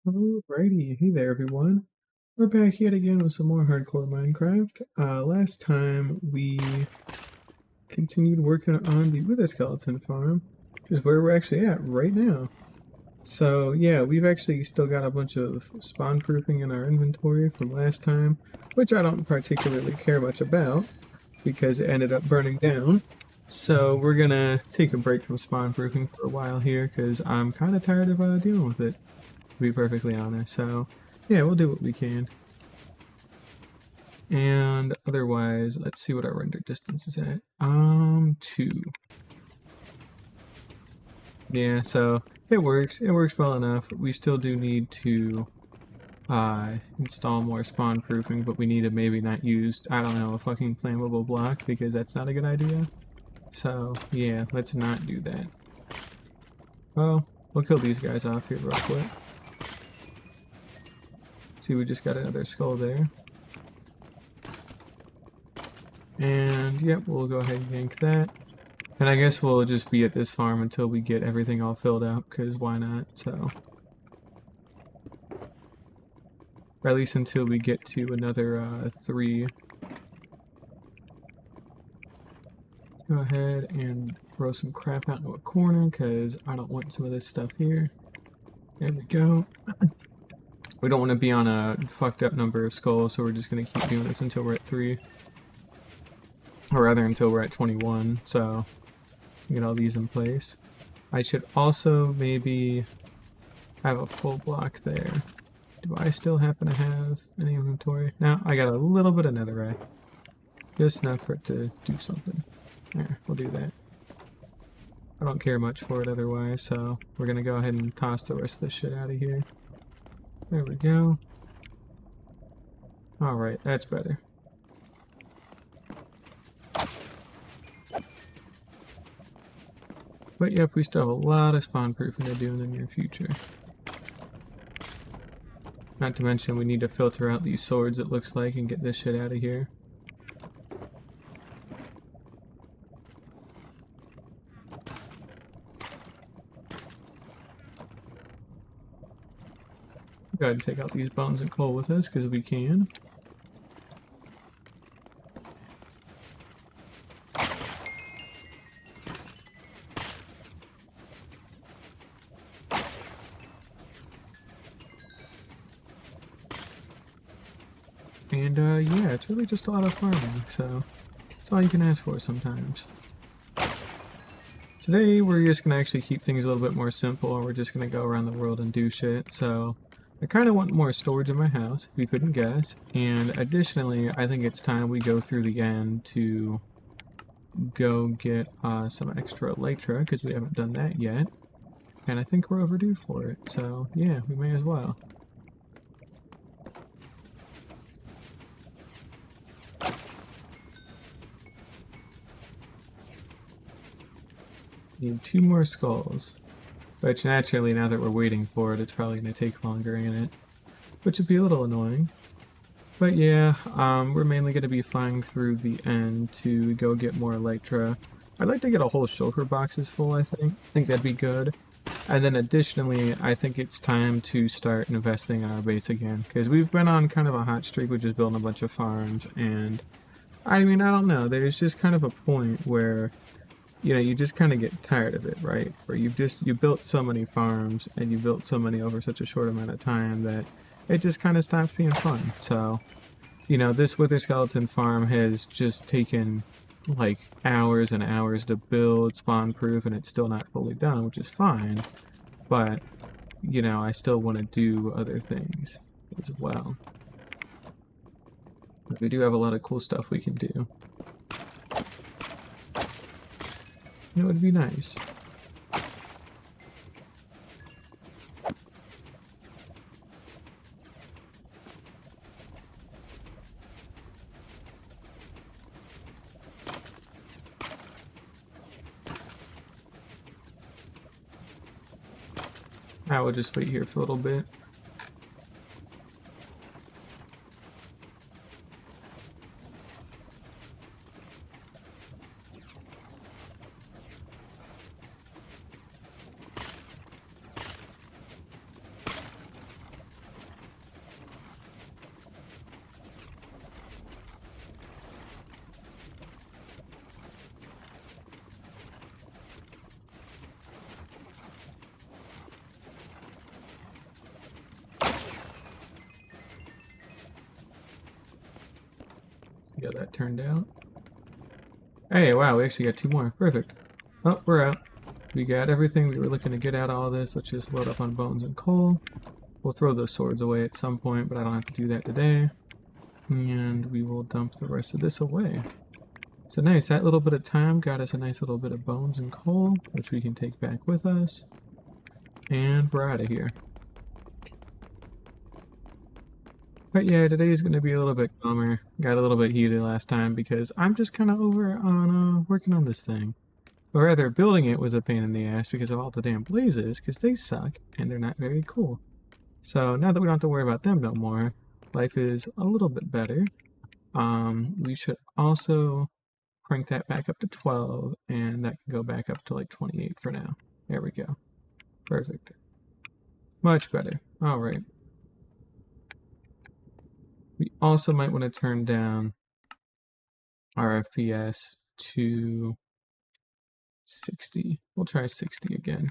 Alrighty, hey there everyone. We're back yet again with some more hardcore Minecraft. Last time we continued working on the Wither Skeleton farm, which is where we're actually at right now. So yeah, we've actually still got a bunch of spawn proofing in our inventory from last time, which I don't particularly care much about because it ended up burning down. So we're gonna take a break from spawn proofing for a while here because I'm kind of tired of dealing with it, to be perfectly honest. So yeah, we'll do what we can. And otherwise, let's see what our render distance is at. 2. Yeah, so it works. It works well enough. We still do need to install more spawn proofing, but we need to maybe not use, I don't know, a fucking flammable block because that's not a good idea. So yeah, let's not do that. Well, we'll kill these guys off here real quick. See, we just got another skull there. And yep, we'll go ahead and yank that. And I guess we'll just be at this farm until we get everything all filled out, because why not? So, or at least until we get to another 3. Let's go ahead and throw some crap out into a corner, because I don't want some of this stuff here. There we go. We don't want to be on a fucked up number of skulls, so we're just going to keep doing this until we're at 3. Or rather, until we're at 21, so get all these in place. I should also maybe have a full block there. Do I still happen to have any inventory? No, I got a little bit of netherite. Just enough for it to do something. There, we'll do that. I don't care much for it otherwise, so we're gonna go ahead and toss the rest of this shit out of here. There we go. Alright, that's better. But yep, we still have a lot of spawn proofing to do in the near future. Not to mention we need to filter out these swords, it looks like, and get this shit out of here. Go ahead and take out these bones and coal with us, because we can. And yeah, it's really just a lot of farming, so that's all you can ask for sometimes. Today we're just going to actually keep things a little bit more simple, and we're just going to go around the world and do shit, so I kind of want more storage in my house, if you couldn't guess, and additionally I think it's time we go through the end to go get some extra elytra, because we haven't done that yet, and I think we're overdue for it, so yeah, we may as well. Need 2 more skulls. Which naturally, now that we're waiting for it, it's probably going to take longer, ain't it? Which would be a little annoying. But yeah, we're mainly going to be flying through the end to go get more elytra. I'd like to get a whole shulker boxes full, I think. I think that'd be good. And then additionally, I think it's time to start investing in our base again. Because we've been on kind of a hot streak with just building a bunch of farms. And, I mean, I don't know. There's just kind of a point where you know, you just kind of get tired of it, right? Where you built so many farms and you built so many over such a short amount of time that it just kind of stops being fun. So, you know, this Wither Skeleton farm has just taken like hours and hours to build, spawn proof, and it's still not fully done, which is fine. But, you know, I still want to do other things as well. We do have a lot of cool stuff we can do. It would be nice. I will just wait here for a little bit. see how that turned out. Hey, wow, we actually got 2 more. Perfect. Oh, we're out. We got everything we were looking to get out of all this. Let's just load up on bones and coal. We'll throw those swords away at some point, but I don't have to do that today. And we will dump the rest of this away. So nice, that little bit of time got us a nice little bit of bones and coal, which we can take back with us. And we're out of here. But yeah, today's going to be a little bit calmer. Got a little bit heated last time because I'm just kind of over on working on this thing. Or rather, building it was a pain in the ass because of all the damn blazes, because they suck and they're not very cool. So now that we don't have to worry about them no more, life is a little bit better. We should also crank that back up to 12, and that can go back up to like 28 for now. There we go. Perfect. Much better. All right. We also might want to turn down our FPS to 60. We'll try 60 again.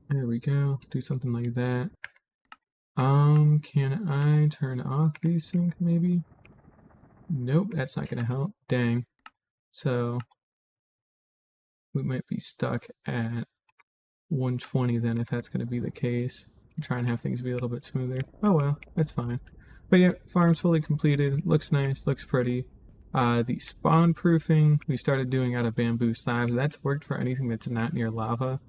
There we go. Do something like that. Can I turn off VSync maybe? Nope, that's not gonna help. Dang. So we might be stuck at 120 then if that's gonna be the case. Try and have things be a little bit smoother. Oh well, that's fine. But yeah, farm's fully completed. Looks nice, looks pretty. The spawn proofing we started doing out of bamboo slabs. That's worked for anything that's not near lava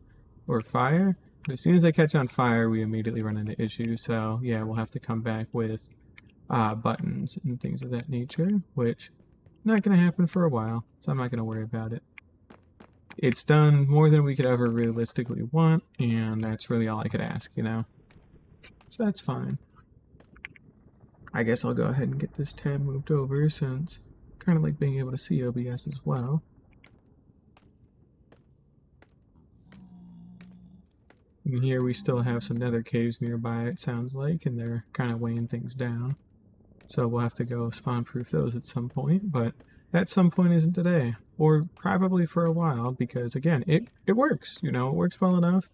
or fire. But as soon as they catch on fire, we immediately run into issues. So yeah, we'll have to come back with buttons and things of that nature, which not going to happen for a while. So I'm not going to worry about it. It's done more than we could ever realistically want, and that's really all I could ask, you know? So that's fine. I guess I'll go ahead and get this tab moved over since I kind of like being able to see OBS as well. And here we still have some nether caves nearby, it sounds like, and they're kind of weighing things down. So we'll have to go spawn proof those at some point, but at some point isn't today. Or probably for a while, because again, it works, you know, it works well enough.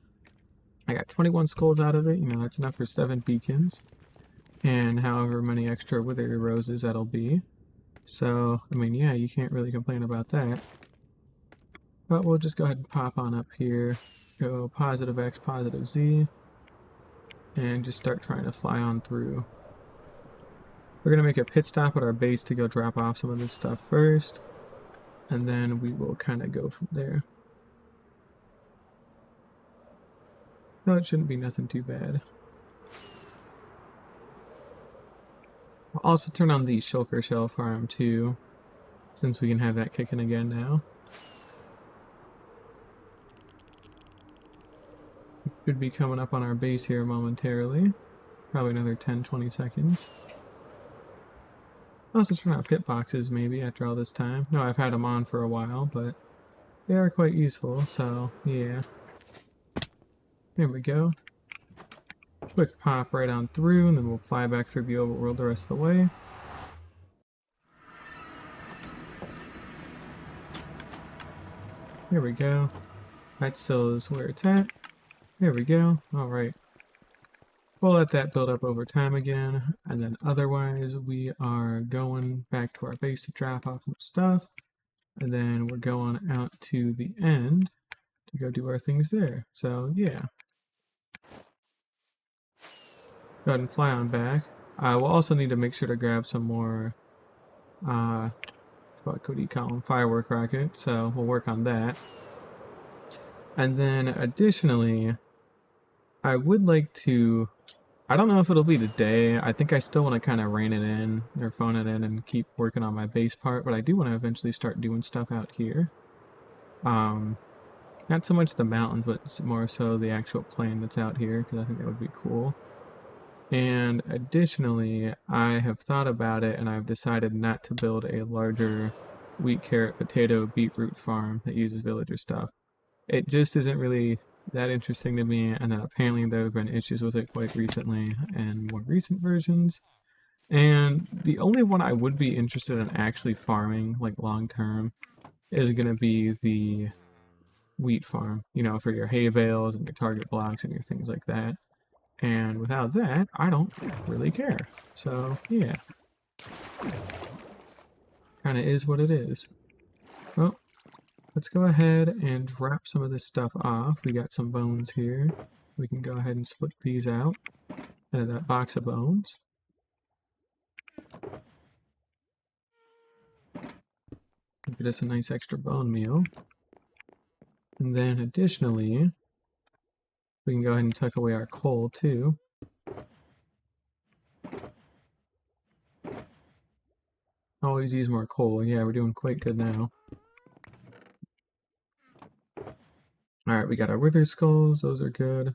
I got 21 skulls out of it, you know, that's enough for 7 beacons. And however many extra wither roses that'll be. So, I mean, yeah, you can't really complain about that. But we'll just go ahead and pop on up here, go positive X, positive Z, and just start trying to fly on through. We're going to make a pit stop at our base to go drop off some of this stuff first, and then we will kind of go from there. No, it shouldn't be nothing too bad. I'll also turn on the shulker shell farm too, since we can have that kicking again now. Should be coming up on our base here momentarily. Probably another 10-20 seconds. I'll also turn out pit boxes maybe after all this time. No, I've had them on for a while, but they are quite useful, so yeah. There we go. Quick pop right on through, and then we'll fly back through the overworld the rest of the way. There we go. That still is where it's at. There we go. Alright. We'll let that build up over time again, and then otherwise we are going back to our base to drop off some stuff, and then we're going out to the end to go do our things there. So yeah. Go ahead and fly on back. We'll also need to make sure to grab some more, what do you call them? Firework rocket, so we'll work on that. And then additionally, I would like to, I don't know if it'll be today. I think I still want to kind of rein it in or phone it in and keep working on my base part, but I do want to eventually start doing stuff out here. Not so much the mountains, but more so the actual plain that's out here, because I think that would be cool. And additionally, I have thought about it and I've decided not to build a larger wheat, carrot, potato, beetroot farm that uses villager stuff. It just isn't really that interesting to me, and then apparently there have been issues with it quite recently and more recent versions. And the only one I would be interested in actually farming, like long term, is going to be the wheat farm, you know, for your hay bales and your target blocks and your things like that. And without that, I don't really care. So, yeah. Kinda is what it is. Well, let's go ahead and drop some of this stuff off. We got some bones here. We can go ahead and split these out out of that box of bones. Get us a nice extra bone meal. And then additionally, we can go ahead and tuck away our coal too. Always use more coal. Yeah, we're doing quite good now. Alright, we got our wither skulls. Those are good.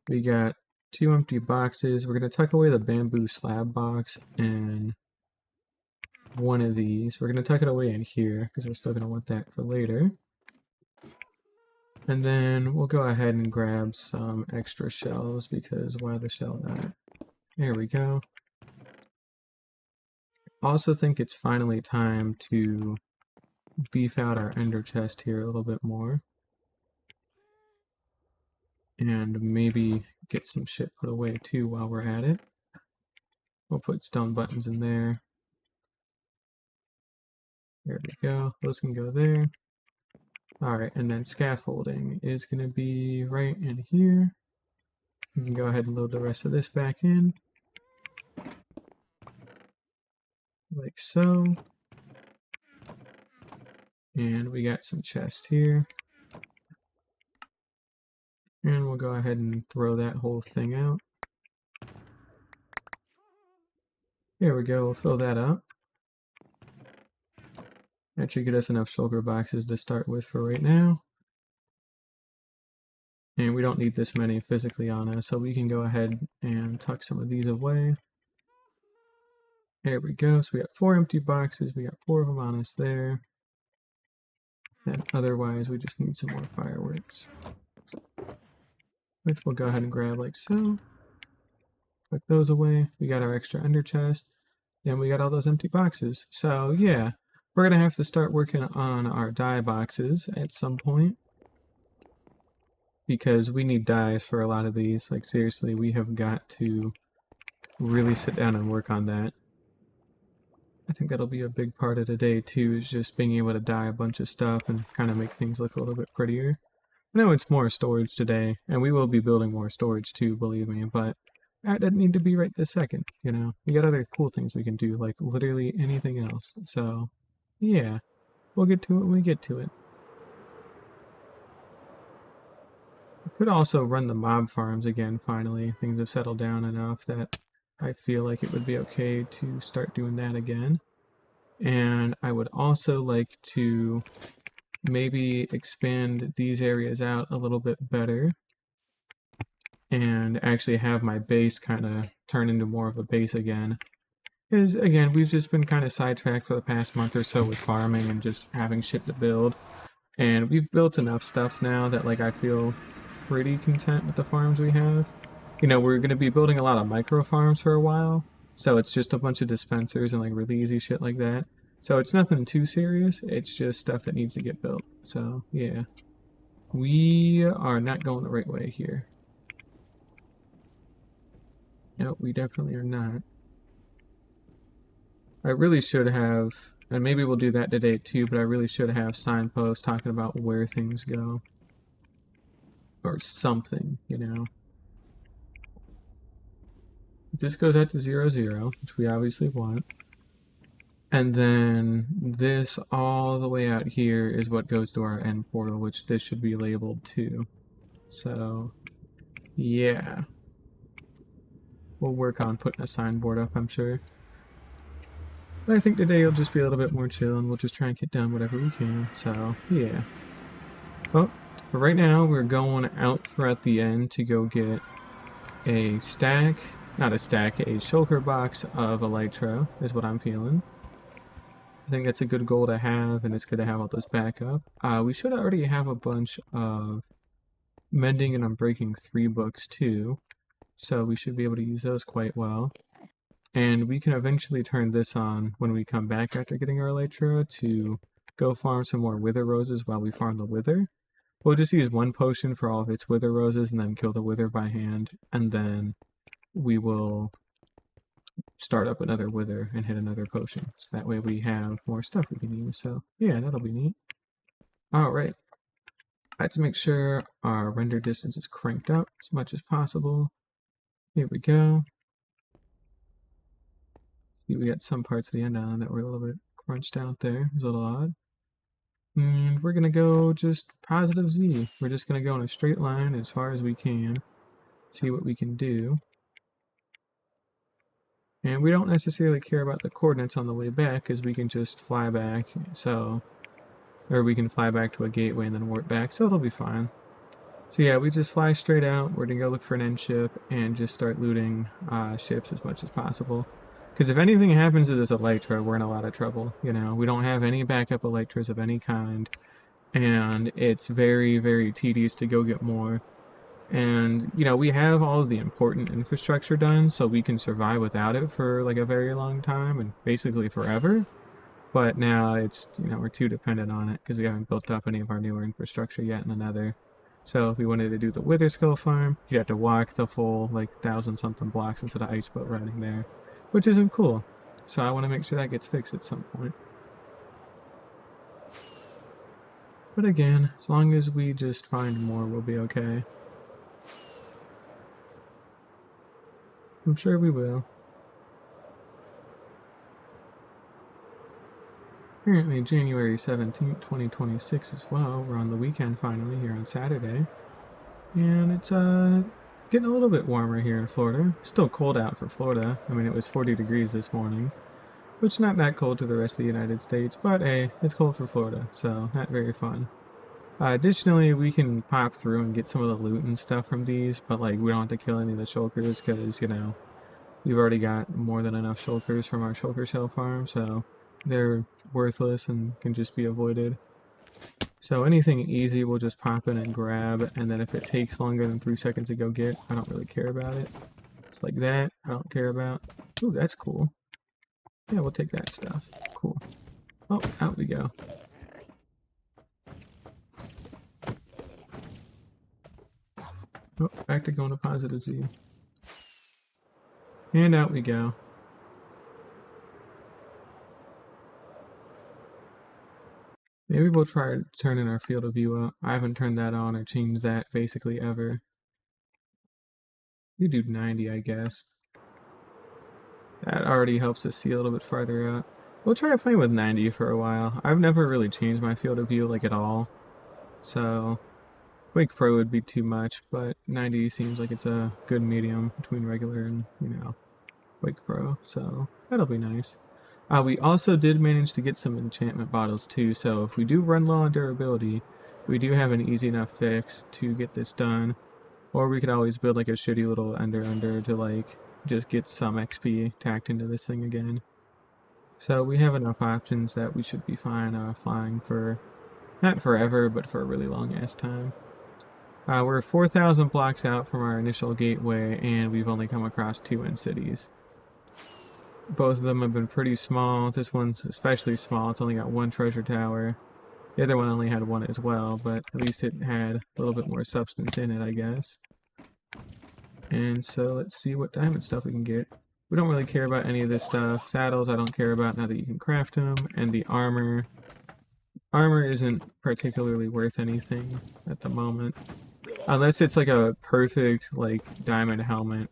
We got 2 empty boxes. We're going to tuck away the bamboo slab box and one of these. We're going to tuck it away in here because we're still going to want that for later. And then we'll go ahead and grab some extra shells because why the shell not? There we go. Also think it's finally time to beef out our ender chest here a little bit more. And maybe get some shit put away too while we're at it. We'll put stone buttons in there. There we go. Those can go there. Alright, and then scaffolding is going to be right in here. We can go ahead and load the rest of this back in. Like so. And we got some chests here. And we'll go ahead and throw that whole thing out. There we go, we'll fill that up. That should get us enough shulker boxes to start with for right now. And we don't need this many physically on us, so we can go ahead and tuck some of these away. There we go, so we got 4 empty boxes, we got 4 of them on us there. And otherwise, we just need some more fireworks. Which we'll go ahead and grab like so. Put those away. We got our extra ender chest. And we got all those empty boxes. So yeah, we're going to have to start working on our dye boxes at some point. Because we need dyes for a lot of these. Like seriously, we have got to really sit down and work on that. I think that'll be a big part of today too, is just being able to dye a bunch of stuff and kind of make things look a little bit prettier. I know it's more storage today, and we will be building more storage too, believe me, but that doesn't need to be right this second, you know? We got other cool things we can do, like literally anything else. So, yeah, we'll get to it when we get to it. I could also run the mob farms again, finally. Things have settled down enough that I feel like it would be okay to start doing that again. And I would also like to maybe expand these areas out a little bit better and actually have my base kind of turn into more of a base again. Because, again, we've just been kind of sidetracked for the past month or so with farming and just having shit to build. And we've built enough stuff now that, like, I feel pretty content with the farms we have. You know, we're going to be building a lot of micro farms for a while, so it's just a bunch of dispensers and, like, really easy shit like that. So it's nothing too serious, it's just stuff that needs to get built. So, yeah. We are not going the right way here. Nope, we definitely are not. I really should have, and maybe we'll do that today too, but I really should have signposts talking about where things go. Or something, you know. This goes out to 0, 0, which we obviously want. And then this all the way out here is what goes to our end portal, which this should be labeled too. So, yeah. We'll work on putting a signboard up, I'm sure. But I think today will just be a little bit more chill, and we'll just try and get done whatever we can. So, yeah. Well, for right now, we're going out throughout the end to go get a stack, not a stack, a shulker box of elytra, is what I'm feeling. I think that's a good goal to have, and it's good to have all this backup. We should already have a bunch of Mending and Unbreaking 3 books too, so we should be able to use those quite well. And we can eventually turn this on when we come back after getting our elytra to go farm some more wither roses while we farm the wither. we'll just use one potion for all of its wither roses and then kill the wither by hand, and then we will start up another wither and hit another potion. So that way we have more stuff we can use. So yeah, that'll be neat. Alright. I have to make sure our render distance is cranked up as much as possible. Here we go. See, we got some parts of the end on that were a little bit crunched out there. It's a little odd. And we're going to go just positive Z. We're just going to go in a straight line as far as we can. See what we can do. And we don't necessarily care about the coordinates on the way back because we can just fly back. Or we can fly back to a gateway and then warp back, so it'll be fine. So yeah, we just fly straight out. We're going to go look for an end ship and just start looting ships as much as possible. Because if anything happens to this Elytra, we're in a lot of trouble. You know, we don't have any backup Elytras of any kind, and it's very, very tedious to go get more. And, you know, we have all of the important infrastructure done, so we can survive without it for, like, a very long time, and basically forever. But now it's, you know, we're too dependent on it, because we haven't built up any of our newer infrastructure yet in the Nether. So if we wanted to do the Wither Skull farm, you'd have to walk the full, like, 1,000-something blocks instead of ice boat riding there, which isn't cool. So I want to make sure that gets fixed at some point. But again, as long as we just find more, we'll be okay. I'm sure we will. Apparently January 17th, 2026 as well. We're on the weekend finally here on Saturday. And it's getting a little bit warmer here in Florida. Still cold out for Florida. I mean, it was 40 degrees this morning, which is not that cold to the rest of the United States, but hey, it's cold for Florida, so not very fun. Additionally, we can pop through and get some of the loot and stuff from these, but like we don't have to kill any of the shulkers because, you know, we've already got more than enough shulkers from our shulker shell farm, so they're worthless and can just be avoided. So anything easy we'll just pop in and grab, and then if it takes longer than 3 seconds to go get, I don't really care about it. It's like that, I don't care about. Ooh, that's cool. Yeah, we'll take that stuff. Cool. Oh, out we go. Oh, back to going to positive Z. And out we go. Maybe we'll try turning our field of view up. I haven't turned that on or changed that basically ever. We do 90, I guess. That already helps us see a little bit farther out. We'll try playing with 90 for a while. I've never really changed my field of view like at all. So Quake Pro would be too much, but 90 seems like it's a good medium between regular and, you know, Quake Pro. So that'll be nice. We also did manage to get some enchantment bottles too, so if we do run low on durability, we do have an easy enough fix to get this done. Or we could always build like a shitty little ender to like just get some XP tacked into this thing again. So we have enough options that we should be fine flying for, not forever, but for a really long ass time. We're 4,000 blocks out from our initial gateway, and we've only come across 2 end cities. Both of them have been pretty small. This one's especially small. It's only got 1 treasure tower. The other one only had 1 as well, but at least it had a little bit more substance in it, I guess. And so let's see what diamond stuff we can get. We don't really care about any of this stuff. Saddles I don't care about now that you can craft them. And the armor. Armor isn't particularly worth anything at the moment. Unless it's like a perfect like diamond helmet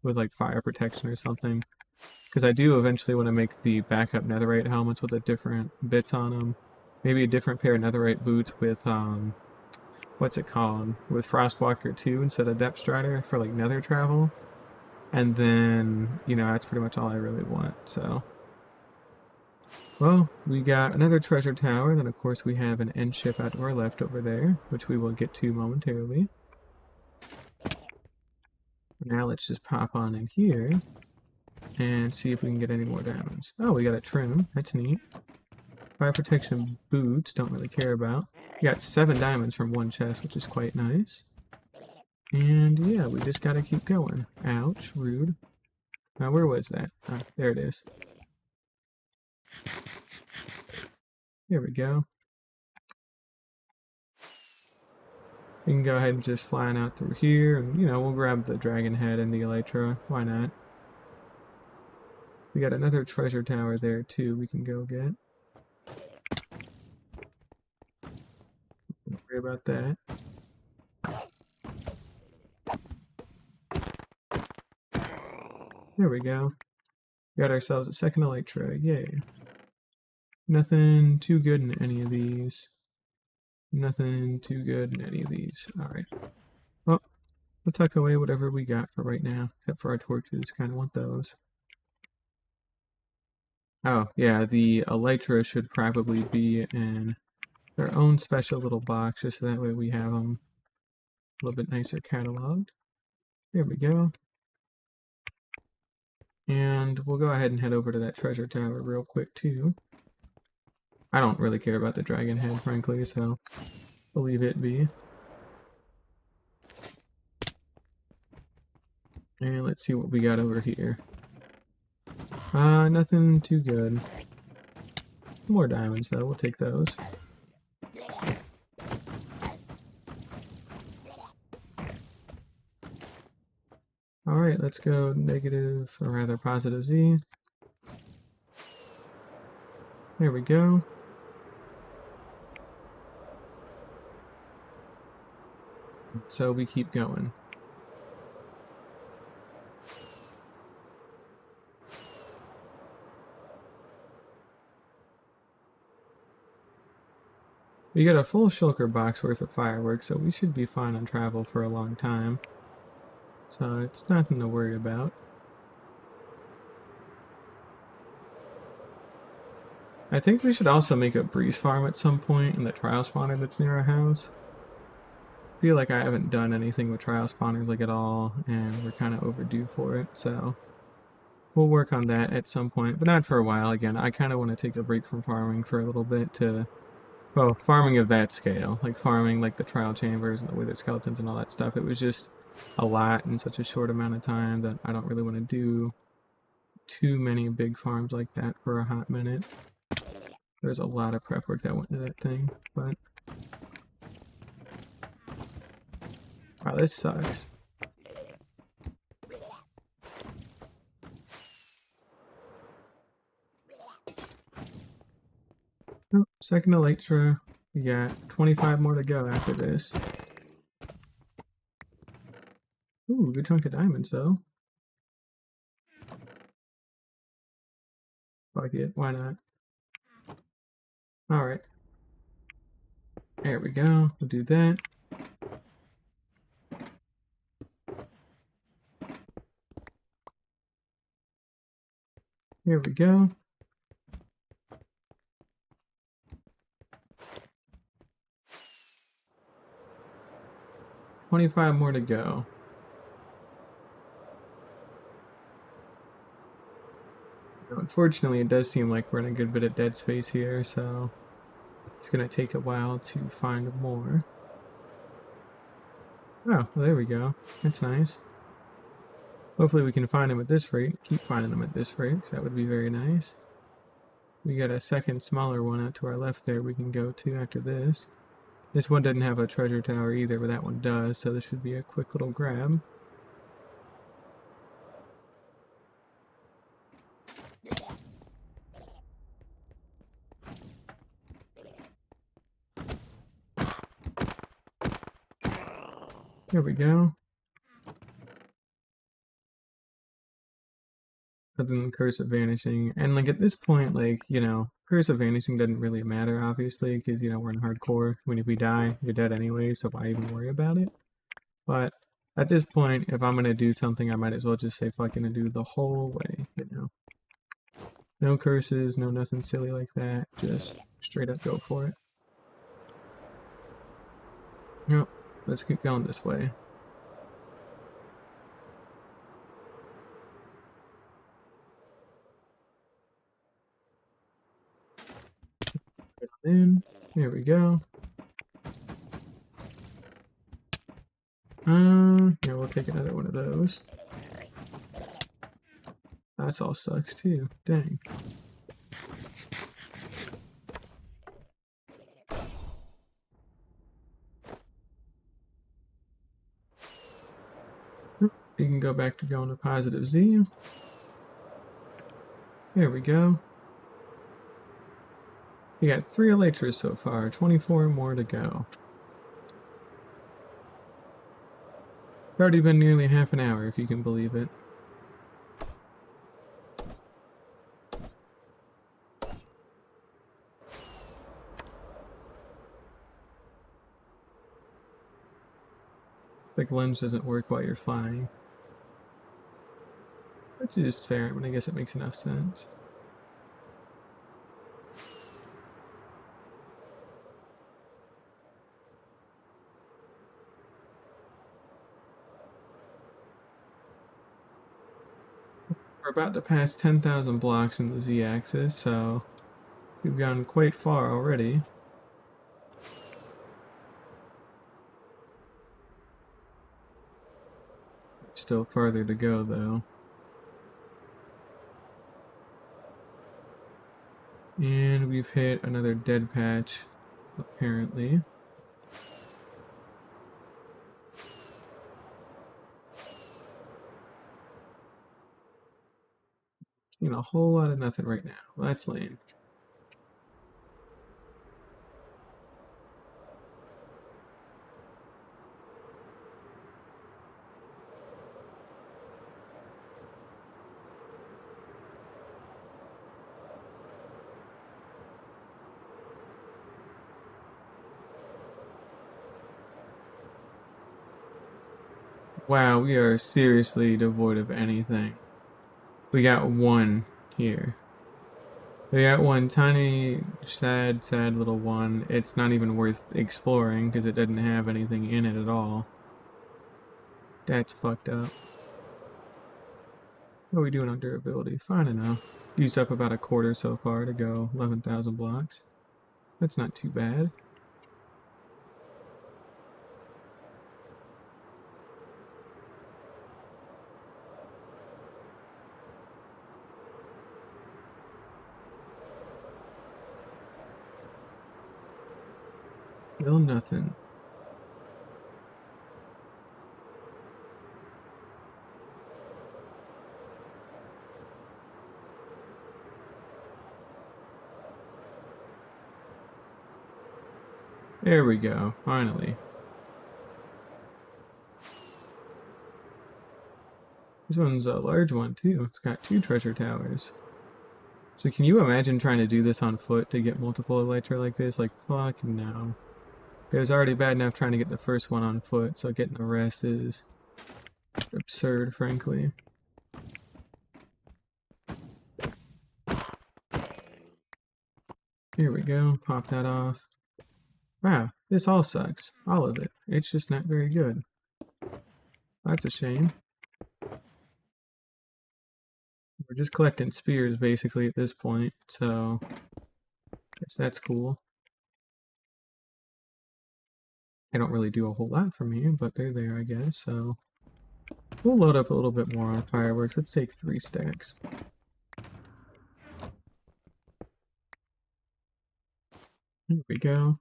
with like fire protection or something. Because I do eventually want to make the backup netherite helmets with the different bits on them. Maybe a different pair of netherite boots with, what's it called? With Frostwalker 2 instead of Depth Strider for, like, nether travel. And then, you know, that's pretty much all I really want, so. Well, we got another treasure tower. Then, of course, we have an end ship out to our left over there, which we will get to momentarily. Now let's just pop on in here and see if we can get any more diamonds. Oh, we got a trim. That's neat. Fire protection boots, don't really care about. We got 7 diamonds from 1 chest, which is quite nice. And yeah, we just gotta keep going. Ouch, rude. Now, where was that? Ah, there it is. There we go. We can go ahead and just fly on out through here, and, you know, we'll grab the dragon head and the elytra. Why not? We got another treasure tower there, too, we can go get. Don't worry about that. There we go. Got ourselves a second elytra. Yay. Nothing too good in any of these. Nothing too good in any of these. Alright. Well, we'll tuck away whatever we got for right now. Except for our torches. Kind of want those. Oh, yeah. The elytra should probably be in their own special little box. Just so that way we have them a little bit nicer cataloged. There we go. And we'll go ahead and head over to that treasure tower real quick, too. I don't really care about the dragon head, frankly, so we'll leave it be. And let's see what we got over here. Nothing too good. More diamonds, though. We'll take those. Alright, let's go negative, or rather positive Z. There we go. So we keep going. We got a full shulker box worth of fireworks, so we should be fine on travel for a long time. So it's nothing to worry about. I think we should also make a breeze farm at some point in the trial spawner that's near our house. I feel like I haven't done anything with trial spawners like at all, and we're kind of overdue for it, so we'll work on that at some point, but not for a while. Again, I kind of want to take a break from farming for a little bit to, well, farming of that scale, like farming like the trial chambers and the wither skeletons and all that stuff. It was just a lot in such a short amount of time that I don't really want to do too many big farms like that for a hot minute. There's a lot of prep work that went into that thing, but wow, this sucks. Oh, second elytra. We got 25 more to go after this. Ooh, good chunk of diamonds though. Fuck it, why not? Alright. There we go. We'll do that. Here we go. $25 more to go. Unfortunately, it does seem like we're in a good bit of dead space here, so it's going to take a while to find more. Oh, well, there we go. That's nice. Hopefully we can find them at this rate. Keep finding them at this rate, because that would be very nice. We got a second smaller one out to our left there we can go to after this. This one doesn't have a treasure tower either, but that one does, so this should be a quick little grab. There we go. Other than Curse of Vanishing. And, like, at this point, like, you know, Curse of Vanishing doesn't really matter, obviously, because, you know, we're in hardcore. I mean, if we die, you're dead anyway, so why even worry about it? But at this point, if I'm going to do something, I might as well just say fucking and do the whole way, you know? No curses, no nothing silly like that. Just straight up go for it. Nope. Let's keep going this way. In. Here we go. Yeah, we'll take another one of those. That's all sucks too. Dang. You can go back to going to positive Z. There we go. You got 3 elytras so far, 24 more to go. It's already been nearly half an hour, if you can believe it. Like lunge doesn't work while you're flying. Which is fair, I mean, I guess it makes enough sense. We're about to pass 10,000 blocks in the Z-axis, so we've gone quite far already. Still farther to go, though. And we've hit another dead patch, apparently. Seeing a whole lot of nothing right now. Well, that's lame. Wow, we are seriously devoid of anything. We got one here. We got one tiny, sad little one. It's not even worth exploring because it doesn't have anything in it at all. That's fucked up. What are we doing on durability? Fine enough. Used up about a quarter so far to go 11,000 blocks. That's not too bad. Still nothing. There we go, finally. This one's a large one too. It's got 2 treasure towers. So can you imagine trying to do this on foot to get multiple elytra like this? Like, fuck no. It was already bad enough trying to get the first one on foot, so getting the rest is absurd, frankly. Here we go, pop that off. Wow, this all sucks. All of it. It's just not very good. That's a shame. We're just collecting spears, basically, at this point, so I guess that's cool. They don't really do a whole lot for me, but they're there, I guess, so we'll load up a little bit more on fireworks. Let's take 3 stacks. Here we go.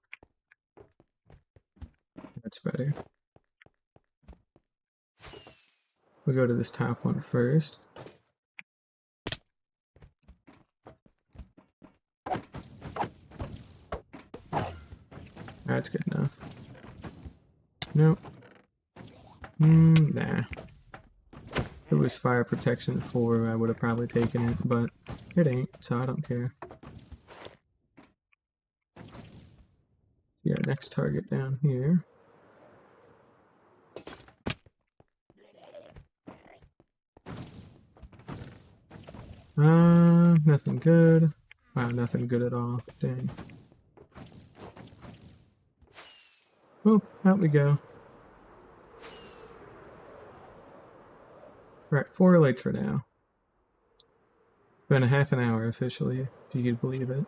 That's better. We'll go to this top one first. That's good enough. Nope. Nah. If it was fire protection 4, I would have probably taken it, but it ain't, so I don't care. Yeah, next target down here. Nothing good. Wow, nothing good at all. Dang. Oh, out we go. We're at 4 elytra now. It's been a half an hour officially, if you could believe it.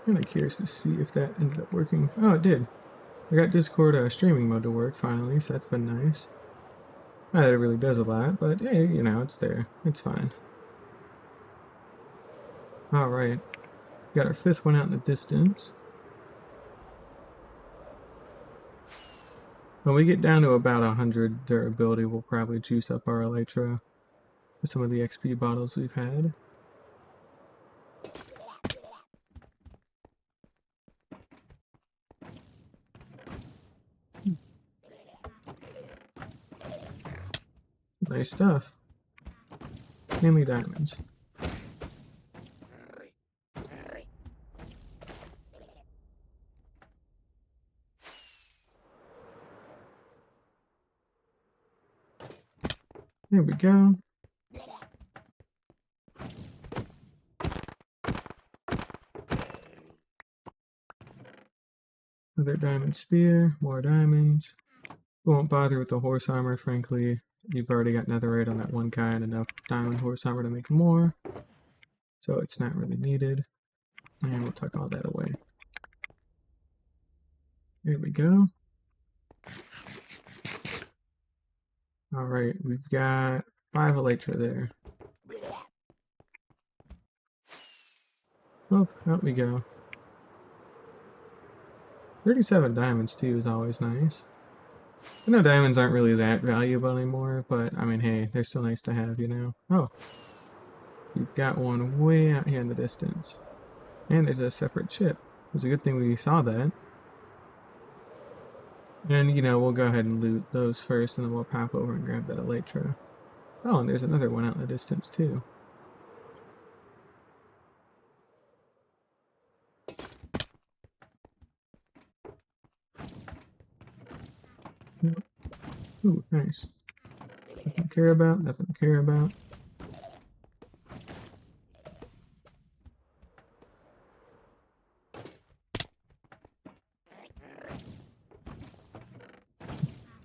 I'm kind of curious to see if that ended up working. Oh, it did. I got Discord streaming mode to work finally, so that's been nice. Not that it really does a lot, but hey, you know, it's there. It's fine. Alright. Got our 5th one out in the distance. When we get down to about 100 durability, we'll probably juice up our Elytra with some of the XP bottles we've had. Nice stuff. Mainly diamonds. There we go. Another diamond spear, more diamonds. We won't bother with the horse armor, frankly. You've already got netherite on that one guy and enough diamond horse armor to make more. So it's not really needed. And we'll tuck all that away. There we go. Alright, we've got 5 Elytra there. Oh, out we go. 37 diamonds too is always nice. I know diamonds aren't really that valuable anymore, but I mean, hey, they're still nice to have, you know? Oh, we've got one way out here in the distance. And there's a separate ship. It was a good thing we saw that. And, you know, we'll go ahead and loot those first, and then we'll pop over and grab that Elytra. Oh, and there's another one out in the distance, too. Ooh, nice. Nothing to care about, nothing to care about.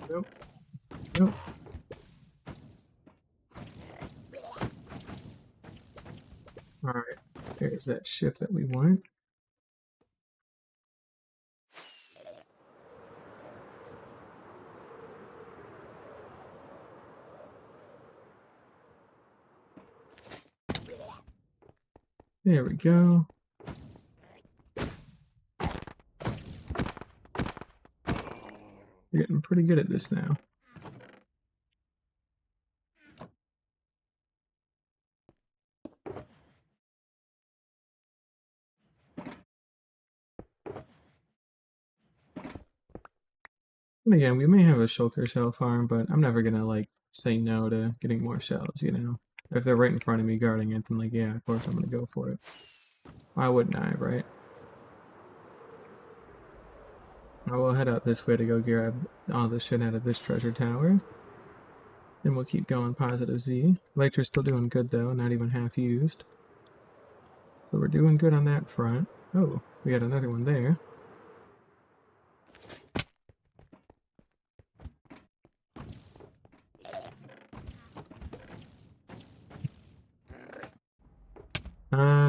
Nope. Nope. Alright, there's that ship that we want. There we go. We're getting pretty good at this now. And again, we may have a shulker shell farm, but I'm never gonna, like, say no to getting more shells, you know? If they're right in front of me guarding it, then, like, yeah, of course I'm gonna go for it. Why wouldn't I, right? I will head out this way to go grab all the shit out of this treasure tower. Then we'll keep going positive Z. Elytra's still doing good, though, not even half used. So we're doing good on that front. Oh, we got another one there.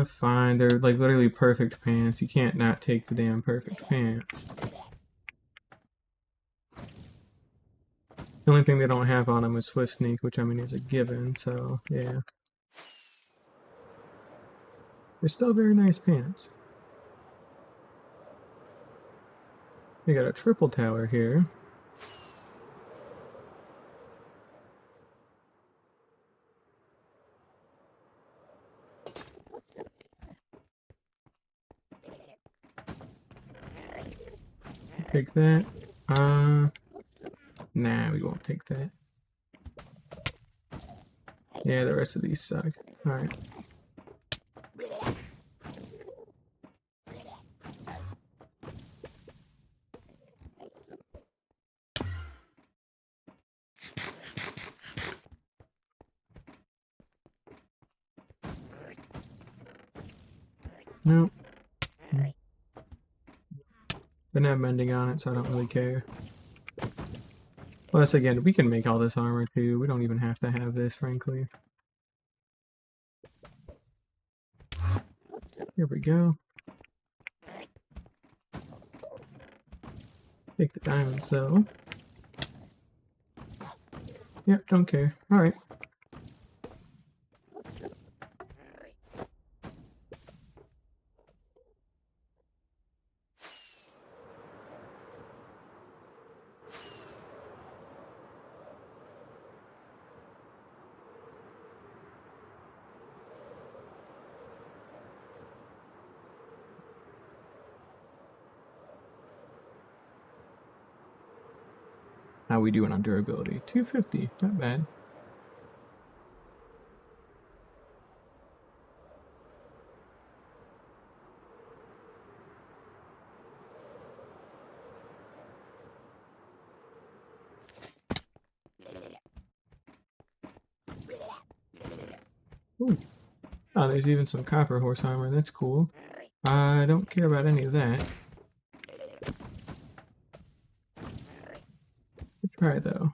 Fine. They're like literally perfect pants. You can't not take the damn perfect pants. The only thing they don't have on them is Swift Sneak, which I mean is a given, so yeah. They're still very nice pants. We got a triple tower here. Take that. Nah, we won't take that. Yeah, the rest of these suck. Alright. Nope. Didn't have mending on it, so I don't really care. Plus, again, we can make all this armor too. We don't even have to have this, frankly. Here we go. Take the diamonds, though. Yep, don't care. Alright. How we doing on durability? 250, not bad. Ooh. Oh, there's even some copper horse armor. That's cool. I don't care about any of that. Let's try though.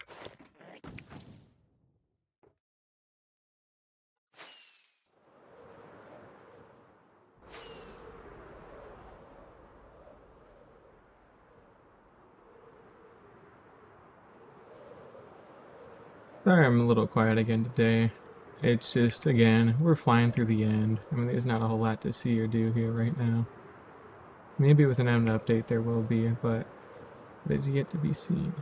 Sorry I'm a little quiet again today. It's just, again, we're flying through the end. I mean, there's not a whole lot to see or do here right now. Maybe with an end update there will be, but it is yet to be seen.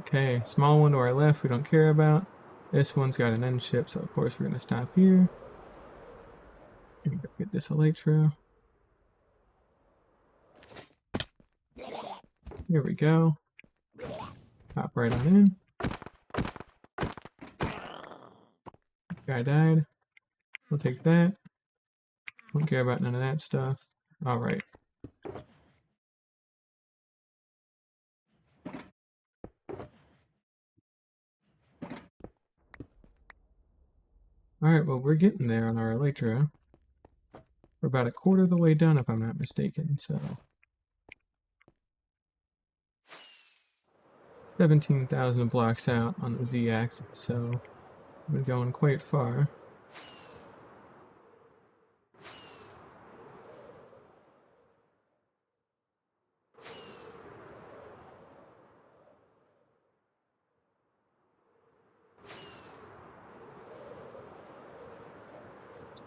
Okay, small one to our left we don't care about. This one's got an end ship, so of course we're going to stop here. And go get this elytra. Here we go. Hop right on in. Guy died. We'll take that. Don't care about none of that stuff. Alright. Alright, well we're getting there on our elytra. We're about a quarter of the way done if I'm not mistaken, so 17,000 blocks out on the z-axis, so we're going quite far.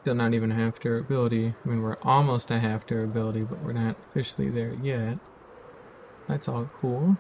Still not even half durability. I mean, we're almost a half durability, but we're not officially there yet. That's all cool.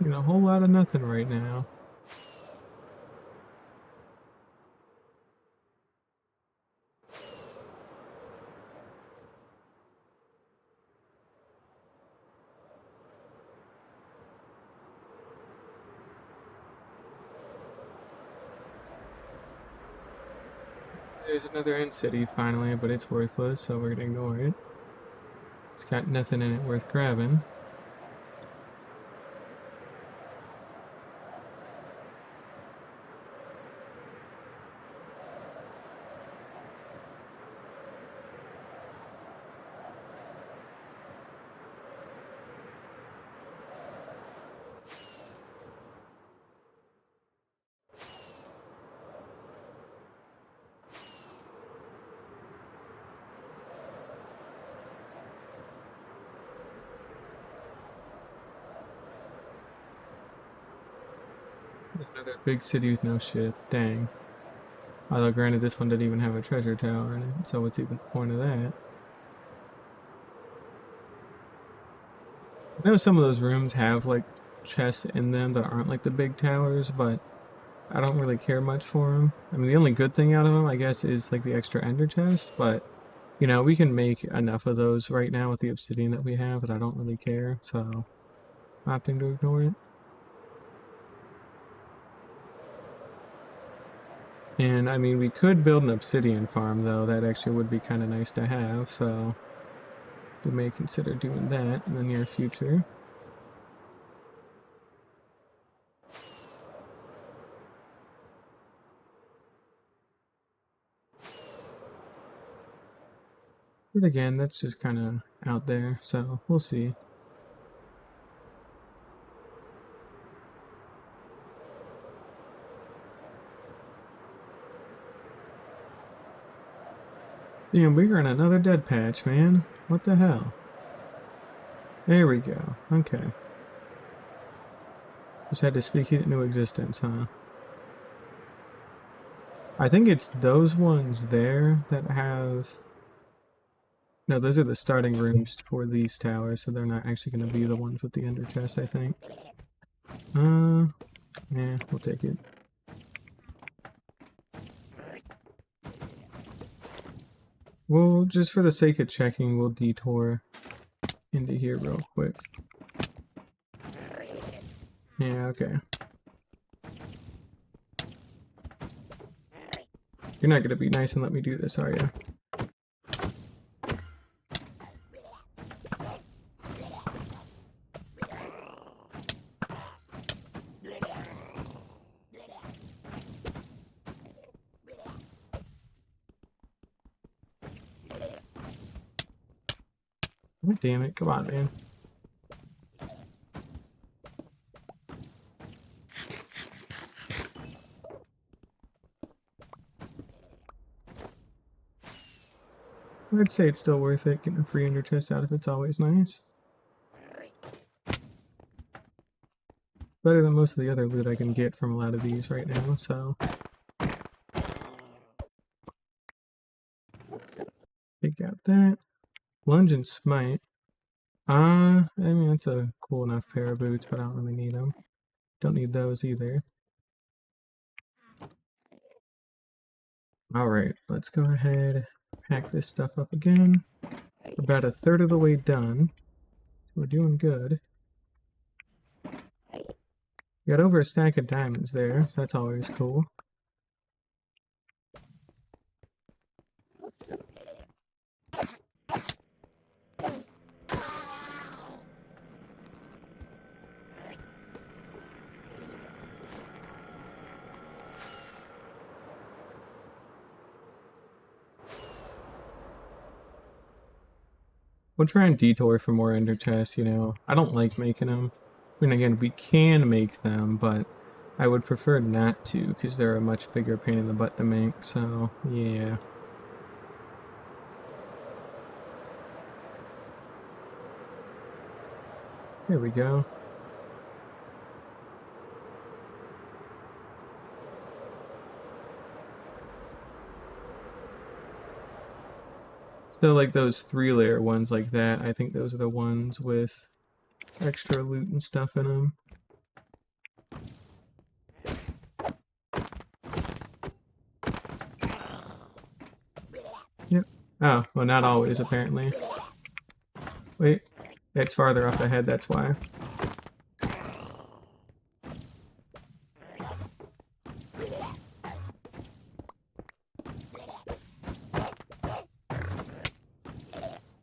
You know, a whole lot of nothing right now. There's another end city finally, but it's worthless, so we're gonna ignore it. It's got nothing in it worth grabbing. Another big city with no shit. Dang. Although granted this one didn't even have a treasure tower in it, so what's even the point of that? I know some of those rooms have like chests in them that aren't like the big towers, but I don't really care much for them. I mean, the only good thing out of them, I guess, is like the extra ender chest, but you know, we can make enough of those right now with the obsidian that we have that I don't really care, so opting to ignore it. And I mean, we could build an obsidian farm though, that actually would be kind of nice to have, so we may consider doing that in the near future. But again, that's just kind of out there, so we'll see. Damn, we're in another dead patch, man. What the hell? There we go. Okay. Just had to speak it into existence, huh? I think it's those ones there that have... No, those are the starting rooms for these towers, so they're not actually going to be the ones with the ender chest, I think. Yeah, we'll take it. Well, just for the sake of checking, we'll detour into here real quick. Yeah, okay. You're not gonna be nice and let me do this, are you? Oh, damn it, come on, man. I'd say it's still worth it, getting a free ender chest out if it's always nice. Better than most of the other loot I can get from a lot of these right now, so... Take out that. Lunge and Smite. I mean, that's a cool enough pair of boots, but I don't really need them. Don't need those either. Alright, let's go ahead, pack this stuff up again. We're about a third of the way done. So we're doing good. Got over a stack of diamonds there, so that's always cool. We'll try and detour for more ender chests, you know. I don't like making them. I mean, again, we can make them, but I would prefer not to, because they're a much bigger pain in the butt to make, so, yeah. There we go. So, like, those 3-layer ones like that, I think those are the ones with extra loot and stuff in them. Yep. Oh, well, not always, apparently. Wait, it's farther up ahead, that's why.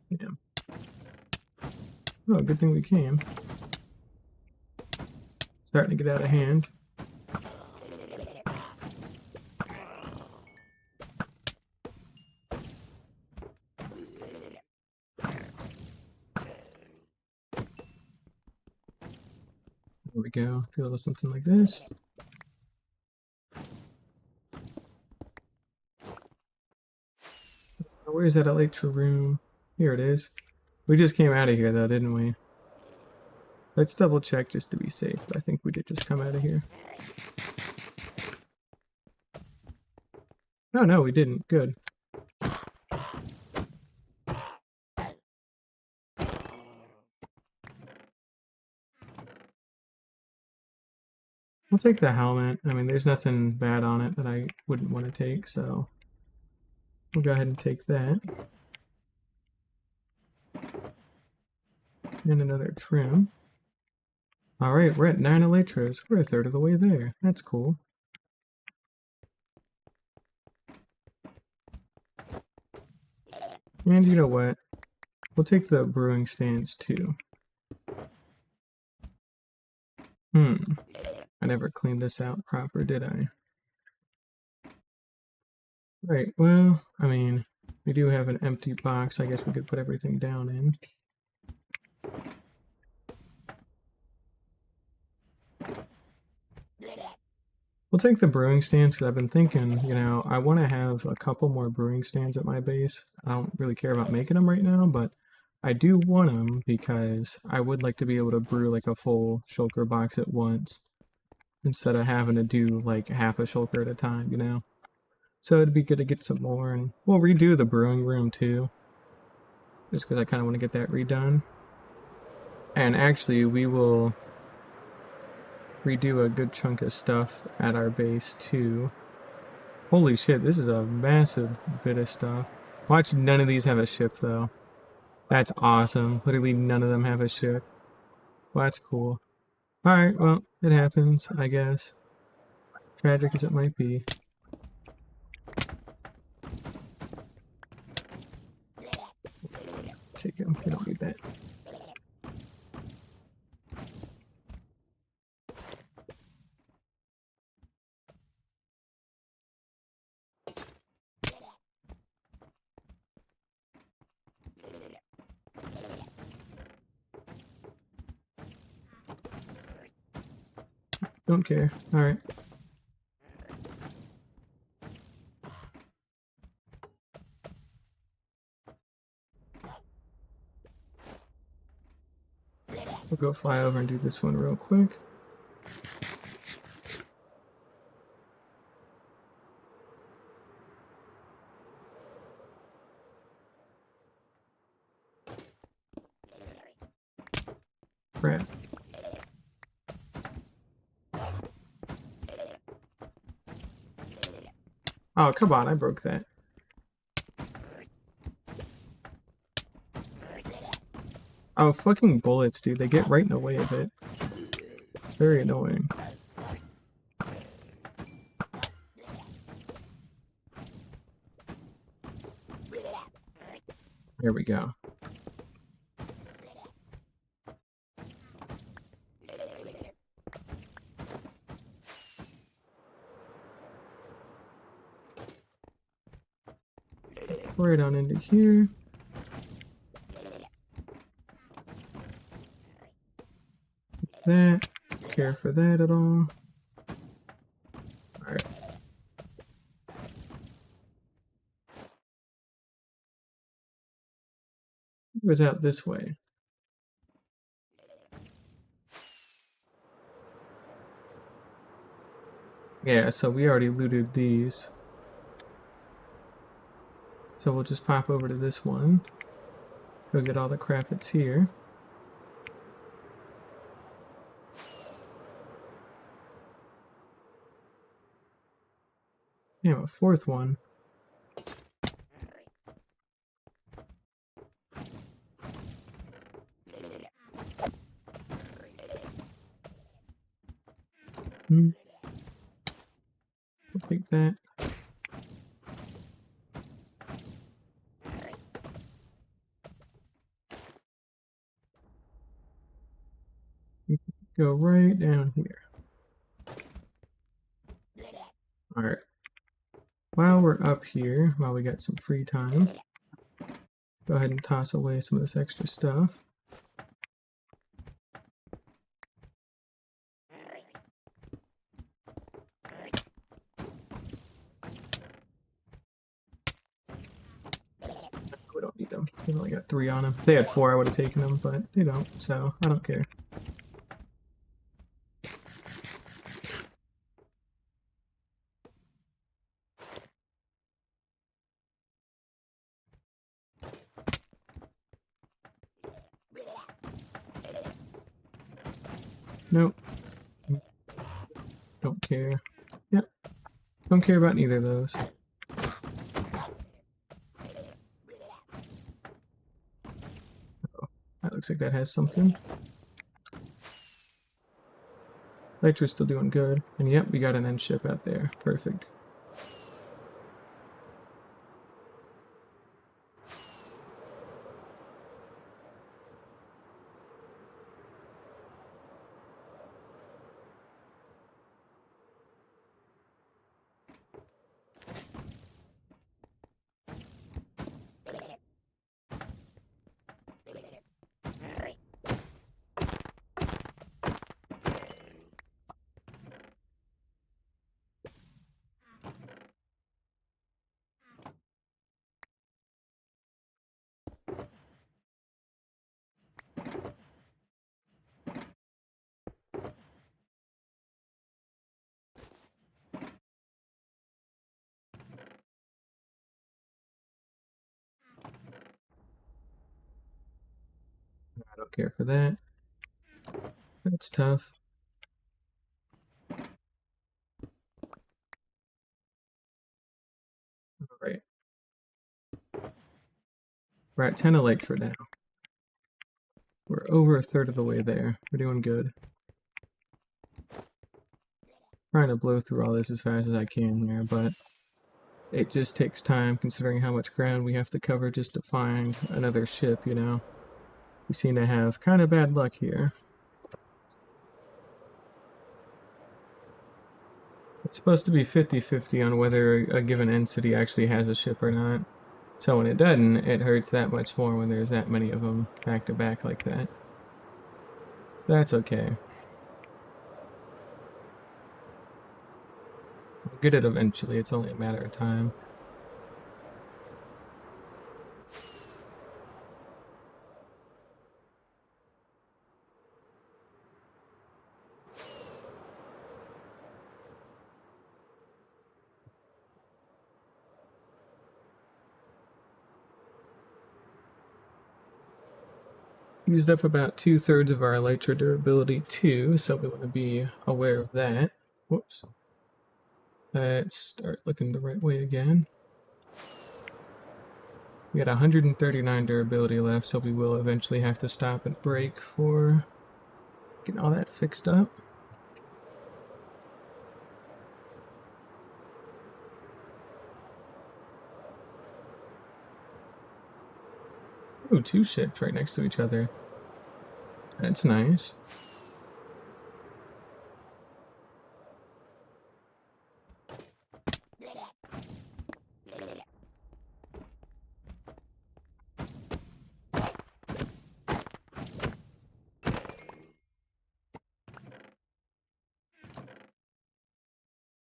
Yeah. Oh, good thing we came. Starting to get out of hand. There we go. Do a little something like this. Where's that Elytra room? Here it is. We just came out of here though, didn't we? Let's double check just to be safe. I think we did just come out of here. Oh no, we didn't. Good. We'll take the helmet. I mean, there's nothing bad on it that I wouldn't want to take, so we'll go ahead and take that. And another trim. Alright, we're at 9 Elytras. We're a third of the way there. That's cool. And you know what? We'll take the brewing stands too. I never cleaned this out proper, did I? Right, well, I mean, we do have an empty box. I guess we could put everything down in. We'll take the brewing stands because I've been thinking, you know, I want to have a couple more brewing stands at my base. I don't really care about making them right now, but I do want them because I would like to be able to brew like a full shulker box at once. instead of having to do like half a shulker at a time, you know? So it'd be good to get some more, and we'll redo the brewing room too, just because I kind of want to get that redone. And actually, we will redo a good chunk of stuff at our base too. Holy shit, this is a massive bit of stuff. Watch, none of these have a ship though. That's awesome. Literally none of them have a ship. Well, that's cool. Alright, well, it happens, I guess. Tragic as it might be. Take him. We don't need that. Don't care. Alright. We'll go fly over and do this one real quick. Crap. Oh, come on, I broke that. Oh, fucking bullets, dude. They get right in the way of it. It's very annoying. There we go. Right on into here. That. Care for that at all. Alright. It was out this way. Yeah, so we already looted these. So we'll just pop over to this one. Go get all the crap that's here. Yeah, a fourth one. Hmm. I'll take that. Go right down here. Alright. While we're up here, while we got some free time, go ahead and toss away some of this extra stuff. We don't need them. We've only got 3 on them. If they had 4, I would have taken them, but they don't, so I don't care. Nope. Don't care. Yep. Don't care about neither of those. Oh, that looks like that has something. Elytra's still doing good. And yep, we got an end ship out there. Perfect. don't care for that. That's tough. Alright. We're at 10 Elytra now. We're over a third of the way there. We're doing good. Trying to blow through all this as fast as I can here, but it just takes time considering how much ground we have to cover just to find another ship, you know. We seem to have kind of bad luck here. It's supposed to be 50-50 on whether a given entity actually has a ship or not. So when it doesn't, it hurts that much more when there's that many of them back to back like that. That's okay. We'll get it eventually, it's only a matter of time. Used up about 2/3 of our Elytra durability too, so we want to be aware of that. Whoops. Let's start looking the right way again. We got 139 durability left, so we will eventually have to stop and break for getting all that fixed up. Ooh, 2 ships right next to each other. That's nice.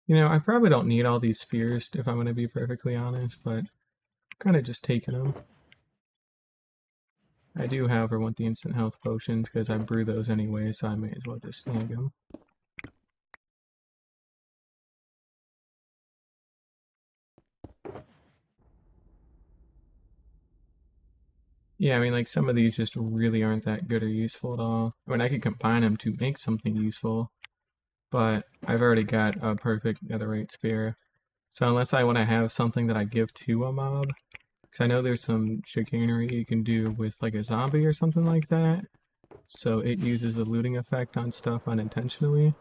You know, I probably don't need all these spears if I'm going to be perfectly honest, but I'm kind of just taking them. I do, however, want the instant health potions because I brew those anyway, so I may as well just snag them. Yeah, I mean, like, some of these just really aren't that good or useful at all. I mean, I could combine them to make something useful, but I've already got a perfect netherite spear. So unless I want to have something that I give to a mob, because I know there's some chicanery you can do with, like, a zombie or something like that, so it uses a looting effect on stuff unintentionally.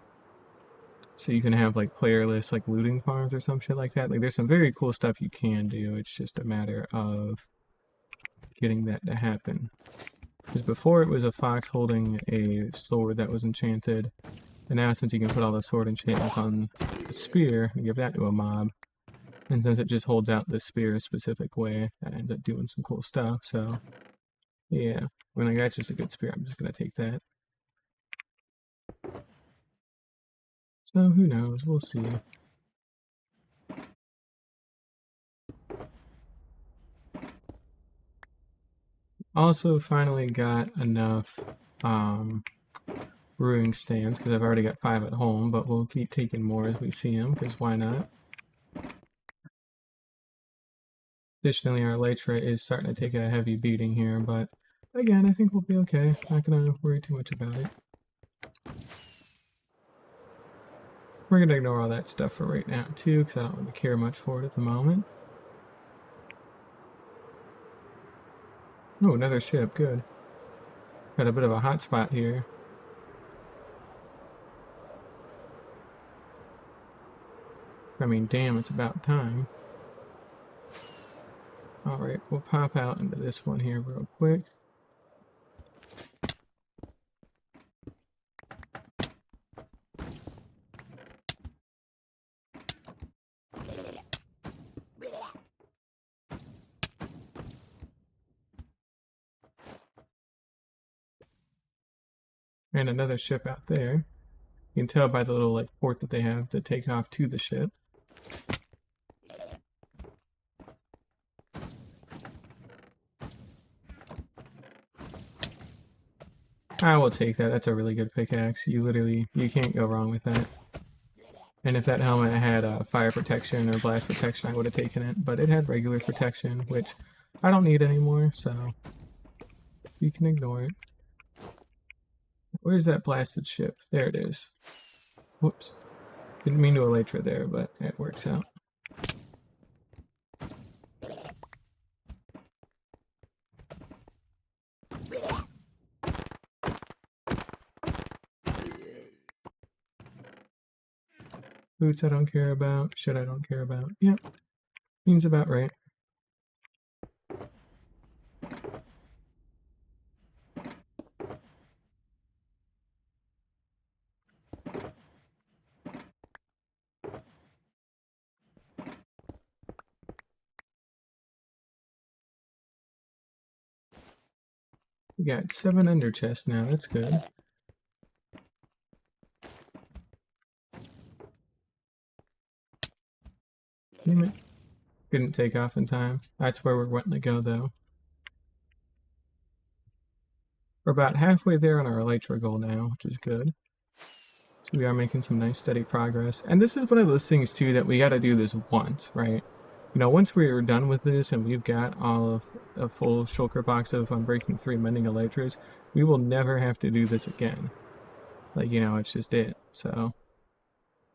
So you can have, like, playerless, like, looting farms or some shit like that. Like, there's some very cool stuff you can do, it's just a matter of getting that to happen. Because before it was a fox holding a sword that was enchanted, and now since you can put all the sword enchantments on the spear and give that to a mob, and since it just holds out the spear a specific way, that ends up doing some cool stuff, so yeah. When like, that's just a good spear, I'm just gonna take that. So who knows, we'll see. Also finally got enough brewing stands, because I've already got 5 at home, but we'll keep taking more as we see them, because why not? Additionally, our Elytra is starting to take a heavy beating here, but again, I think we'll be okay. Not gonna worry too much about it. We're gonna ignore all that stuff for right now too, because I don't really care much for it at the moment. Oh, another ship, good. Got a bit of a hot spot here. I mean, damn, it's about time. Alright, we'll pop out into this one here real quick. And another ship out there. You can tell by the little like port that they have to take off to the ship. I will take that. That's a really good pickaxe. You can't go wrong with that. And if that helmet had fire protection or blast protection, I would have taken it. But it had regular protection, which I don't need anymore, so you can ignore it. Where's that blasted ship? There it is. Whoops. Didn't mean to elytra there, but it works out. Boots I don't care about. Shit I don't care about. Yep. Seems about right. We got 7 ender chests now. That's good. Damn it. Couldn't take off in time. That's where we're wanting to go, though. We're about halfway there on our elytra goal now, which is good. So we are making some nice steady progress. And this is one of those things, too, that we got to do this once, right? You know, once we're done with this and we've got all of a full shulker box of Unbreaking 3 mending elytras, we will never have to do this again. Like, you know, it's just it. So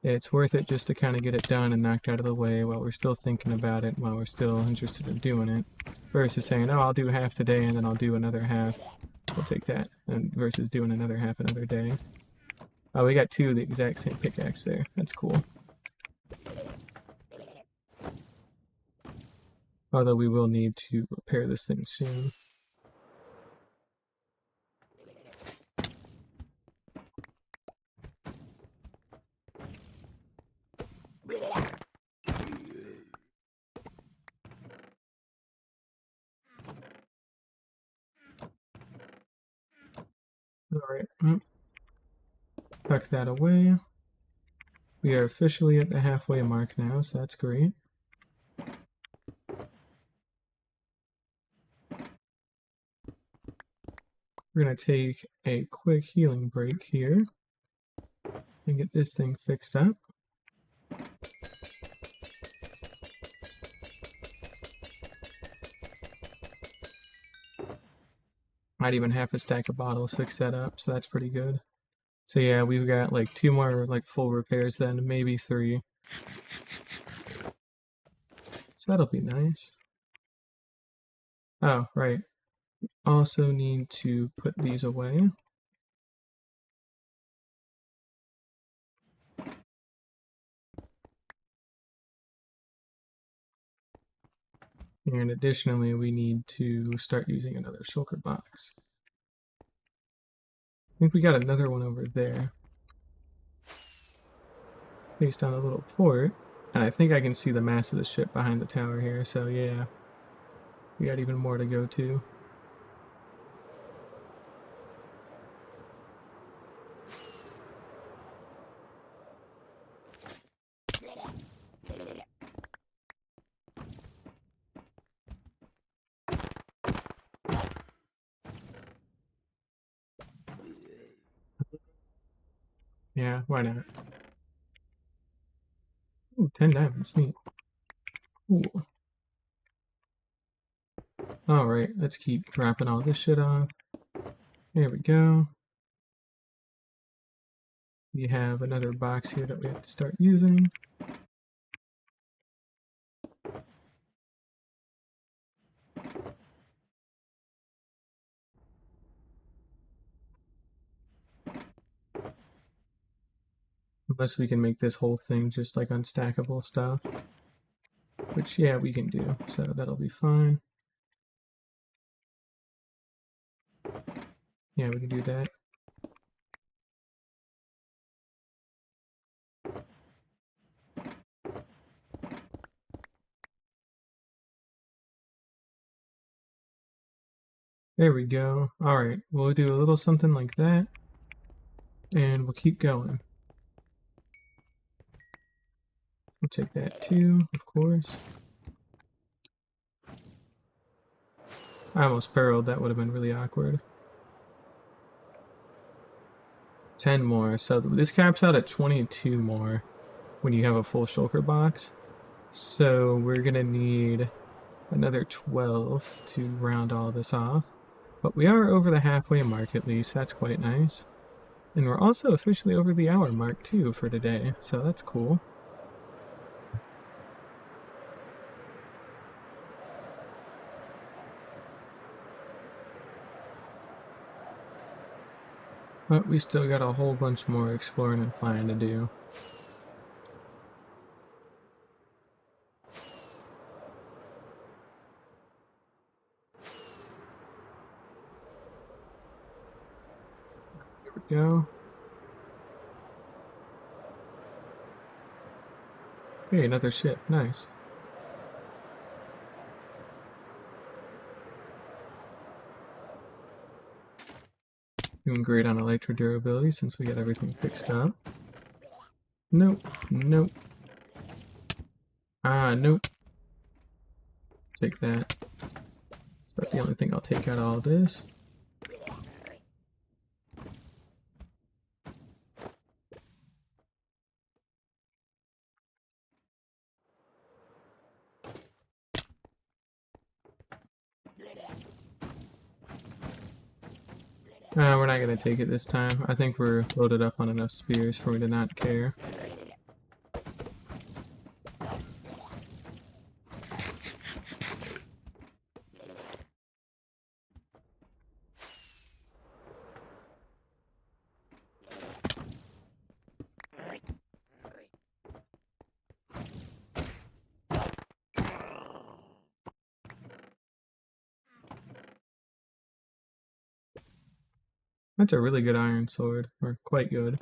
it's worth it just to kind of get it done and knocked out of the way while we're still thinking about it, while we're still interested in doing it, versus saying, oh, I'll do half today and then I'll do another half. We'll take that, and versus doing another half another day. Oh, we got 2 of the exact same pickaxe there. That's cool. Although we will need to repair this thing soon. Alright, tuck that away. We are officially at the halfway mark now, so that's great. We're going to take a quick healing break here and get this thing fixed up. Not even half a stack of bottles fixed that up, so that's pretty good. So yeah, we've got like 2 more like full repairs then, maybe 3. So that'll be nice. Oh, right. Also need to put these away. And additionally, we need to start using another shulker box. I think we got another one over there. Based on a little port. And I think I can see the mast of the ship behind the tower here, so yeah. We got even more to go to. Yeah, why not? Ooh, 10 diamonds, neat. Ooh. Alright, let's keep dropping all this shit off. There we go. We have another box here that we have to start using. Unless we can make this whole thing just like unstackable stuff. Which, yeah, we can do, so that'll be fine. Yeah, we can do that. There we go. Alright, we'll do a little something like that. And we'll keep going. We'll take that too, of course. I almost barreled, that would have been really awkward. 10 more, so this caps out at 22 more when you have a full shulker box. So we're gonna need another 12 to round all this off. But we are over the halfway mark at least, that's quite nice. And we're also officially over the hour mark too for today, so that's cool. But we still got a whole bunch more exploring and flying to do. Here we go. Hey, another ship. Nice. Doing great on elytra durability since we got everything fixed up. Nope. Nope. Nope. Take that. That's about the only thing I'll take out of all this. We're not gonna take it this time. I think we're loaded up on enough spears for me to not care. That's a really good iron sword, or quite good.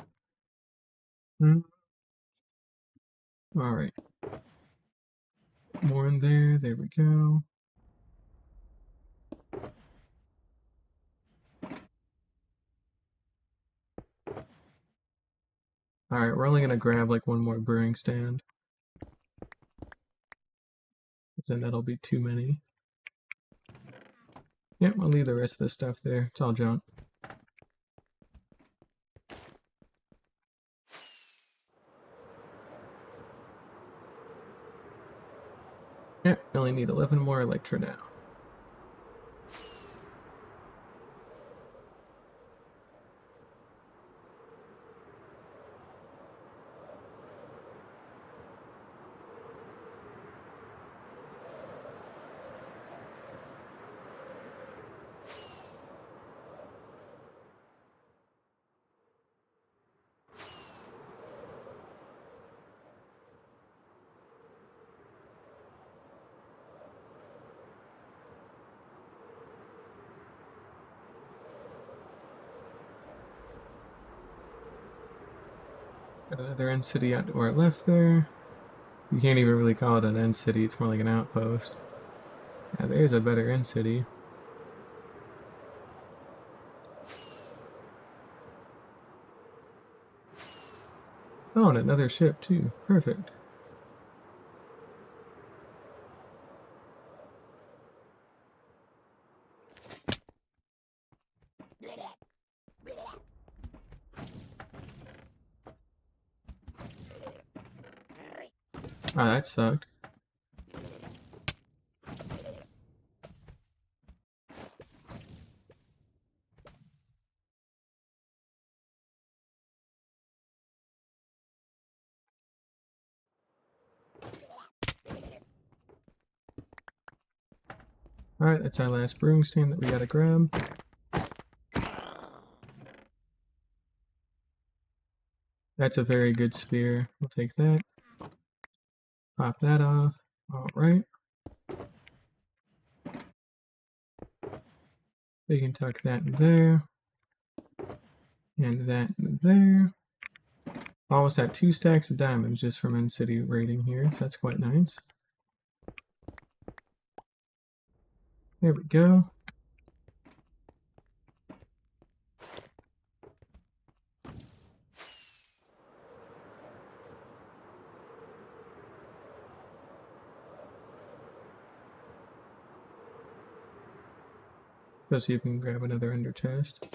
Alright. More in there, there we go. Alright, we're only gonna grab like one more brewing stand. Because then that'll be too many. Yep, I'll leave the rest of this stuff there. It's all junk. Yep, I only need 11 more elytra now. Got another end city out to our left there. You can't even really call it an end city, it's more like an outpost. Yeah, there's a better end city. Oh, and another ship too. Perfect. Ah, that sucked. Alright, that's our last brewing stand that we gotta grab. That's a very good spear. We'll take that. Pop that off. Alright. We can tuck that in there. And that in there. Almost at 2 stacks of diamonds just from End City raiding here, so that's quite nice. There we go. Just so you can grab another ender chest.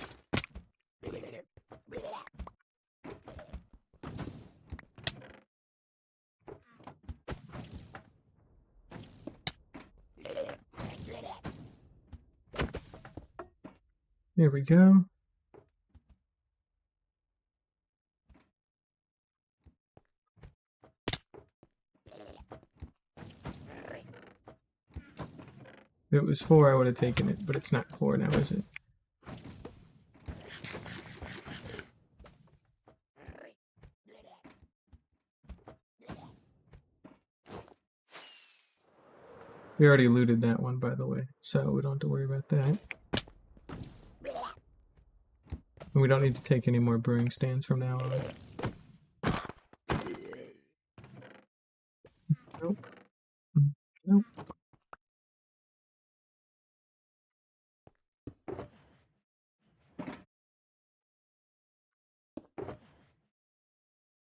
There we go. If it was 4, I would have taken it, but it's not 4 now, is it? We already looted that one, by the way, so we don't have to worry about that. And we don't need to take any more brewing stands from now on. Nope. Nope.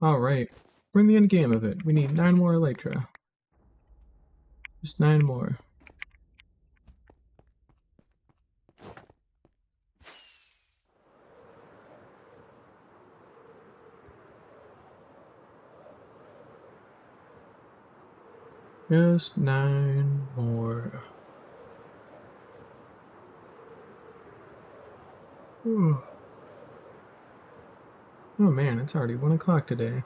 Alright. We're in the end game of it. We need 9 more Elytra. Just 9 more. Just 9 more. Ooh. Oh man, it's already 1 o'clock today.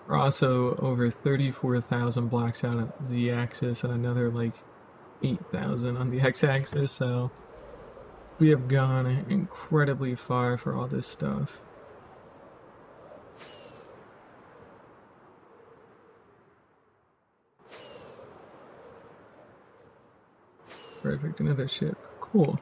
We're also over 34,000 blocks out on the z-axis and another like 8,000 on the x-axis, so we have gone incredibly far for all this stuff. Perfect, another ship. Cool.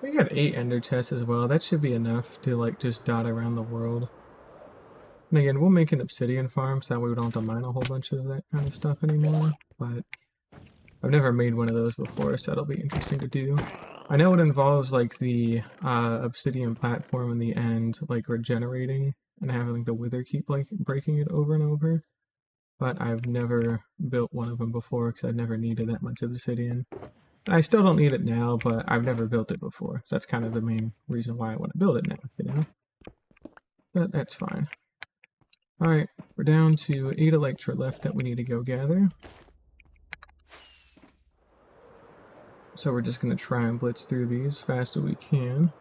We got 8 ender chests as well. That should be enough to like just dot around the world. And again, we'll make an obsidian farm so that way we don't have to mine a whole bunch of that kind of stuff anymore. But I've never made one of those before, so that'll be interesting to do. I know it involves like the obsidian platform in the end, like regenerating and having the wither keep like breaking it over and over. But I've never built one of them before because I've never needed that much obsidian. I still don't need it now, but I've never built it before. So that's kind of the main reason why I want to build it now, you know? But that's fine. Alright, we're down to 8 Elytra left that we need to go gather. So we're just going to try and blitz through these as fast as we can.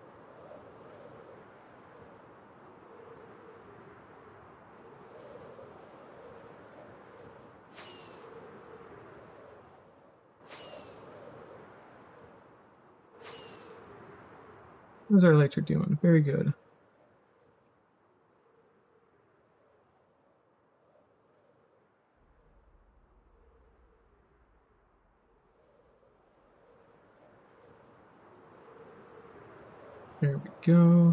How's our Elytra doing? Very good. There we go.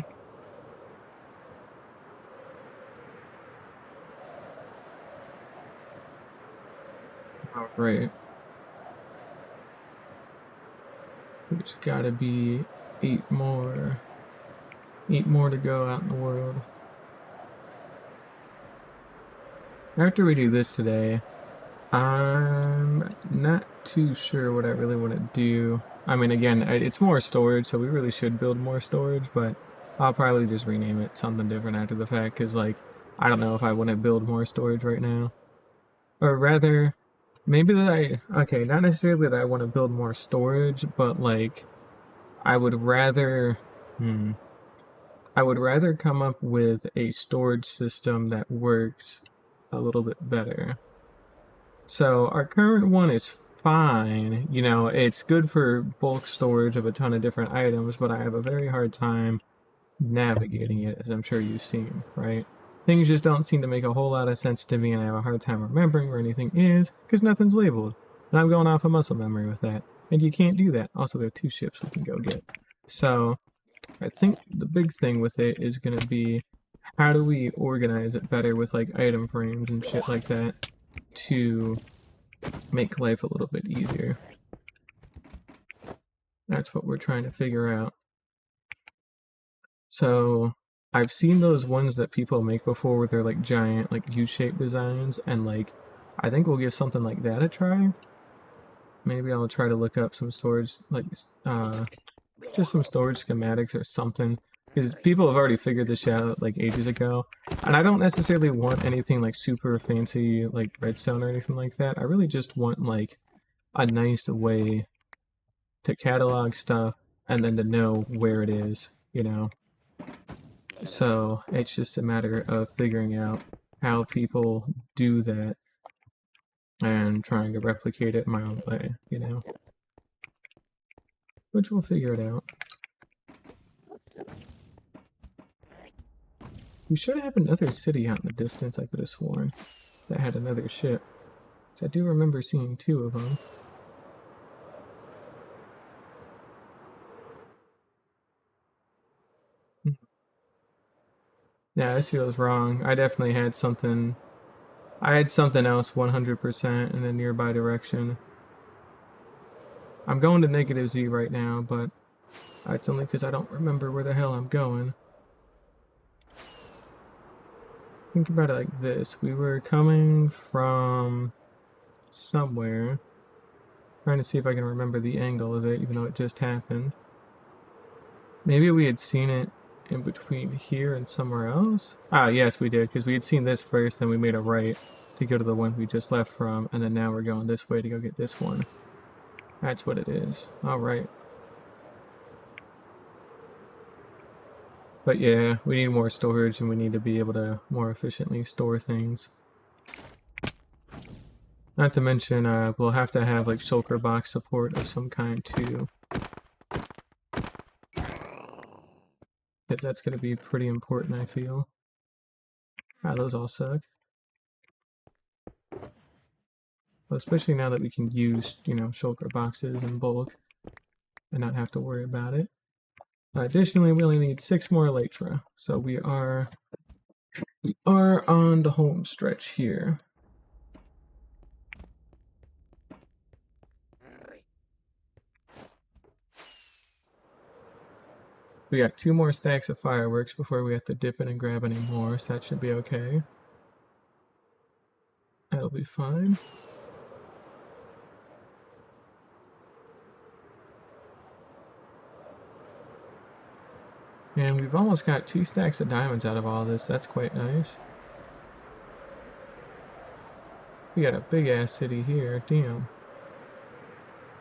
Alright. There's gotta be 8 more. 8 more to go out in the world. After we do this today, I'm not too sure what I really want to do. I mean, again, it's more storage, so we really should build more storage, but I'll probably just rename it something different after the fact, because, like, I don't know if I want to build more storage right now. Or rather, maybe that okay, not necessarily that I want to build more storage, but, like, I would rather, I would rather come up with a storage system that works a little bit better. So our current one is fine. You know, it's good for bulk storage of a ton of different items, but I have a very hard time navigating it, as I'm sure you've seen, right? Things just don't seem to make a whole lot of sense to me, and I have a hard time remembering where anything is, because nothing's labeled. And I'm going off of muscle memory with that. And you can't do that. Also, there are 2 ships we can go get. So, I think the big thing with it is going to be, how do we organize it better with, like, item frames and shit like that to make life a little bit easier. That's what we're trying to figure out. So I've seen those ones that people make before where they're like giant, like U-shaped designs, and like I think we'll give something like that a try. Maybe I'll try to look up some storage, like just some storage schematics or something, because people have already figured this shit out like ages ago. And I don't necessarily want anything like super fancy, like redstone or anything like that. I really just want like a nice way to catalog stuff and then to know where it is, you know. So it's just a matter of figuring out how people do that and trying to replicate it my own way, you know. Which we'll figure it out. We should have another city out in the distance, I could have sworn, that had another ship. So I do remember seeing two of them. Yeah, this feels wrong. I definitely had something. I had something else 100% in a nearby direction. I'm going to negative Z right now, but it's only because I don't remember where the hell I'm going. Think about it like this. We were coming from somewhere. Trying to see if I can remember the angle of it, even though it just happened. Maybe we had seen it in between here and somewhere else? Ah, yes, we did, because we had seen this first, then we made a right to go to the one we just left from, and then now we're going this way to go get this one. That's what it is. Alright. But yeah, we need more storage, and we need to be able to more efficiently store things. Not to mention, we'll have to have like shulker box support of some kind too. Because that's going to be pretty important, I feel. Ah, those all suck. Well, especially now that we can use, you know, shulker boxes in bulk and not have to worry about it. Additionally, we only need 6 more elytra, so we are on the home stretch here. We got 2 more stacks of fireworks before we have to dip in and grab any more, so that should be okay. That'll be fine. And we've almost got 2 stacks of diamonds out of all this. That's quite nice. We got a big ass city here. Damn.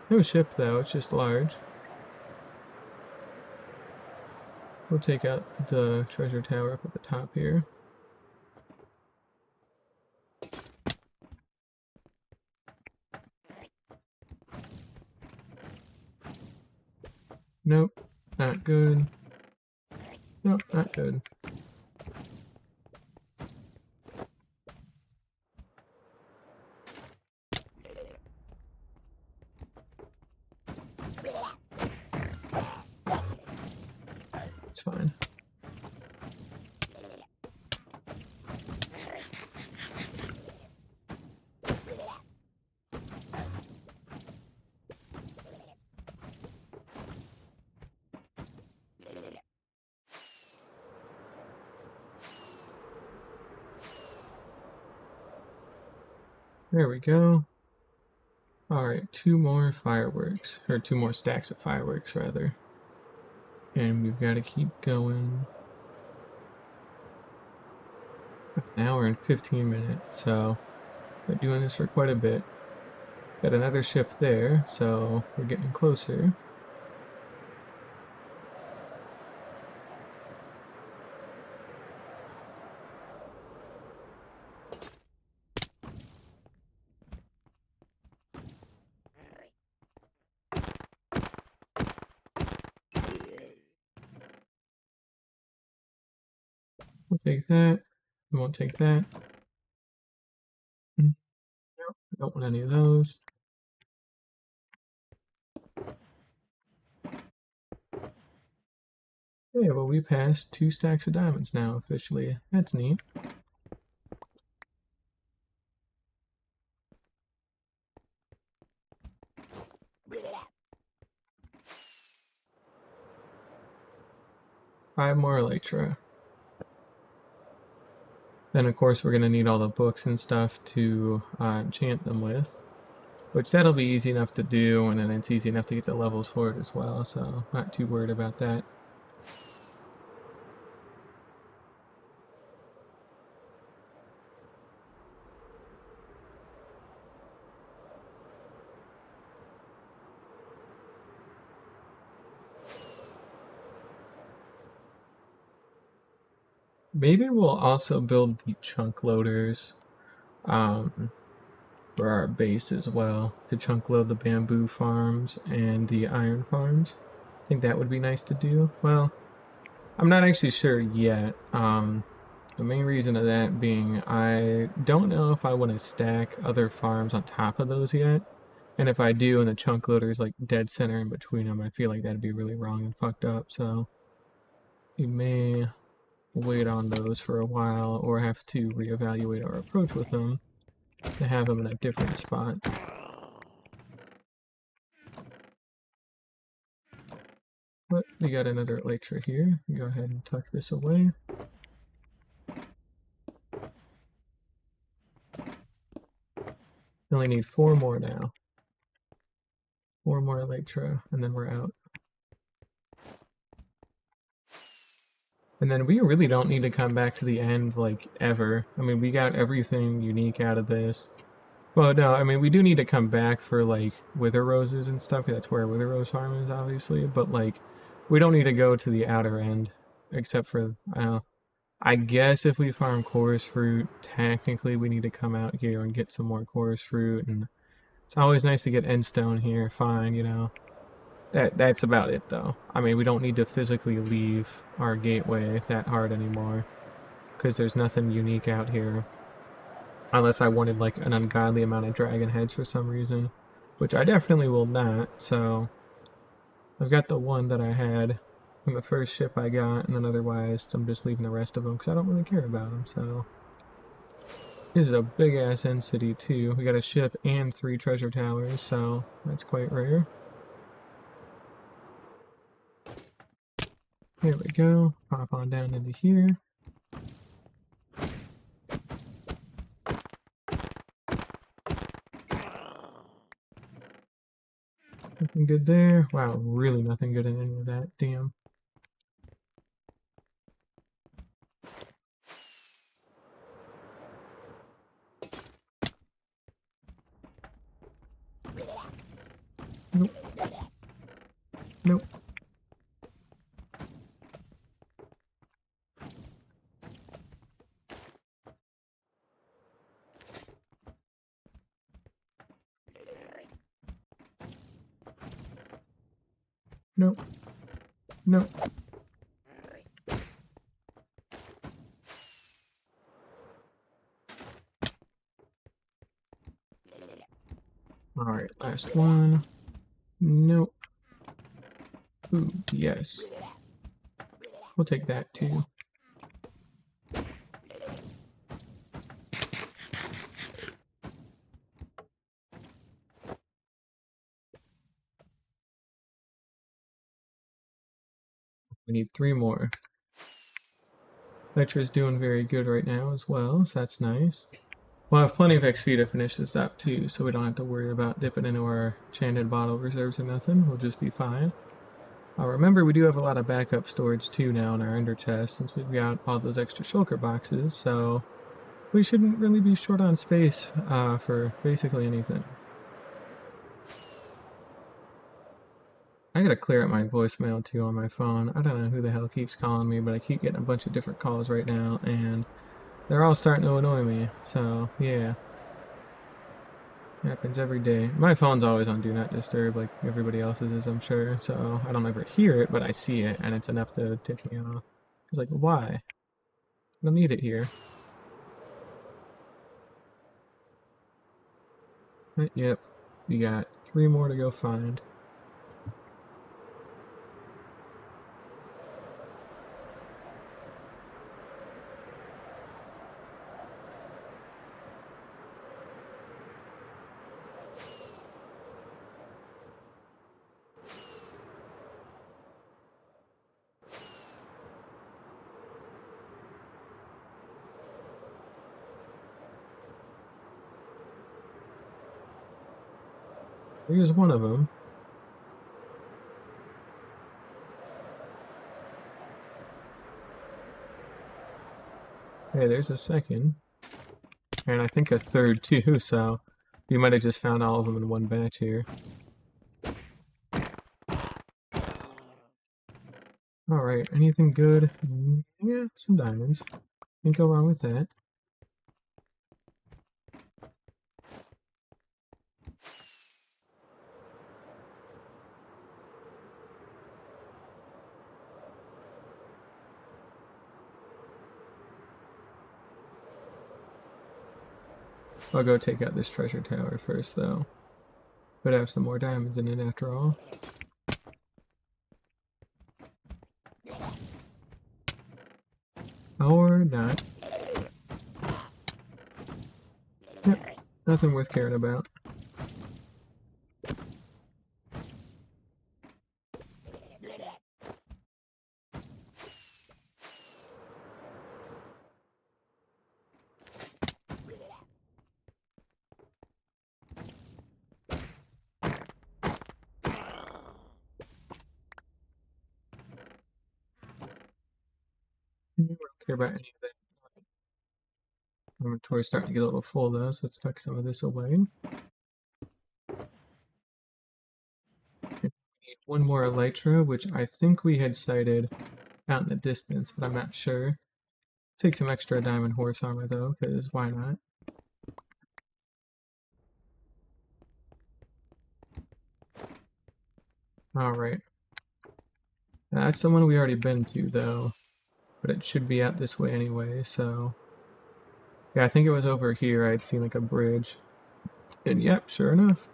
No ship though, it's just large. We'll take out the treasure tower up at the top here. Nope, not good. Nope, not good. It's fine. There we go. Alright, 2 more fireworks. Or 2 more stacks of fireworks, rather. And we've got to keep going. An hour and 15 minutes, so we're doing this for quite a bit. Got another ship there, so we're getting closer. We'll take that. We won't take that. Nope, I don't want any of those. Okay, well we passed 2 stacks of diamonds now officially. That's neat. Five more elytra. Then of course we're going to need all the books and stuff to enchant them with, which that'll be easy enough to do, and then it's easy enough to get the levels for it as well, so not too worried about that. Maybe we'll also build the chunk loaders for our base as well, to chunk load the bamboo farms and the iron farms. I think that would be nice to do. Well, I'm not actually sure yet. The main reason of that being I don't know if I want to stack other farms on top of those yet. And if I do and the chunk loader is like dead center in between them, I feel like that'd be really wrong and fucked up. So we may wait on those for a while or have to reevaluate our approach with them to have them in a different spot. But we got another elytra here. Go ahead and tuck this away. We only need 4 more now. 4 more elytra, and then we're out. And then we really don't need to come back to the end, like, ever. I mean, we got everything unique out of this. Well, no, I mean, we do need to come back for, like, wither roses and stuff, because that's where wither rose farm is, obviously. But, like, we don't need to go to the outer end, except for, I guess if we farm chorus fruit, technically we need to come out here and get some more chorus fruit. And it's always nice to get endstone here, fine, you know. That's about it, though. I mean, we don't need to physically leave our gateway that hard anymore, because there's nothing unique out here. Unless I wanted, like, an ungodly amount of dragon heads for some reason, which I definitely will not, so I've got the one that I had from the first ship I got, and then otherwise I'm just leaving the rest of them, because I don't really care about them, so... This is a big-ass end city, too. We got a ship and 3 treasure towers, so that's quite rare. There we go. Pop on down into here. Nothing good there. Wow, really nothing good in any of that. Damn. Nope. Nope. Nope. Nope. Alright, last one. Nope. Ooh, yes. We'll take that too. We need 3 more. Elytra's doing very good right now as well, so that's nice. We'll have plenty of XP to finish this up too, so we don't have to worry about dipping into our enchanted bottle reserves or nothing. We'll just be fine. Remember, we do have a lot of backup storage too now in our ender chest, since we've got all those extra shulker boxes, so we shouldn't really be short on space for basically anything. I gotta clear up my voicemail too on my phone. I don't know who the hell keeps calling me, but I keep getting a bunch of different calls right now, and they're all starting to annoy me, so yeah. Happens every day. My phone's always on Do Not Disturb, like everybody else's is, I'm sure, so I don't ever hear it, but I see it, and it's enough to tick me off. It's like, why? I don't need it here. But, yep, we got 3 more to go find. Here's one of them. Hey, there's a second. And I think a third too, so we might have just found all of them in one batch here. Alright, anything good? Yeah, some diamonds. Can't go wrong with that. I'll go take out this treasure tower first, though. But I have some more diamonds in it after all. Or not. Yep, nothing worth caring about. I don't care about any of that. Inventory's starting to get a little full though, so let's tuck some of this away. We need one more elytra, which I think we had sighted out in the distance, but I'm not sure. Take some extra diamond horse armor though, because why not? Alright. That's the one we already been to though, but it should be out this way anyway, so... Yeah, I think it was over here I'd seen like a bridge. And yep, sure enough.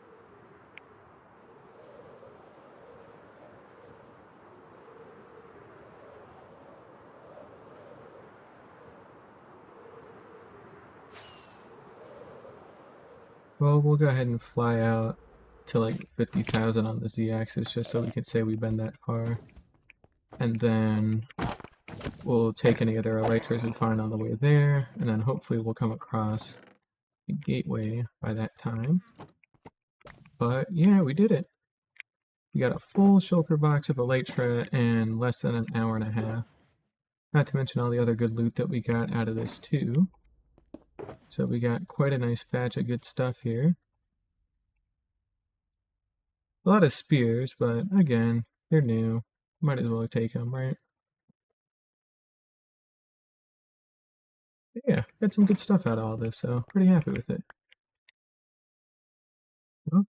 Well, we'll go ahead and fly out to like 50,000 on the z-axis just so we can say we've been that far. And then we'll take any other elytras we find on the way there, and then hopefully we'll come across the gateway by that time. But yeah, we did it. We got a full shulker box of elytra in less than an hour and a half. Not to mention all the other good loot that we got out of this too. So we got quite a nice batch of good stuff here. A lot of spears, but again, they're new. Might as well take them, right? Yeah, got some good stuff out of all this, so pretty happy with it. Well,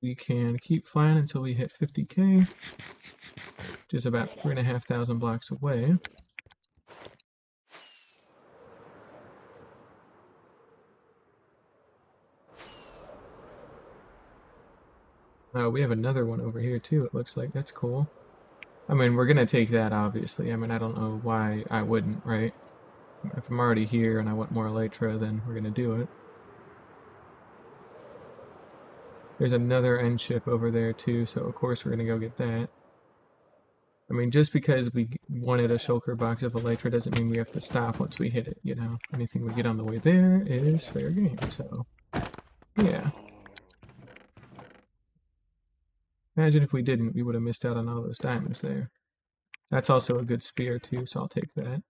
we can keep flying until we hit 50k, which is about 3,500 blocks away. We have another one over here too, it looks like. That's cool. I mean, we're gonna take that, obviously. I mean, I don't know why I wouldn't, right? If I'm already here and I want more elytra, then we're gonna do it. There's another end ship over there too, so of course we're gonna go get that. I mean, just because we wanted a shulker box of elytra doesn't mean we have to stop once we hit it, you know? Anything we get on the way there is fair game, so... yeah. Imagine if we didn't, we would have missed out on all those diamonds there. That's also a good spear too, so I'll take that.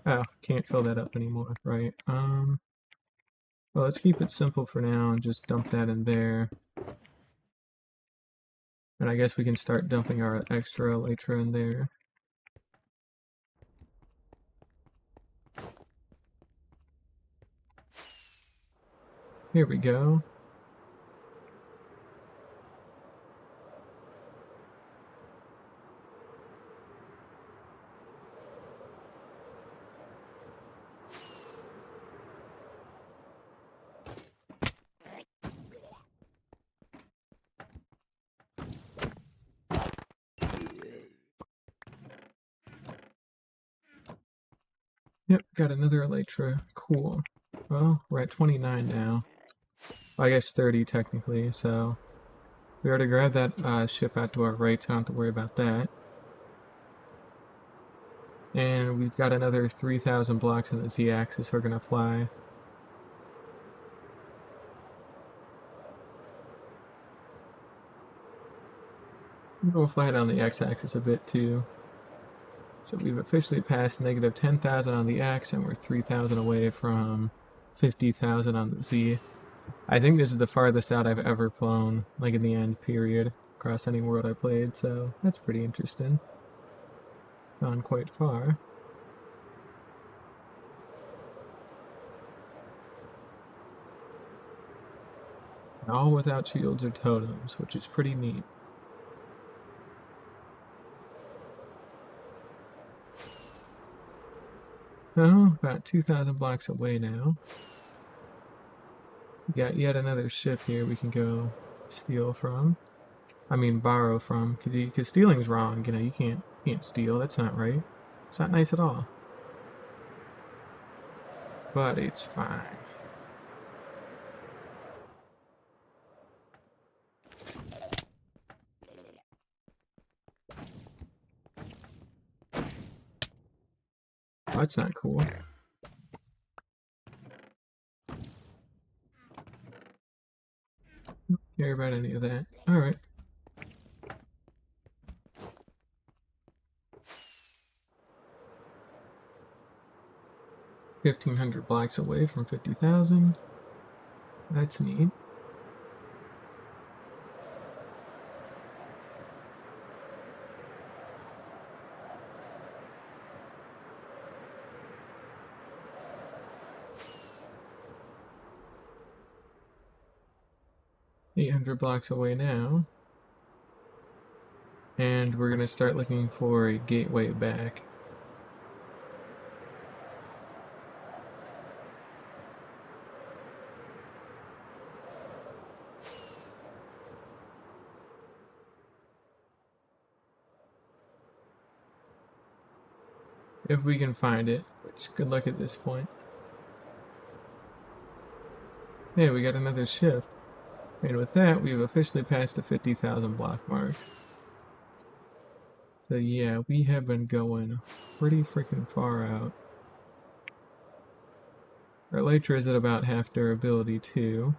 Oh, can't fill that up anymore, right? Well, let's keep it simple for now and just dump that in there. And I guess we can start dumping our extra elytra in there. Here we go. Yep, got another elytra. Cool. Well, we're at 29 now. Well, I guess 30 technically, so... we already grabbed that ship out to our right, so I don't have to worry about that. And we've got another 3,000 blocks on the z-axis we're gonna fly. We'll fly down the x-axis a bit too. So we've officially passed negative 10,000 on the x, and we're 3,000 away from 50,000 on the z. I think this is the farthest out I've ever flown, like in the end period, across any world I played, so that's pretty interesting. Gone quite far. All without shields or totems, which is pretty neat. Oh, about 2,000 blocks away now. We got yet another ship here we can go steal from. I mean, borrow from, because stealing's wrong. You know, you can't steal. That's not right. It's not nice at all. But it's fine. Oh, that's not cool. Don't care about any of that. Alright. $1,500 blocks away from 50,000. That's neat. $800 blocks away now. And we're going to start looking for a gateway back. If we can find it, which good luck at this point. Hey, we got another ship. And with that, we've officially passed the 50,000 block mark. So yeah, we have been going pretty freaking far out. Our Elytra is at about half durability too.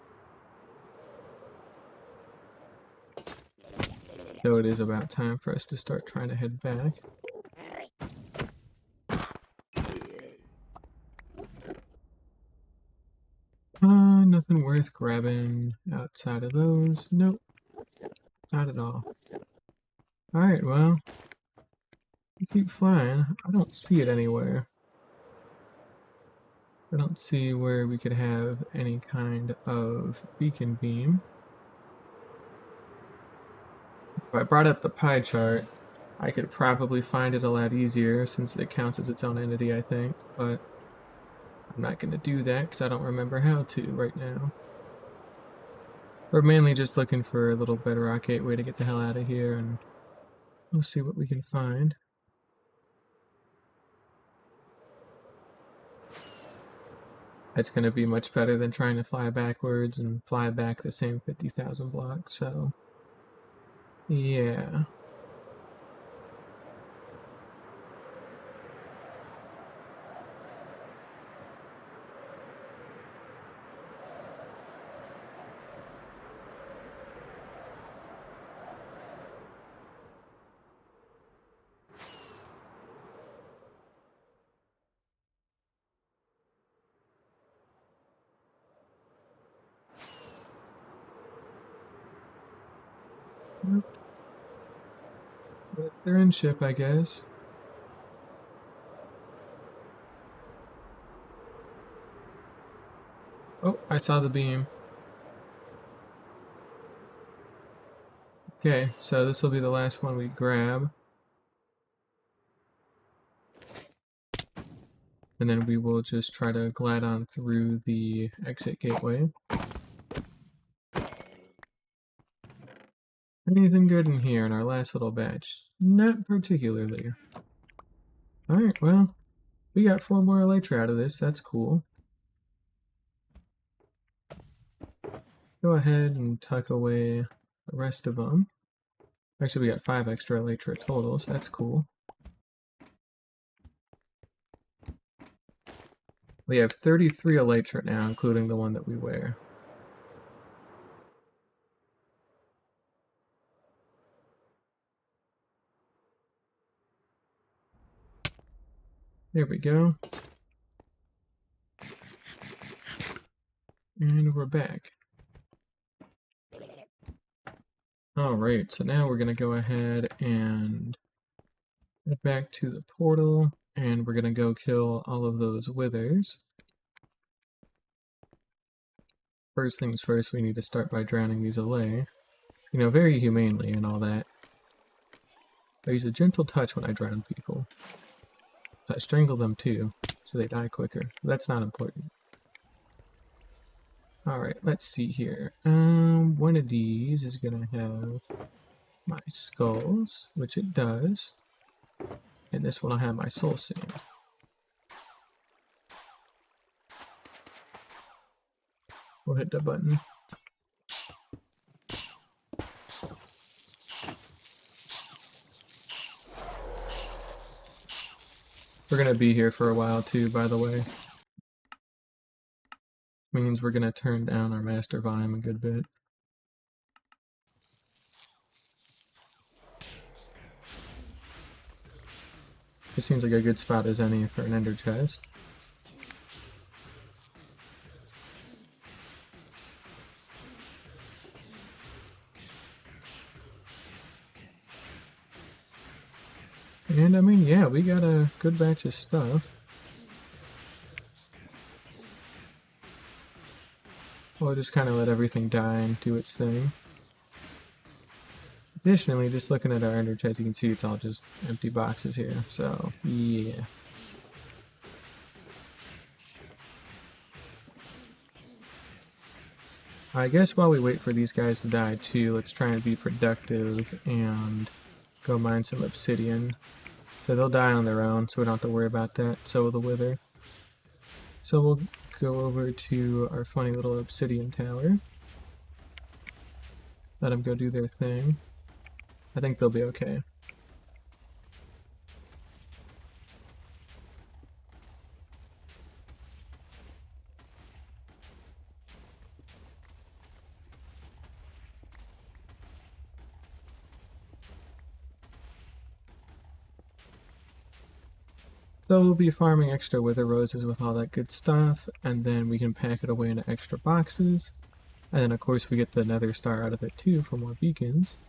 So it is about time for us to start trying to head back. Nothing worth grabbing outside of those. Nope. Not at all. Alright, well. We keep flying. I don't see it anywhere. I don't see where we could have any kind of beacon beam. If I brought up the pie chart, I could probably find it a lot easier since it counts as its own entity, I think, but I'm not going to do that because I don't remember how to right now. We're mainly just looking for a little bedrock gateway to get the hell out of here, and we'll see what we can find. It's going to be much better than trying to fly backwards and fly back the same 50,000 blocks, so yeah. But they're in ship, I guess. Oh, I saw the beam. Okay, so this will be the last one we grab. And then we will just try to glide on through the exit gateway. Anything good in here in our last little batch? Not particularly. Alright, well, we got 4 more Elytra out of this. That's cool. Go ahead and tuck away the rest of them. Actually, we got 5 extra Elytra total, so that's cool. We have 33 Elytra now, including the one that we wear. There we go. And we're back. Alright, so now we're going to go ahead and head back to the portal, and we're going to go kill all of those withers. First things first, we need to start by drowning these away. You know, very humanely and all that. I use a gentle touch when I drown people. So I strangle them too, so they die quicker. That's not important. Alright, let's see here. One of these is gonna have my skulls, which it does. And this one will have my soul sand. We'll hit the button. We're gonna be here for a while too, by the way. Means we're gonna turn down our master volume a good bit. This seems like a good spot as any for an ender chest. And I mean, yeah, we got a good batch of stuff. We'll just kind of let everything die and do its thing. Additionally, just looking at our ender chest, you can see it's all just empty boxes here, so yeah. I guess while we wait for these guys to die too, let's try and be productive and go mine some obsidian. So they'll die on their own, so we don't have to worry about that. So will the wither. So we'll go over to our funny little obsidian tower. Let them go do their thing. I think they'll be okay. So we'll be farming extra wither roses with all that good stuff, and then we can pack it away into extra boxes. And then of course we get the nether star out of it too for more beacons.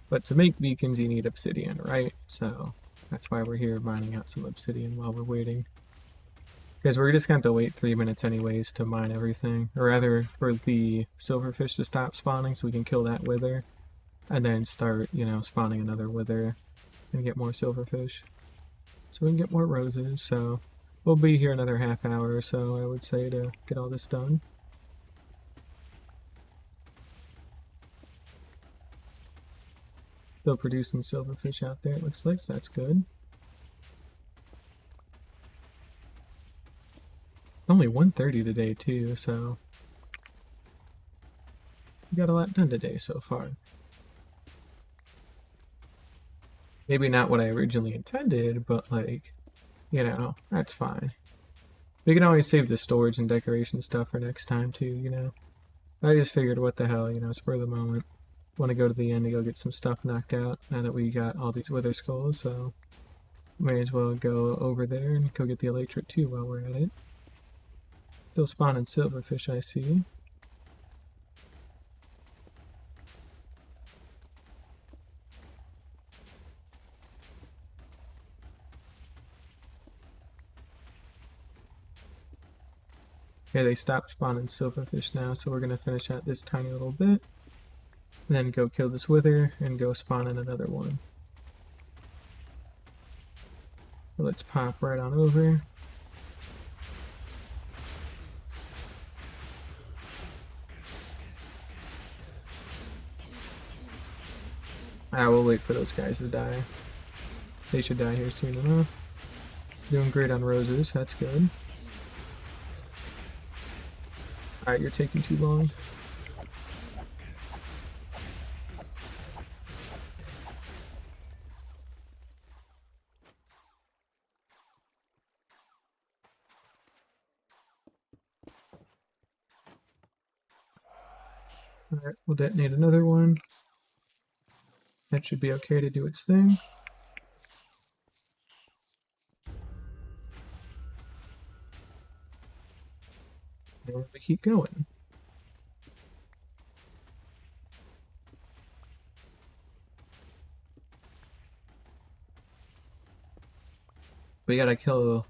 But to make beacons you need obsidian, right? So that's why we're here mining out some obsidian while we're waiting. Because we're just going to have to wait 3 minutes anyways to mine everything. Or rather for the silverfish to stop spawning so we can kill that wither. And then start, you know, spawning another wither and get more silverfish. So we can get more roses, so we'll be here another half hour or so, I would say, to get all this done. Still producing silverfish out there, it looks like, so that's good. Only 1:30 today, too, so we got a lot done today so far. Maybe not what I originally intended, but like, you know, that's fine. We can always save the storage and decoration stuff for next time too, you know. I just figured what the hell, you know, spur of the moment. Want to go to the end to go get some stuff knocked out now that we got all these wither skulls, so may as well go over there and go get the elytra too while we're at it. Still spawning silverfish, I see. Okay, they stopped spawning silverfish now, so we're going to finish out this tiny little bit. And then go kill this wither and go spawn in another one. So let's pop right on over. We'll wait for those guys to die. They should die here soon enough. Doing great on roses, that's good. Alright, you're taking too long. Alright, we'll detonate another one. That should be okay to do its thing. And we keep going. We gotta kill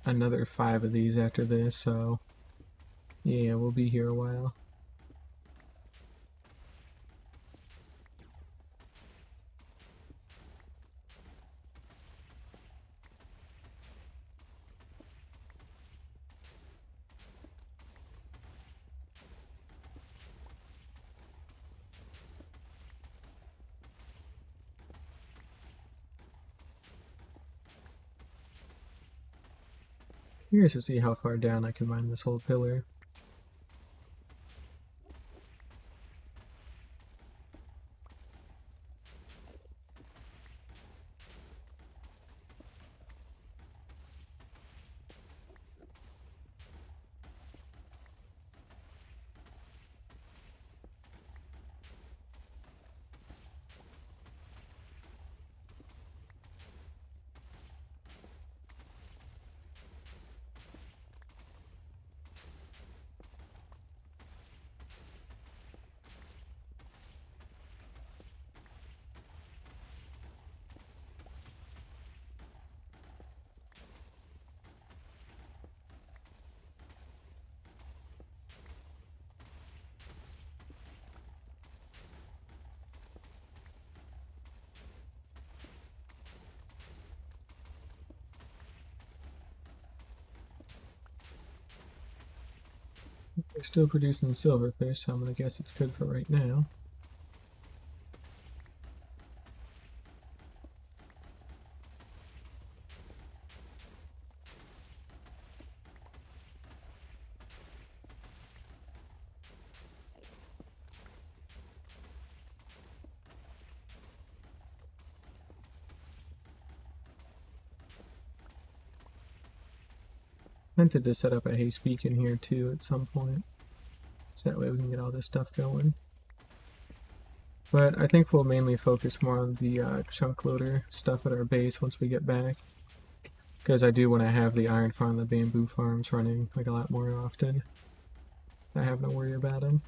another 5 of these after this, so yeah, we'll be here a while. Curious to see how far down I can mine this whole pillar. They're still producing silverfish, so I'm gonna guess it's good for right now. Tempted to set up a haste beacon here too at some point, so that way we can get all this stuff going. But I think we'll mainly focus more on the chunk loader stuff at our base once we get back, because I do want to have the iron farm and the bamboo farms running like a lot more often. I have no worry about them.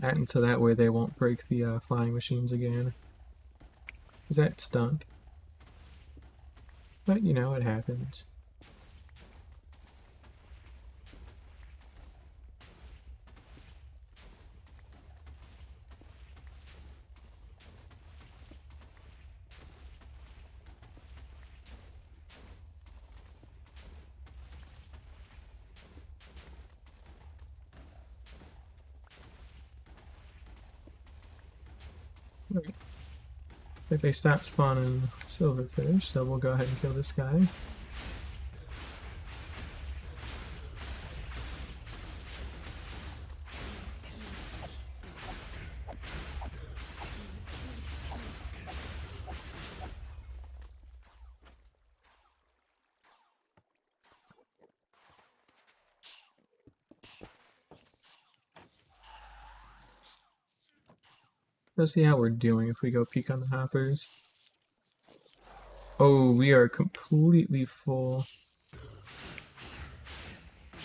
And so that way they won't break the flying machines again. Because that stunk. But you know, it happens. Right. But they stopped spawning silverfish, so we'll go ahead and kill this guy. Let's see how we're doing if we go peek on the hoppers. Oh, we are completely full.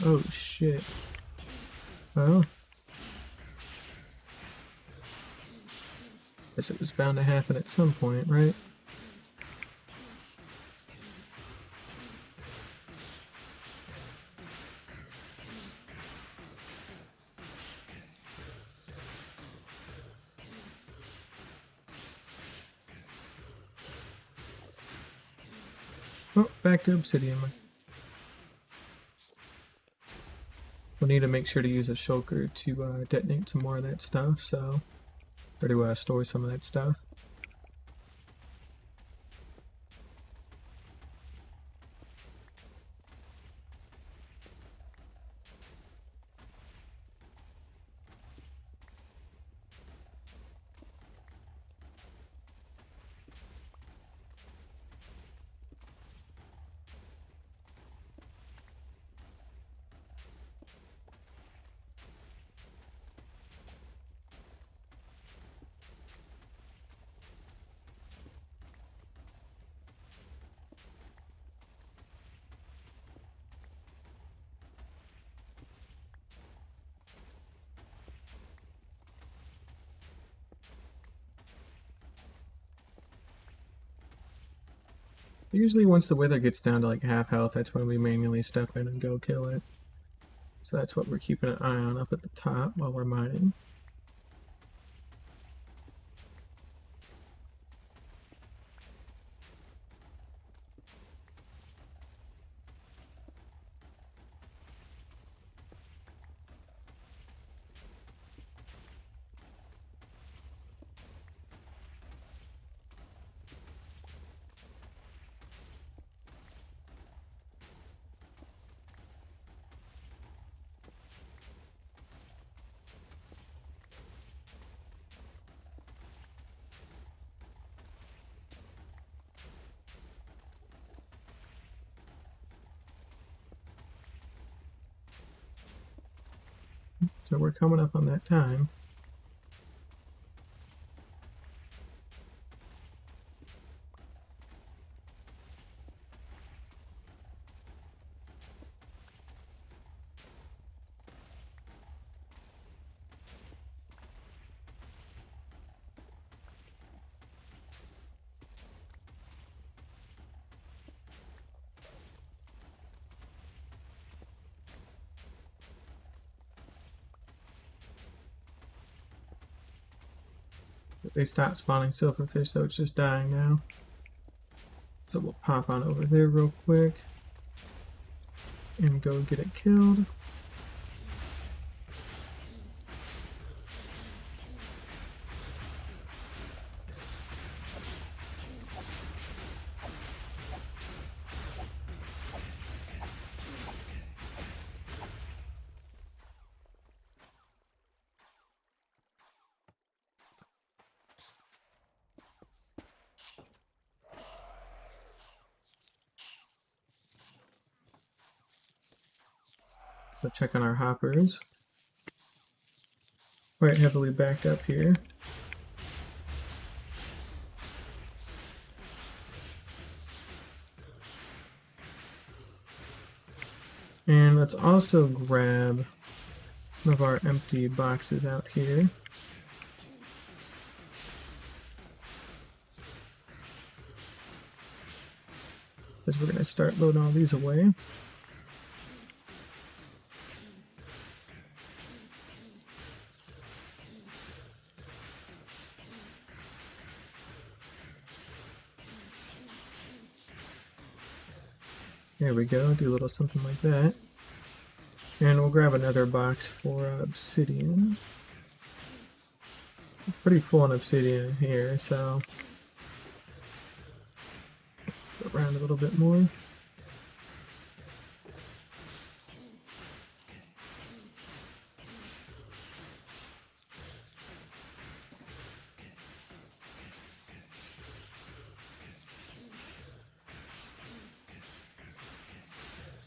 Oh shit. Well, guess it was bound to happen at some point, right? Oh, back to obsidian. We'll need to make sure to use a shulker to detonate some more of that stuff, so... or to store some of that stuff. Usually once the wither gets down to like half health, that's when we manually step in and go kill it. So that's what we're keeping an eye on up at the top while we're mining. So we're coming up on that time. They stopped spawning silverfish, so it's just dying now. So we'll pop on over there real quick and go get it killed. So check on our hoppers. Quite heavily backed up here. And let's also grab some of our empty boxes out here. Because we're going to start loading all these away. There we go, do a little something like that. And we'll grab another box for obsidian. Pretty full on obsidian here, so go around a little bit more.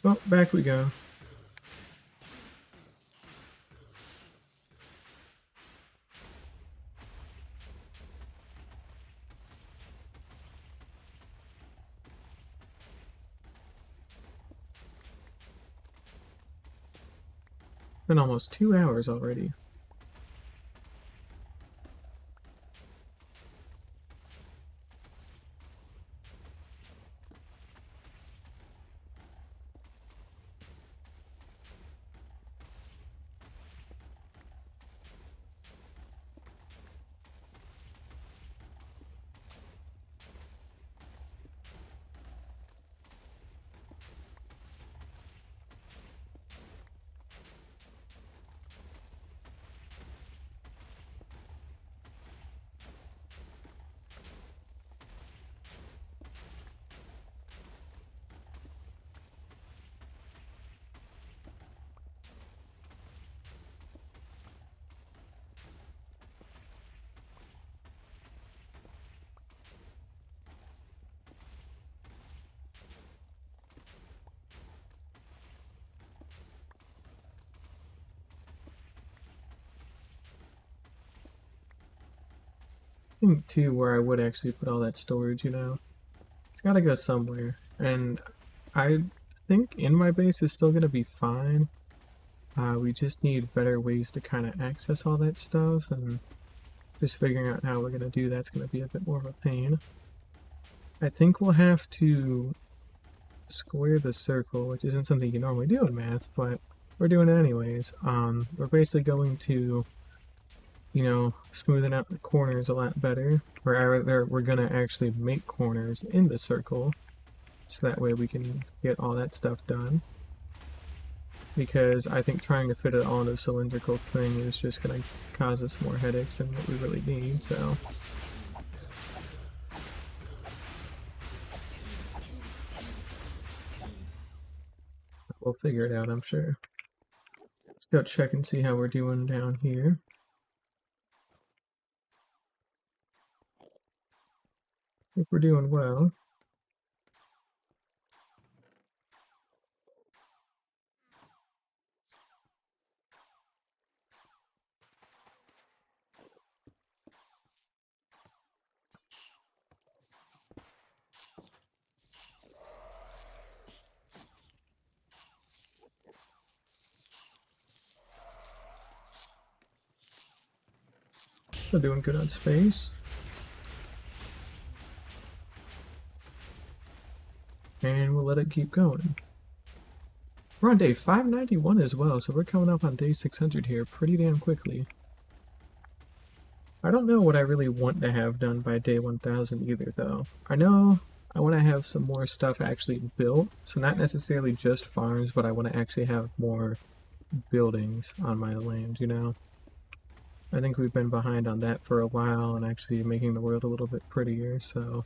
Well, back we go. Been almost 2 hours already. I think too where I would actually put all that storage, you know. It's gotta go somewhere. And I think in my base is still gonna be fine. We just need better ways to kind of access all that stuff, and just figuring out how we're gonna do that's gonna be a bit more of a pain. I think we'll have to square the circle, which isn't something you normally do in math, but we're doing it anyways. We're basically going to, smoothing out the corners a lot better. Or rather, we're gonna actually make corners in the circle, so that way we can get all that stuff done. Because I think trying to fit it all into a cylindrical thing is just gonna cause us more headaches than what we really need, so. We'll figure it out, I'm sure. Let's go check and see how we're doing down here. I think we're doing well. Still doing good on space. And we'll let it keep going. We're on day 591 as well, so we're coming up on day 600 here pretty damn quickly. I don't know what I really want to have done by day 1000 either, though. I know I want to have some more stuff actually built, so not necessarily just farms, but I want to actually have more buildings on my land, I think we've been behind on that for a while and actually making the world a little bit prettier, so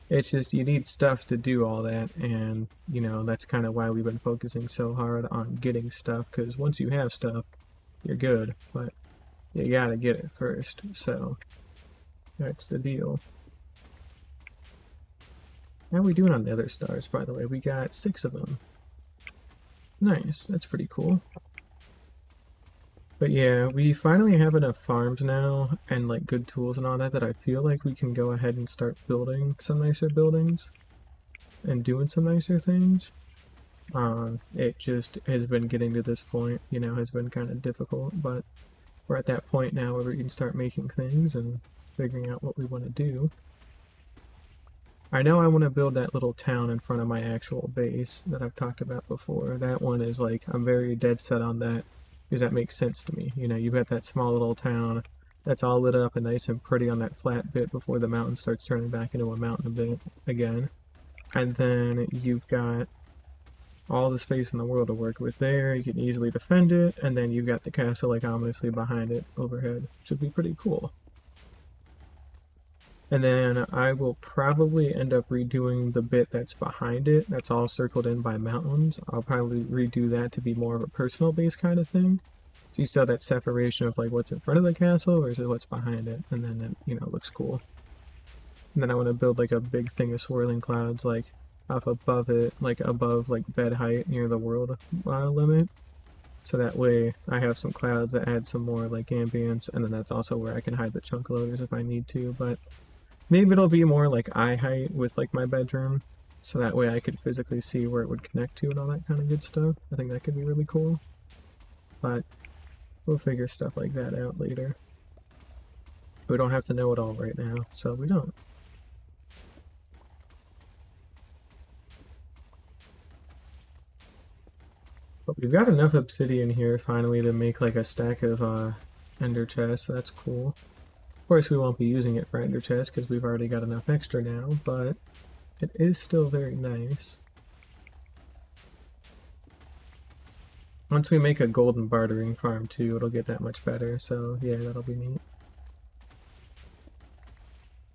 it's just you need stuff to do all that, and that's kind of why we've been focusing so hard on getting stuff, because once you have stuff, you're good, but you gotta get it first, so that's the deal. How are we doing on the other stars, by the way? We got 6 of them. Nice, that's pretty cool. But yeah, we finally have enough farms now and like good tools and all that that I feel like we can go ahead and start building some nicer buildings and doing some nicer things. It just has been getting to this point, has been kind of difficult, but we're at that point now where we can start making things and figuring out what we want to do. I know I want to build that little town in front of my actual base that I've talked about before. That one is like, I'm very dead set on that. Because that makes sense to me. You've got that small little town that's all lit up and nice and pretty on that flat bit before the mountain starts turning back into a mountain a bit again. And then you've got all the space in the world to work with there. You can easily defend it, and then you've got the castle like ominously behind it overhead, which would be pretty cool. And then I will probably end up redoing the bit that's behind it, that's all circled in by mountains. I'll probably redo that to be more of a personal base kind of thing. So you still have that separation of like what's in front of the castle versus what's behind it, and then it looks cool. And then I want to build like a big thing of swirling clouds like up above it, like above like bed height near the world limit. So that way I have some clouds that add some more like ambience, and then that's also where I can hide the chunk loaders if I need to, but maybe it'll be more like eye height with like my bedroom, so that way I could physically see where it would connect to and all that kind of good stuff. I think that could be really cool. But we'll figure stuff like that out later. We don't have to know it all right now, so we don't. But we've got enough obsidian here finally to make like a stack of ender chests, so that's cool. Of course we won't be using it for ender chests because we've already got enough extra now, but it is still very nice. Once we make a golden bartering farm too, it'll get that much better, so yeah, that'll be neat.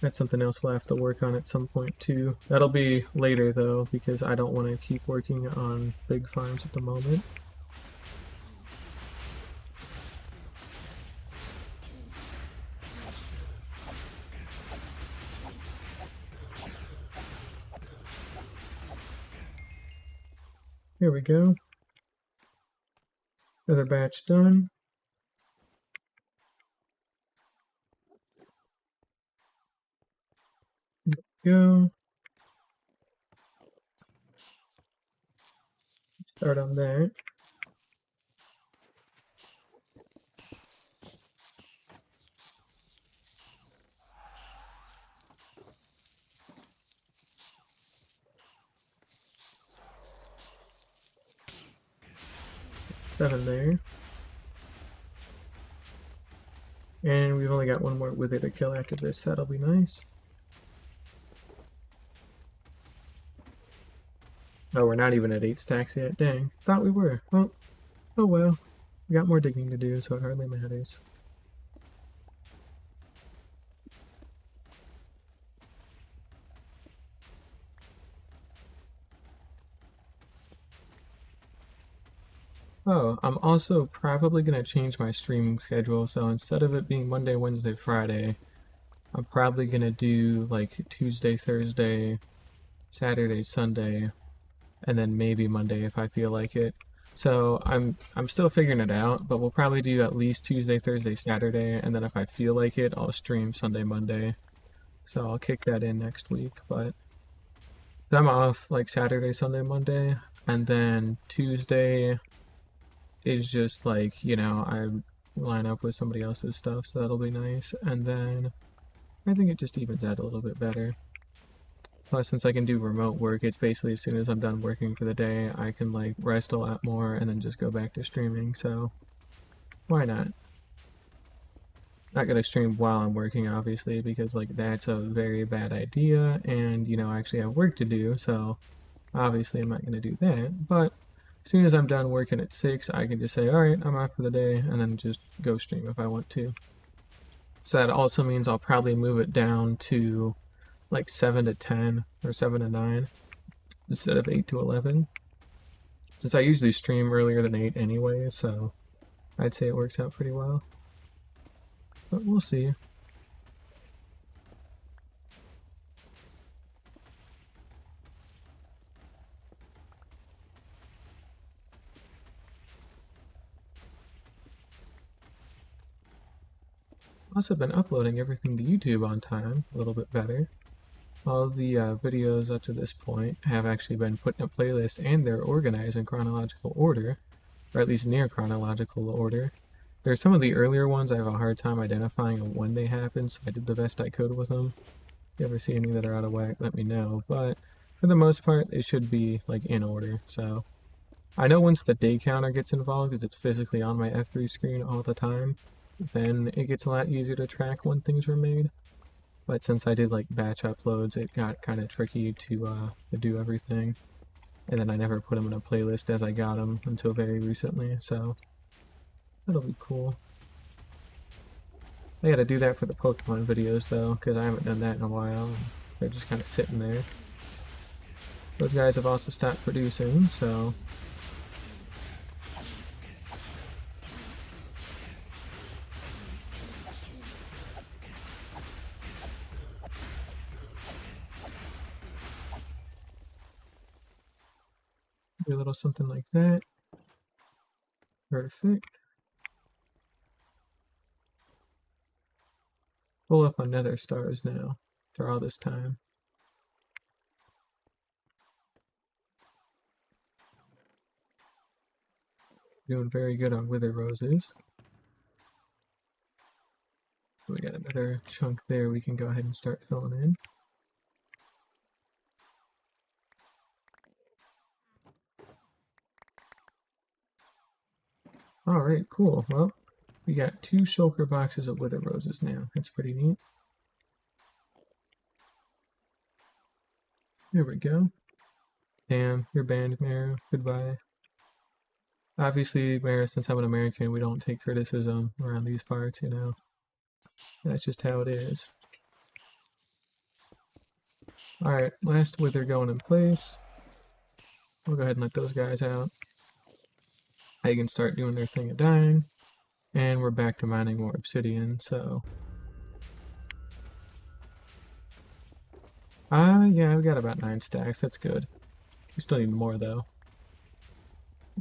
That's something else we'll have to work on at some point too. That'll be later though, because I don't want to keep working on big farms at the moment. Here we go. Another batch done. Go. Start on that. 7 there. And we've only got one more wither to kill after this, that'll be nice. Oh, we're not even at 8 stacks yet. Dang, thought we were. Well, oh well. We got more digging to do, so it hardly matters. Oh, I'm also probably going to change my streaming schedule, so instead of it being Monday, Wednesday, Friday, I'm probably going to do like Tuesday, Thursday, Saturday, Sunday, and then maybe Monday if I feel like it. So I'm still figuring it out, but we'll probably do at least Tuesday, Thursday, Saturday, and then if I feel like it, I'll stream Sunday, Monday. So I'll kick that in next week, but I'm off like Saturday, Sunday, Monday, and then Tuesday is just like, you know, I line up with somebody else's stuff, so that'll be nice. And then I think it just evens out a little bit better. Plus, since I can do remote work, it's basically as soon as I'm done working for the day, I can like rest a lot more and then just go back to streaming, so why not? Not gonna stream while I'm working, obviously, because like that's a very bad idea, and you know, I actually have work to do, so obviously I'm not gonna do that. But as soon as I'm done working at 6, I can just say, alright, I'm off for the day, and then just go stream if I want to. So that also means I'll probably move it down to like 7 to 10 or 7 to 9 instead of 8 to 11. Since I usually stream earlier than 8 anyway, so I'd say it works out pretty well. But we'll see. Also been uploading everything to YouTube on time, a little bit better. All the videos up to this point have actually been put in a playlist and they're organized in chronological order, or at least near chronological order. There's some of the earlier ones I have a hard time identifying when they happened, so I did the best I could with them. If you ever see any that are out of whack, let me know. But for the most part, it should be like in order. So I know once the day counter gets involved, because it's physically on my F3 screen all the time, then it gets a lot easier to track when things were made. But since I did like batch uploads, it got kind of tricky to do everything. And then I never put them in a playlist as I got them until very recently, so that'll be cool. I gotta do that for the Pokemon videos though, because I haven't done that in a while. They're just kind of sitting there. Those guys have also stopped producing, so do a little something like that. Perfect. Pull up on Nether Stars now for all this time. Doing very good on Wither Roses. We got another chunk there we can go ahead and start filling in. Alright, cool. Well, we got 2 shulker boxes of Wither Roses now. That's pretty neat. There we go. Damn, you're banned, Mara. Goodbye. Obviously, Mara, since I'm an American, we don't take criticism around these parts, you know. That's just how it is. Alright, last Wither going in place. We'll go ahead and let those guys out. They can start doing their thing of dying. And we're back to mining more obsidian, so... yeah, we got about 9 stacks, that's good. We still need more, though.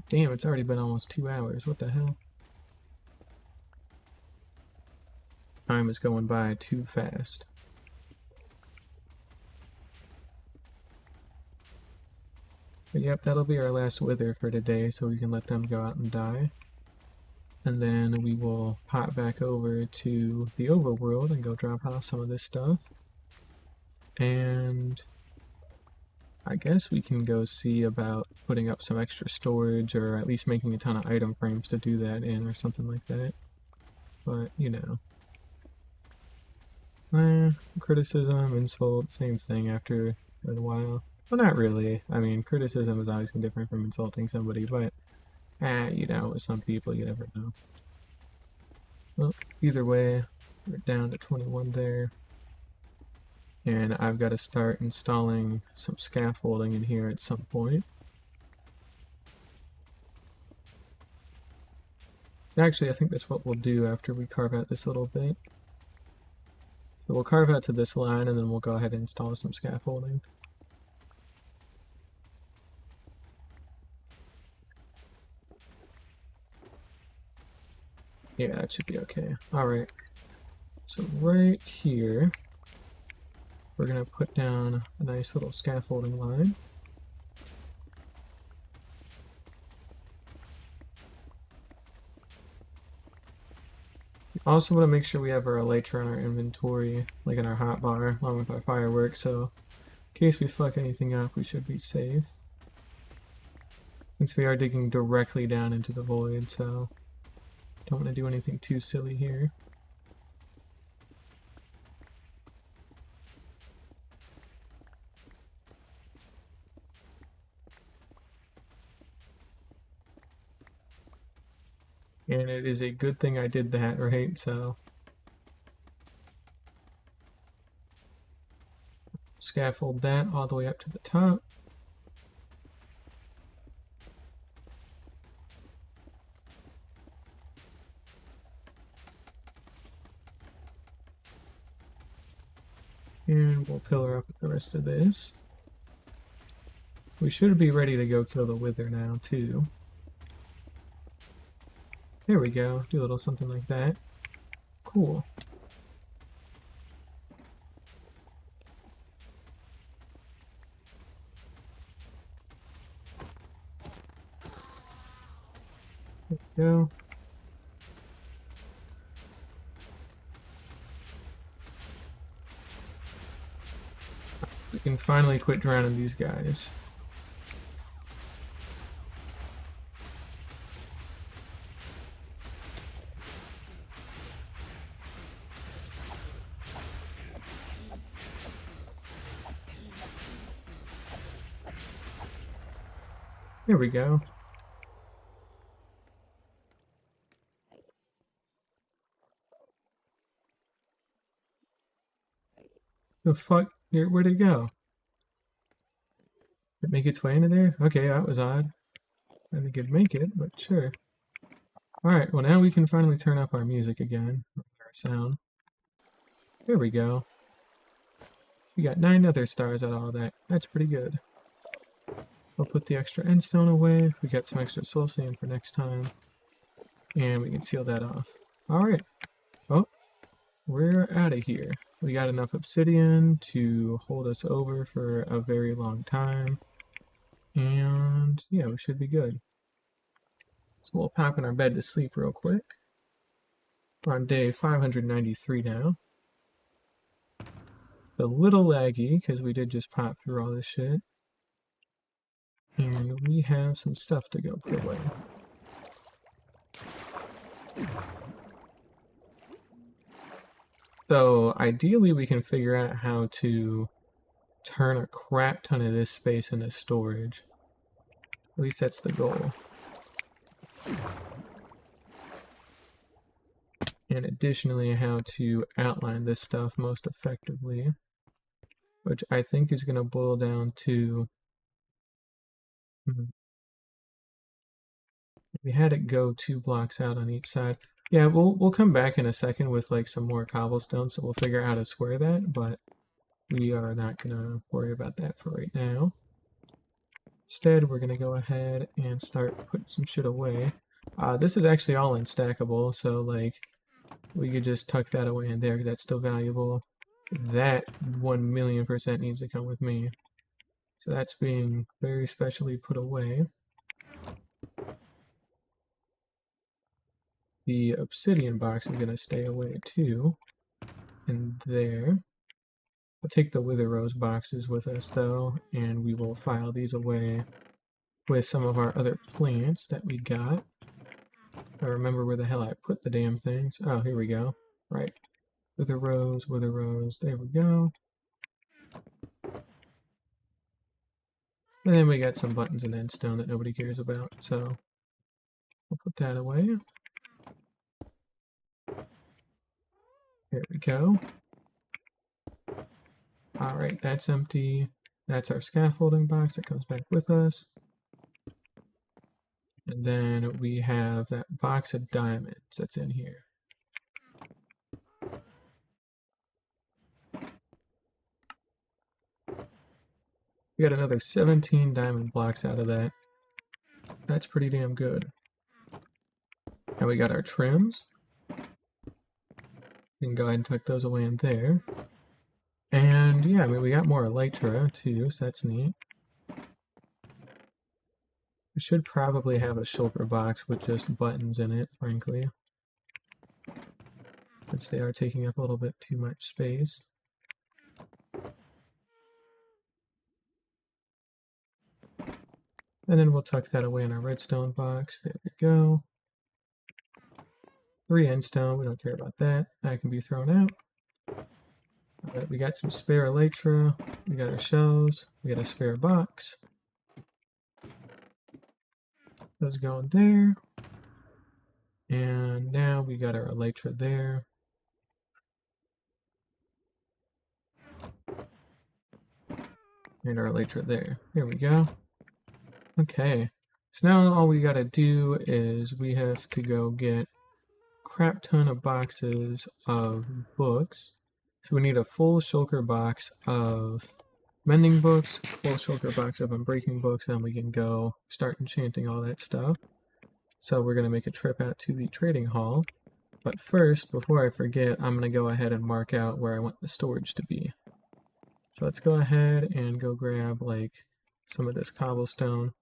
Damn, it's already been almost 2 hours, what the hell? Time is going by too fast. But yep, that'll be our last wither for today, so we can let them go out and die. And then we will pop back over to the overworld and go drop off some of this stuff. And I guess we can go see about putting up some extra storage, or at least making a ton of item frames to do that in, or something like that. But, you know. Criticism, insult, same thing after a while. Well, not really. I mean, criticism is obviously different from insulting somebody, but, you know, with some people, you never know. Well, either way, we're down to 21 there. And I've got to start installing some scaffolding in here at some point. Actually, I think that's what we'll do after we carve out this little bit. So we'll carve out to this line, and then we'll go ahead and install some scaffolding. Yeah, that should be okay. Alright. So right here, we're going to put down a nice little scaffolding line. Also want to make sure we have our elytra in our inventory, like in our hotbar, along with our fireworks, so in case we fuck anything up, we should be safe. Since we are digging directly down into the void, so don't want to do anything too silly here. And it is a good thing I did that, right? So scaffold that all the way up to the top. And we'll pillar up the rest of this. We should be ready to go kill the wither now, too. There we go. Do a little something like that. Cool. There we go. We can finally quit drowning these guys. There we go. The fuck? Where'd it go? Did it make its way into there? Okay, that was odd. I think it'd make it, but sure. Alright, well now we can finally turn up our music again. Our sound. There we go. We got 9 other stars out of all that. That's pretty good. We'll put the extra endstone away. We got some extra soul sand for next time. And we can seal that off. Alright. Oh, we're out of here. We got enough obsidian to hold us over for a very long time. And yeah, we should be good. So we'll pop in our bed to sleep real quick. We're on day 593 now. It's a little laggy because we did just pop through all this shit. And we have some stuff to go put away. So ideally we can figure out how to turn a crap ton of this space into storage. At least that's the goal. And additionally how to outline this stuff most effectively, which I think is going to boil down to we had it go 2 blocks out on each side. Yeah, we'll come back in a second with like some more cobblestone, so we'll figure out how to square that, but we are not going to worry about that for right now. Instead, we're going to go ahead and start putting some shit away. This is actually all unstackable, so like we could just tuck that away in there because that's still valuable. That 1,000,000% needs to come with me. So that's being very specially put away. The obsidian box is going to stay away too. And there. We'll take the Wither Rose boxes with us though, and we will file these away with some of our other plants that we got. I remember where the hell I put the damn things. Oh, here we go. Right. Wither Rose, Wither Rose. There we go. And then we got some buttons and endstone that nobody cares about, so we'll put that away. There we go. Alright, that's empty. That's our scaffolding box that comes back with us. And then we have that box of diamonds that's in here. We got another 17 diamond blocks out of that. That's pretty damn good. And we got our trims. We can go ahead and tuck those away in there. And yeah, I mean, we got more elytra too, so that's neat. We should probably have a shulker box with just buttons in it, frankly. Since they are taking up a little bit too much space. And then we'll tuck that away in our redstone box. There we go. 3 endstone, we don't care about that. That can be thrown out. Alright, we got some spare elytra. We got our shells. We got a spare box. Those going there. And now we got our elytra there. And our elytra there. There we go. Okay. So now all we gotta do is we have to go get crap ton of boxes of books. So we need a full shulker box of mending books, full shulker box of unbreaking books, and we can go start enchanting all that stuff. So we're going to make a trip out to the trading hall. But first, before I forget, I'm going to go ahead and mark out where I want the storage to be. So let's go ahead and go grab like some of this cobblestone.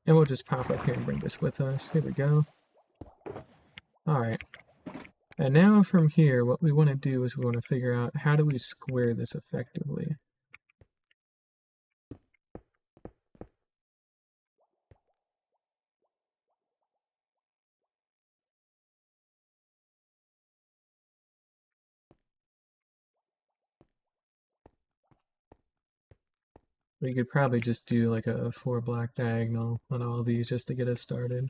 And we'll just pop up here and bring this with us. Here we go. Alright. And now from here, what we want to do is we want to figure out how do we square this effectively. We could probably just do like a 4 block diagonal on all these just to get us started.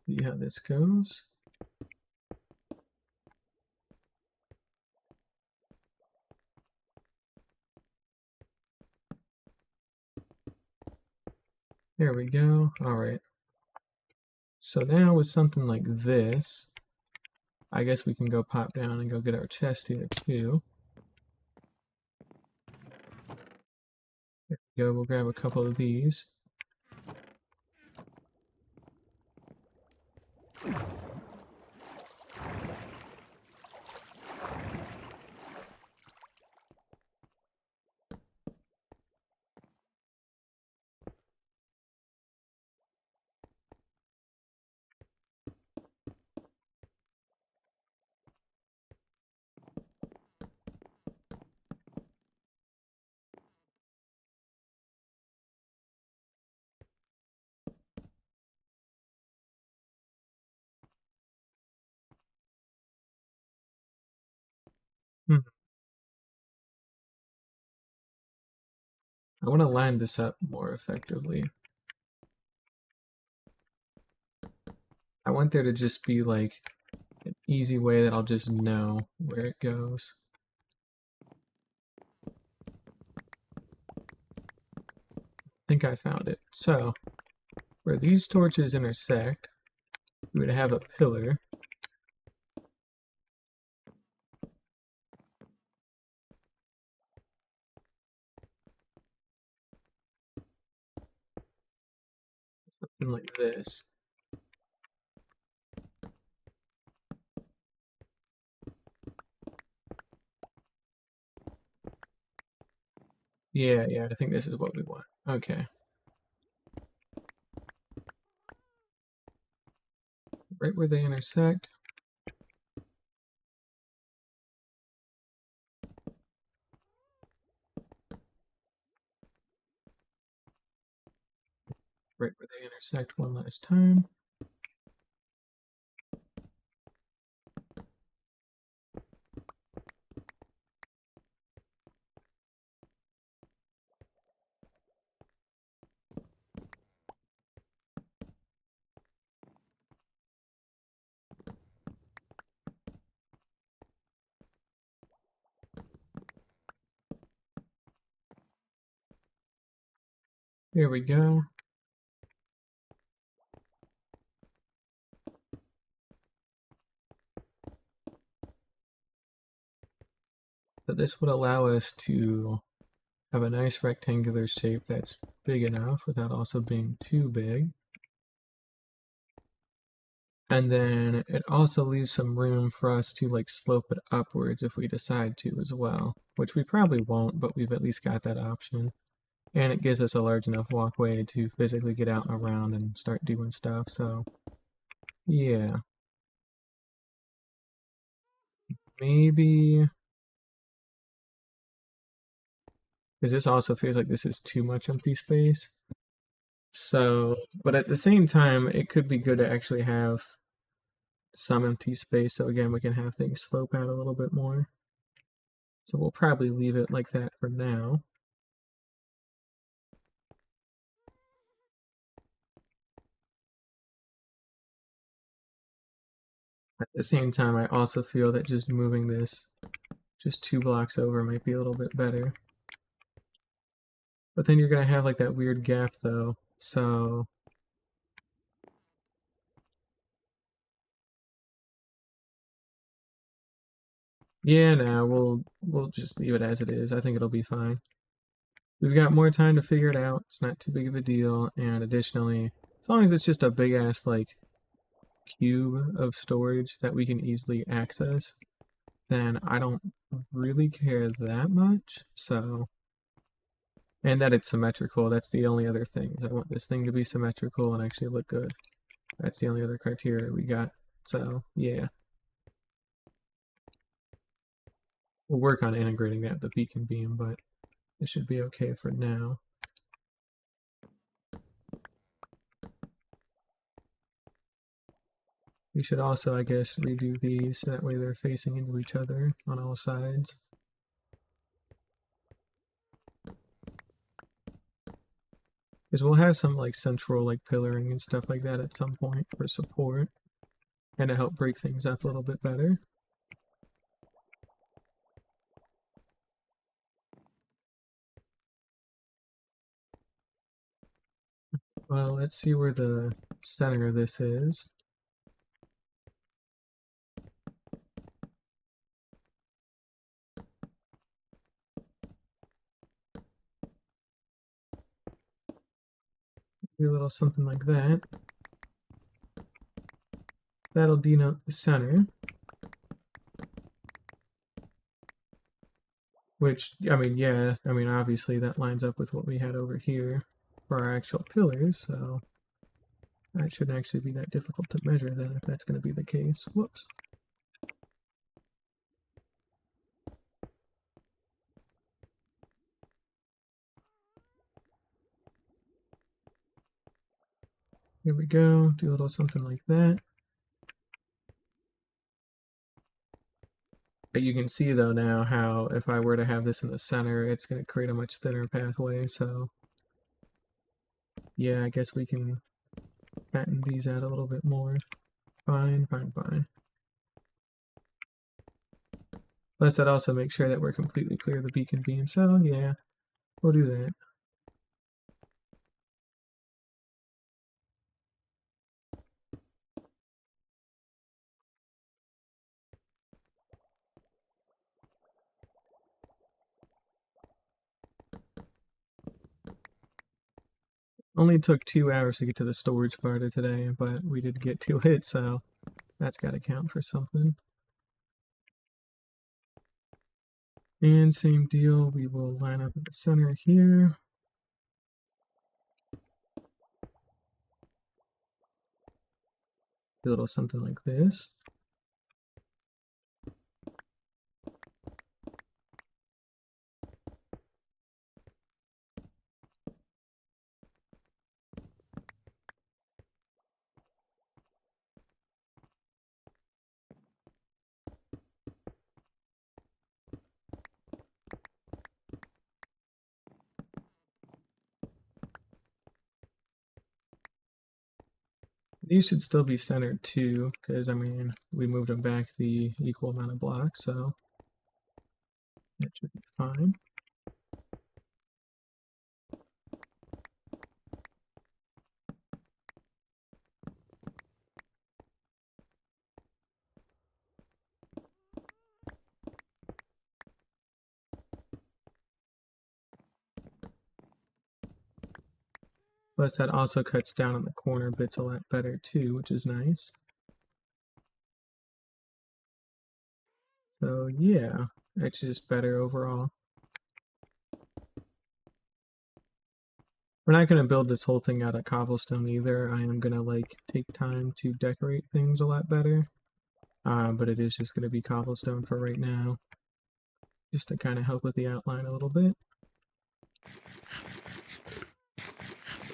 See how this goes. There we go. Alright. So now with something like this, I guess we can go pop down and go get our chest here too. There we go. We'll grab a couple of these. I want to line this up more effectively. I want there to just be like an easy way that I'll just know where it goes. I think I found it. So, where these torches intersect, we would have a pillar. Something like this. Yeah, I think this is what we want. Okay. Right where they intersect. right where they intersect one last time. Here we go. So this would allow us to have a nice rectangular shape that's big enough without also being too big. And then it also leaves some room for us to like slope it upwards if we decide to as well, which we probably won't, but we've at least got that option. And it gives us a large enough walkway to physically get out and around and start doing stuff. So yeah, maybe, because this also feels like this is too much empty space. So, but at the same time, it could be good to actually have some empty space. So again, we can have things slope out a little bit more. So we'll probably leave it like that for now. At the same time, I also feel that just moving this just 2 blocks over might be a little bit better. But then you're going to have like that weird gap though. So yeah, no, we'll just leave it as it is. I think it'll be fine. We've got more time to figure it out. It's not too big of a deal. And additionally, as long as it's just a big ass like cube of storage that we can easily access, then I don't really care that much. So, and that it's symmetrical. That's the only other thing. I want this thing to be symmetrical and actually look good. That's the only other criteria we got. So, yeah. We'll work on integrating that with the beacon beam, but it should be okay for now. We should also, I guess, redo these so that way they're facing into each other on all sides. Because we'll have some like central like pillaring and stuff like that at some point for support and to help break things up a little bit better. Well, let's see where the center of this is. Do a little something like that. That'll denote the center. Which, I mean, yeah, I mean, obviously that lines up with what we had over here for our actual pillars, so that shouldn't actually be that difficult to measure then if that's going to be the case. Whoops. Here we go, do a little something like that. But you can see though now how if I were to have this in the center, it's going to create a much thinner pathway, so yeah, I guess we can fatten these out a little bit more. Fine, fine, fine. Plus that also makes sure that we're completely clear of the beacon beam, so yeah, we'll do that. Only took 2 hours to get to the storage part of today, but we did get to it, so that's got to count for something. And same deal, we will line up at the center here. Do a little something like this. These should still be centered too, because I mean, we moved them back the equal amount of blocks, so that should be fine. Plus that also cuts down on the corner bits a lot better too, which is nice. So yeah, it's just better overall. We're not going to build this whole thing out of cobblestone either. I am going to like take time to decorate things a lot better. But it is just going to be cobblestone for right now. Just to kind of help with the outline a little bit.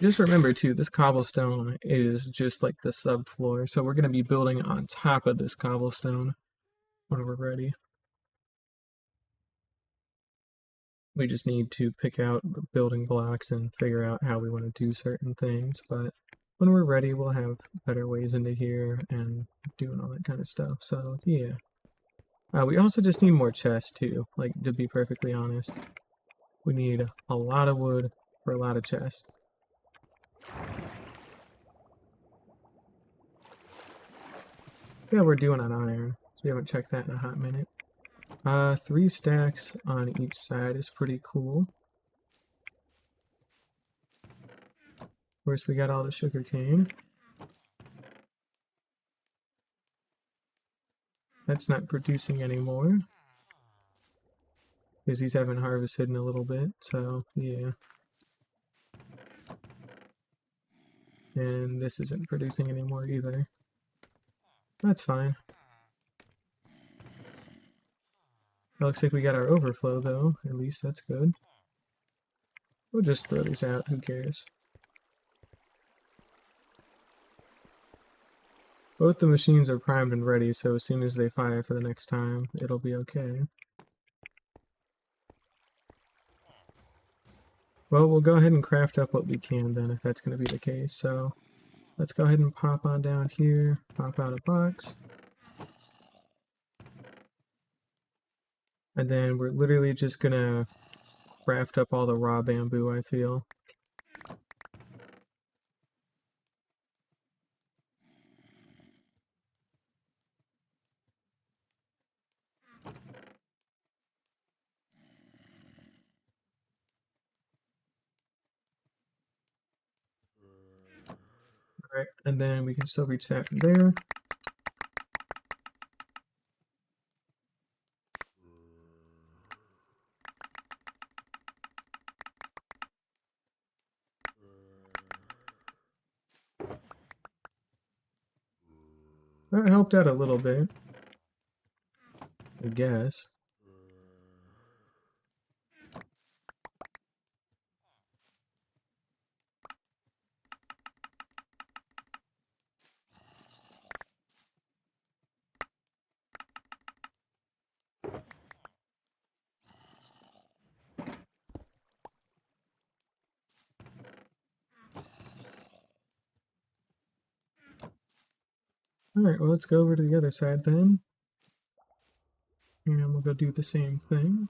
Just remember too, this cobblestone is just like the subfloor, so we're going to be building on top of this cobblestone when we're ready. We just need to pick out building blocks and figure out how we want to do certain things, but when we're ready, we'll have better ways into here and doing all that kind of stuff, so yeah. We also just need more chests too, like to be perfectly honest. We need a lot of wood for a lot of chests. Yeah, we're doing on iron, so we haven't checked that in a hot minute. 3 stacks on each side is pretty cool. Of course, we got all the sugar cane. That's not producing anymore, because these haven't harvested in a little bit, so yeah. And this isn't producing anymore either. That's fine. It looks like we got our overflow though, at least that's good. We'll just throw these out, who cares. Both the machines are primed and ready, so as soon as they fire for the next time, it'll be okay. Well, we'll go ahead and craft up what we can then, if that's going to be the case. So let's go ahead and pop on down here, pop out a box. And then we're literally just going to craft up all the raw bamboo, I feel. Alright, and then we can still reach that from there. That helped out a little bit, I guess. Alright, well let's go over to the other side then. And we'll go do the same thing.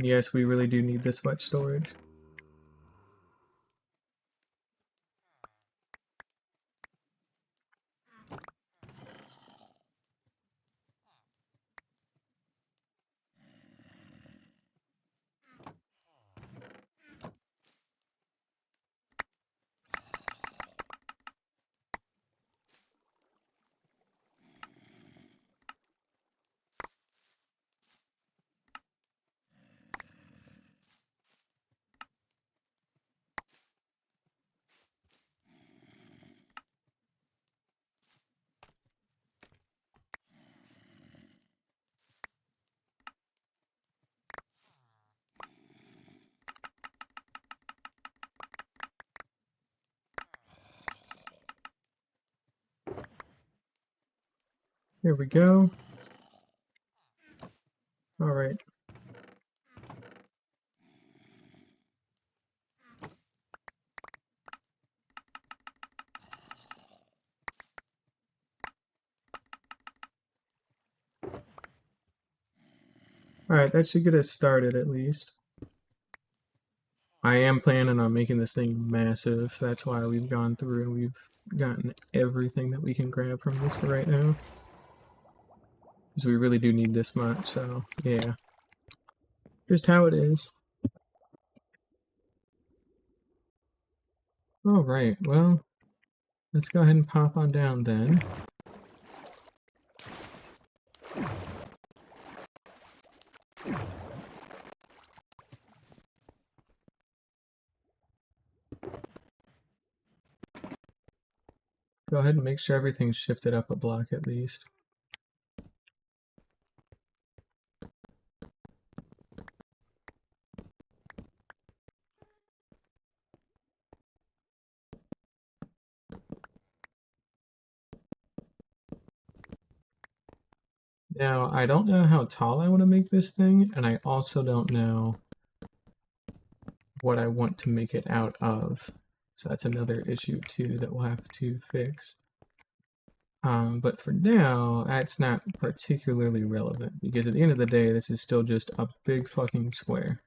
Yes, we really do need this much storage. Here we go. All right. All right, that should get us started at least. I am planning on making this thing massive, so that's why we've gone through and we've gotten everything that we can grab from this for right now. Because we really do need this much, so yeah. Just how it is. Alright, well, let's go ahead and pop on down then. Go ahead and make sure everything's shifted up a block at least. Now, I don't know how tall I want to make this thing, and I also don't know what I want to make it out of. So that's another issue too that we'll have to fix. But for now, that's not particularly relevant because at the end of the day, this is still just a big fucking square.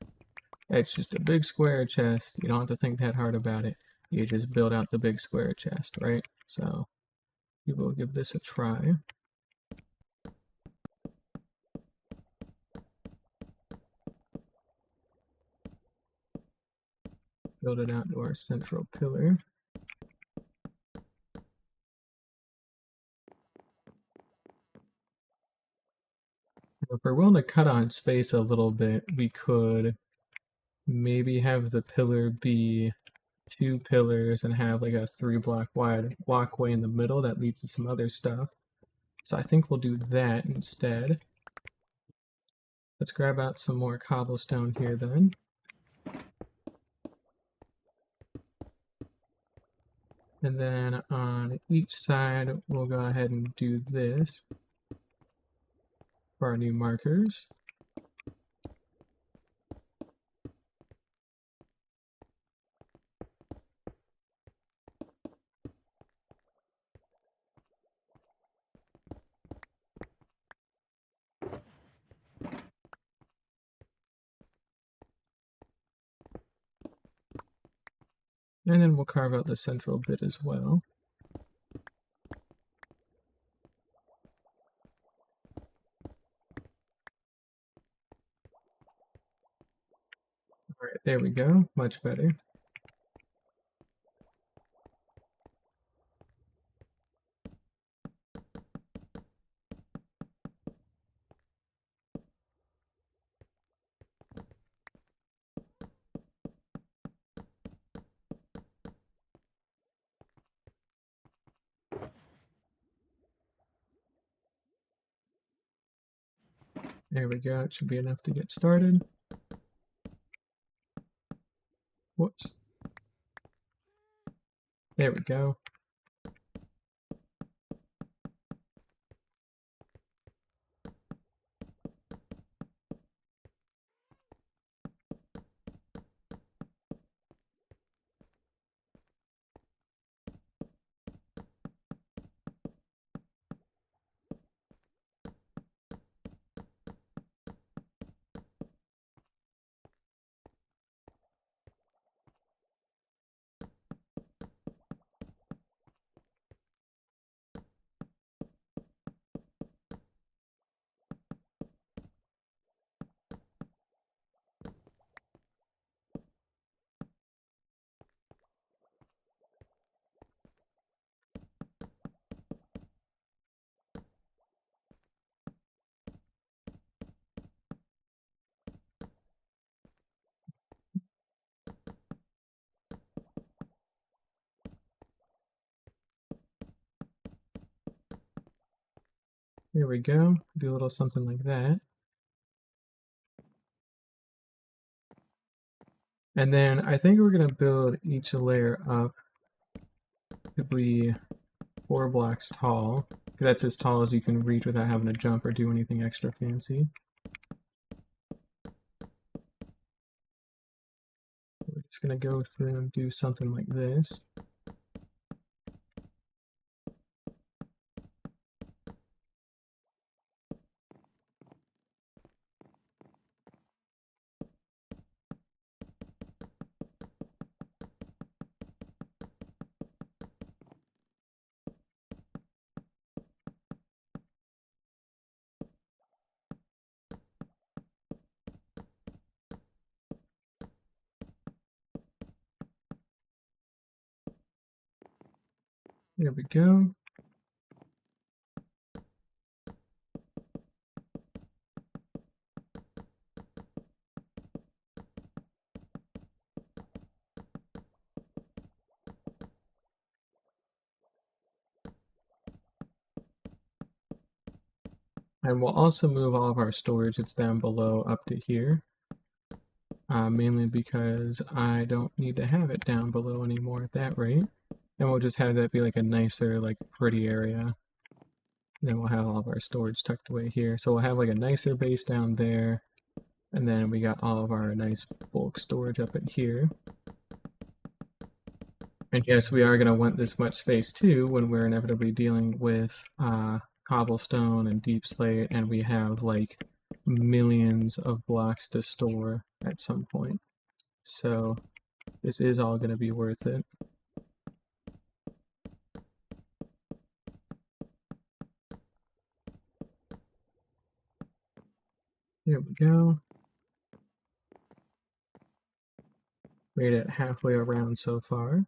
It's just a big square chest. You don't have to think that hard about it. You just build out the big square chest, right? So we will give this a try. Build it out to our central pillar. If we're willing to cut on space a little bit, we could maybe have the pillar be 2 pillars and have like a 3-block wide walkway in the middle that leads to some other stuff. So I think we'll do that instead. Let's grab out some more cobblestone here then. And then on each side, we'll go ahead and do this for our new markers. And then we'll carve out the central bit as well. All right, there we go. Much better. There we go. It should be enough to get started. Whoops. There we go. Here we go. Do a little something like that. And then I think we're going to build each layer up to be 4 blocks tall. That's as tall as you can reach without having to jump or do anything extra fancy. We're just going to go through and do something like this. There we go. And we'll also move all of our storage that's down below up to here. Mainly because I don't need to have it down below anymore at that rate. And we'll just have that be like a nicer, like pretty area. Then we'll have all of our storage tucked away here. So we'll have like a nicer base down there. And then we got all of our nice bulk storage up in here. And yes, we are going to want this much space too when we're inevitably dealing with cobblestone and deep slate, and we have like millions of blocks to store at some point. So this is all going to be worth it. There we go. Made it halfway around so far.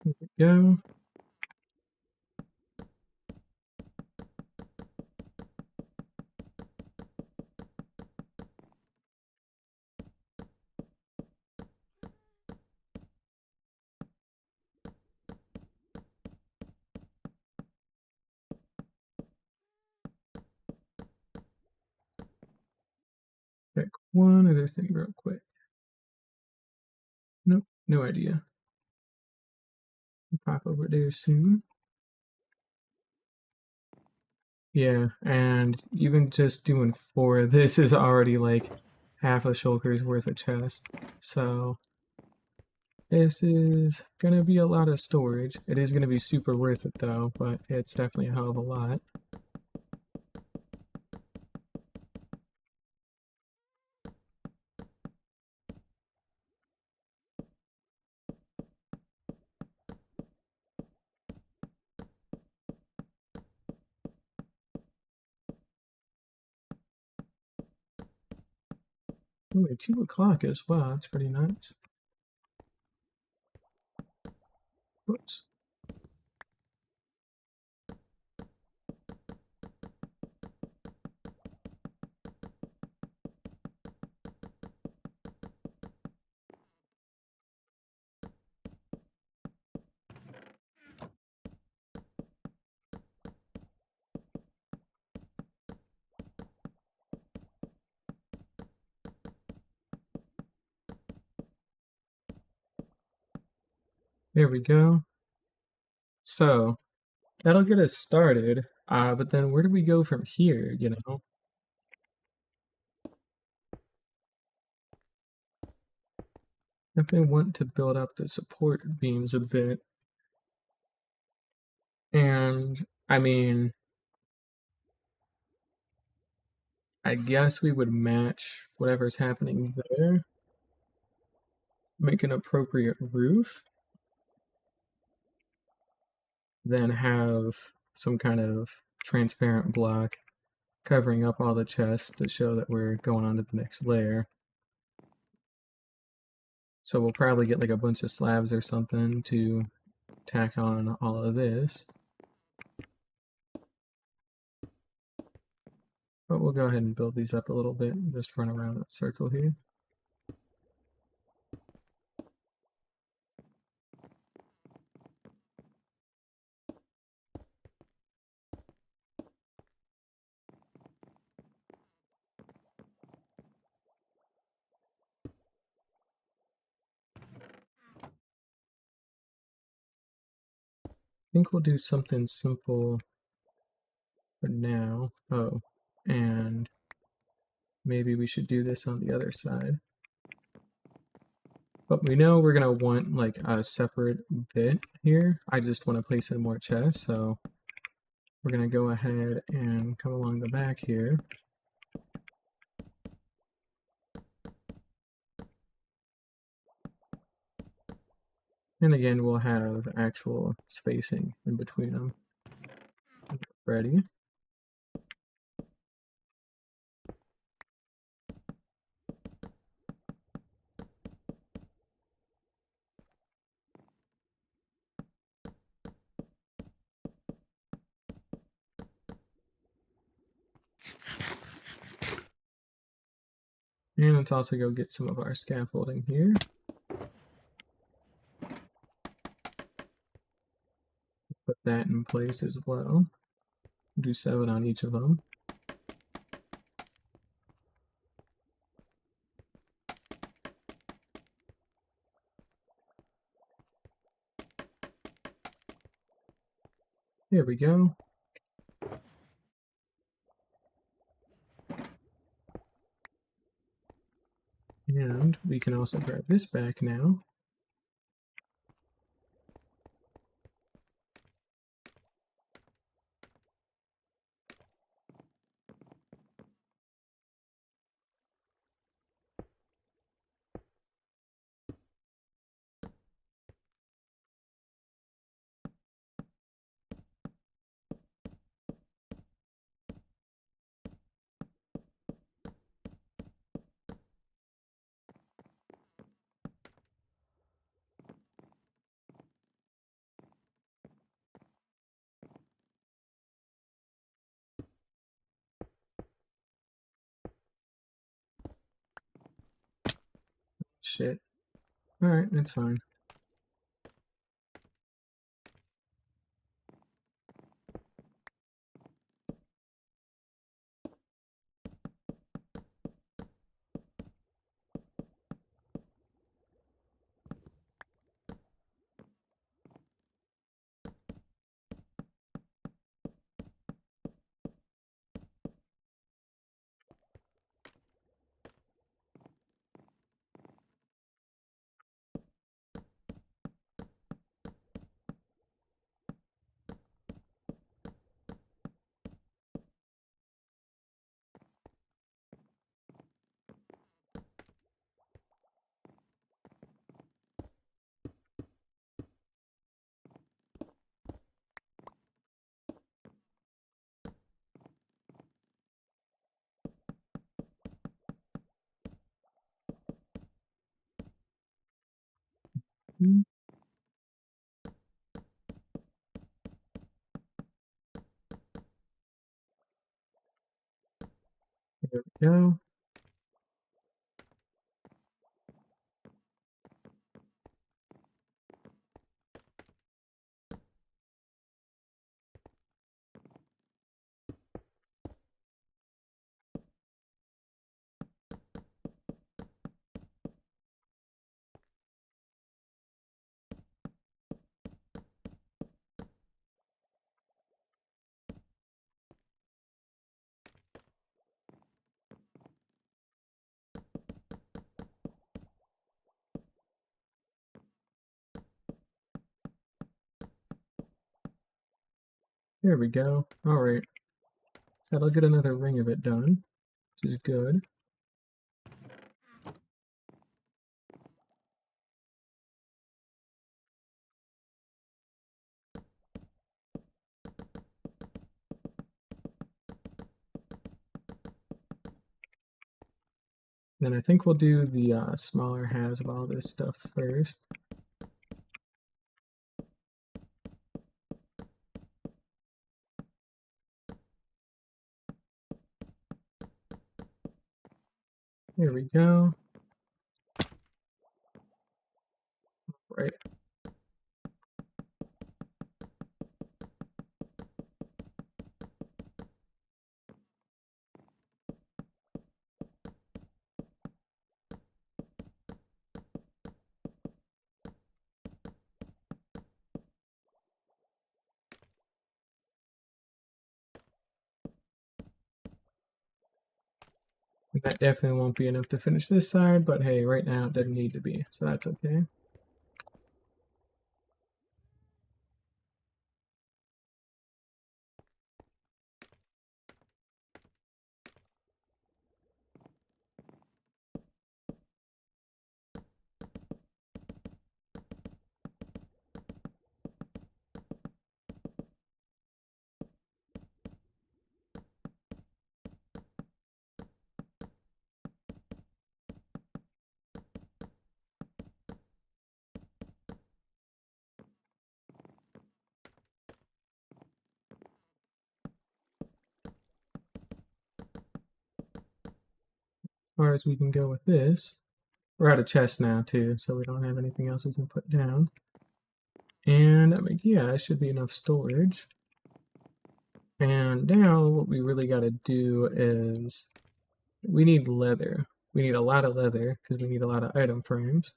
There we go. Check one other thing real quick. Nope, no idea. Pop over there soon. Yeah, and even just doing 4, this is already like half a shulker's worth of chest. So this is gonna be a lot of storage. It is gonna be super worth it though, but it's definitely a hell of a lot. Ooh, at 2 o'clock as well, that's pretty nuts. Whoops. There we go. So that'll get us started, but then where do we go from here, you know? Definitely want to build up the support beams a bit. And, I mean, I guess we would match whatever's happening there. Make an appropriate roof. Then have some kind of transparent block covering up all the chests to show that we're going on to the next layer. So we'll probably get like a bunch of slabs or something to tack on all of this. But we'll go ahead and build these up a little bit and just run around that circle here. I think we'll do something simple for now. Oh, and maybe we should do this on the other side. But we know we're gonna want like a separate bit here. I just want to place in more chests, so we're gonna go ahead and come along the back here. And again, we'll have actual spacing in between them. Ready? And let's also go get some of our scaffolding here. Put that in place as well. Do 7 on each of them. There we go. And we can also grab this back now. Shit. Alright, that's fine. There we go. There we go. Alright. So that'll get another ring of it done, which is good. Then I think we'll do the smaller halves of all this stuff first. There we go. Right. That definitely won't be enough to finish this side, but hey, right now it doesn't need to be, so that's okay. As far as we can go with this, we're out of chest now too, so we don't have anything else we can put down. And I mean, yeah, it should be enough storage. And now what we really got to do is we need leather. We need a lot of leather because we need a lot of item frames.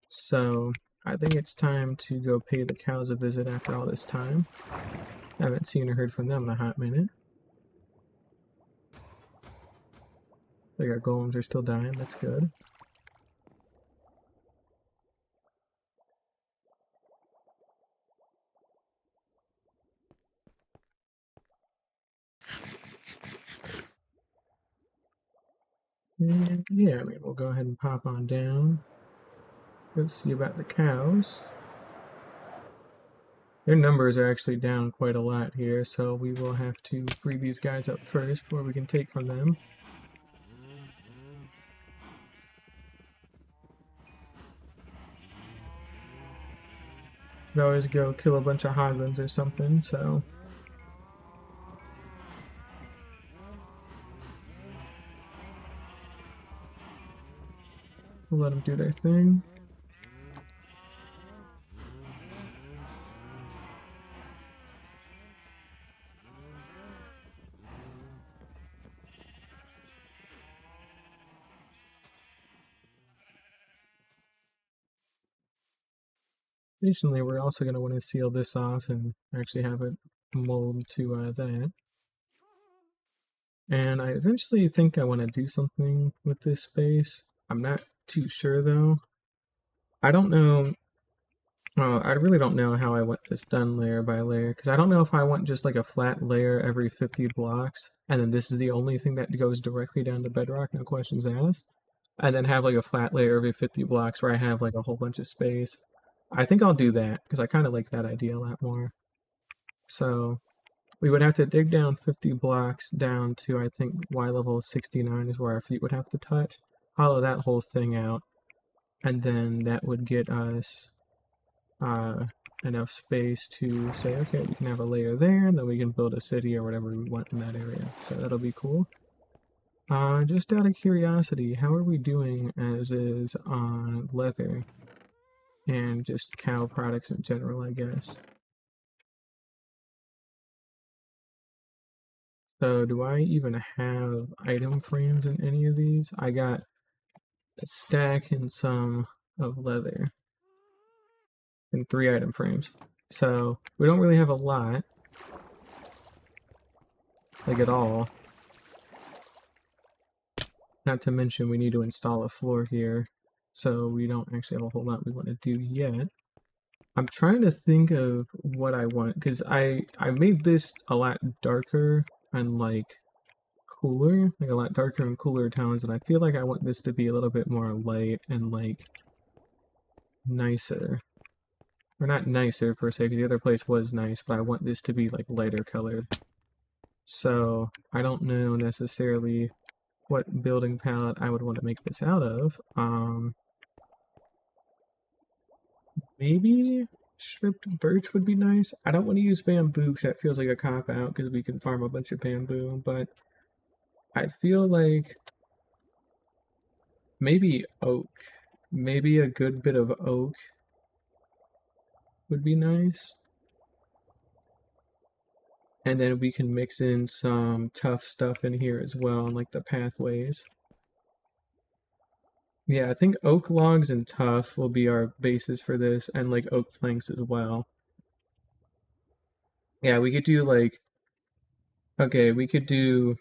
So I think it's time to go pay the cows a visit after all this time. I haven't seen or heard from them in a hot minute. Like our golems are still dying, that's good. And yeah, I mean, we'll go ahead and pop on down. Let's see about the cows. Their numbers are actually down quite a lot here, so we will have to breed these guys up first before we can take from them. Could always go kill a bunch of hoglins or something, so we'll let them do their thing. Additionally, we're also going to want to seal this off and actually have it mold to that. And I eventually think I want to do something with this space. I'm not too sure though. I don't know. I really don't know how I want this done layer by layer, because I don't know if I want just like a flat layer every 50 blocks, and then this is the only thing that goes directly down to bedrock, no questions asked, and then have like a flat layer every 50 blocks where I have like a whole bunch of space. I think I'll do that, because I kind of like that idea a lot more. So we would have to dig down 50 blocks down to, I think, Y level 69 is where our feet would have to touch, hollow that whole thing out, and then that would get us enough space to say, okay, we can have a layer there, and then we can build a city or whatever we want in that area. So that'll be cool. Just out of curiosity, how are we doing as is on leather and just cow products in general, I guess? So do I even have item frames in any of these? I got a stack and some of leather and 3 item frames. So we don't really have a lot, like at all. Not to mention we need to install a floor here, so we don't actually have a whole lot we want to do yet. I'm trying to think of what I want, because I made this a lot darker and like cooler, like a lot darker and cooler tones, and I feel like I want this to be a little bit more light and like nicer. Or not nicer per se, because the other place was nice, but I want this to be like lighter colored. So I don't know necessarily what building palette I would want to make this out of. Maybe stripped birch would be nice. I don't want to use bamboo because that feels like a cop out because we can farm a bunch of bamboo, but I feel like maybe oak. Maybe a good bit of oak would be nice. And then we can mix in some tough stuff in here as well, like the pathways. Yeah, I think oak logs and tough will be our basis for this, and like oak planks as well. Yeah, we could do like, okay, we could do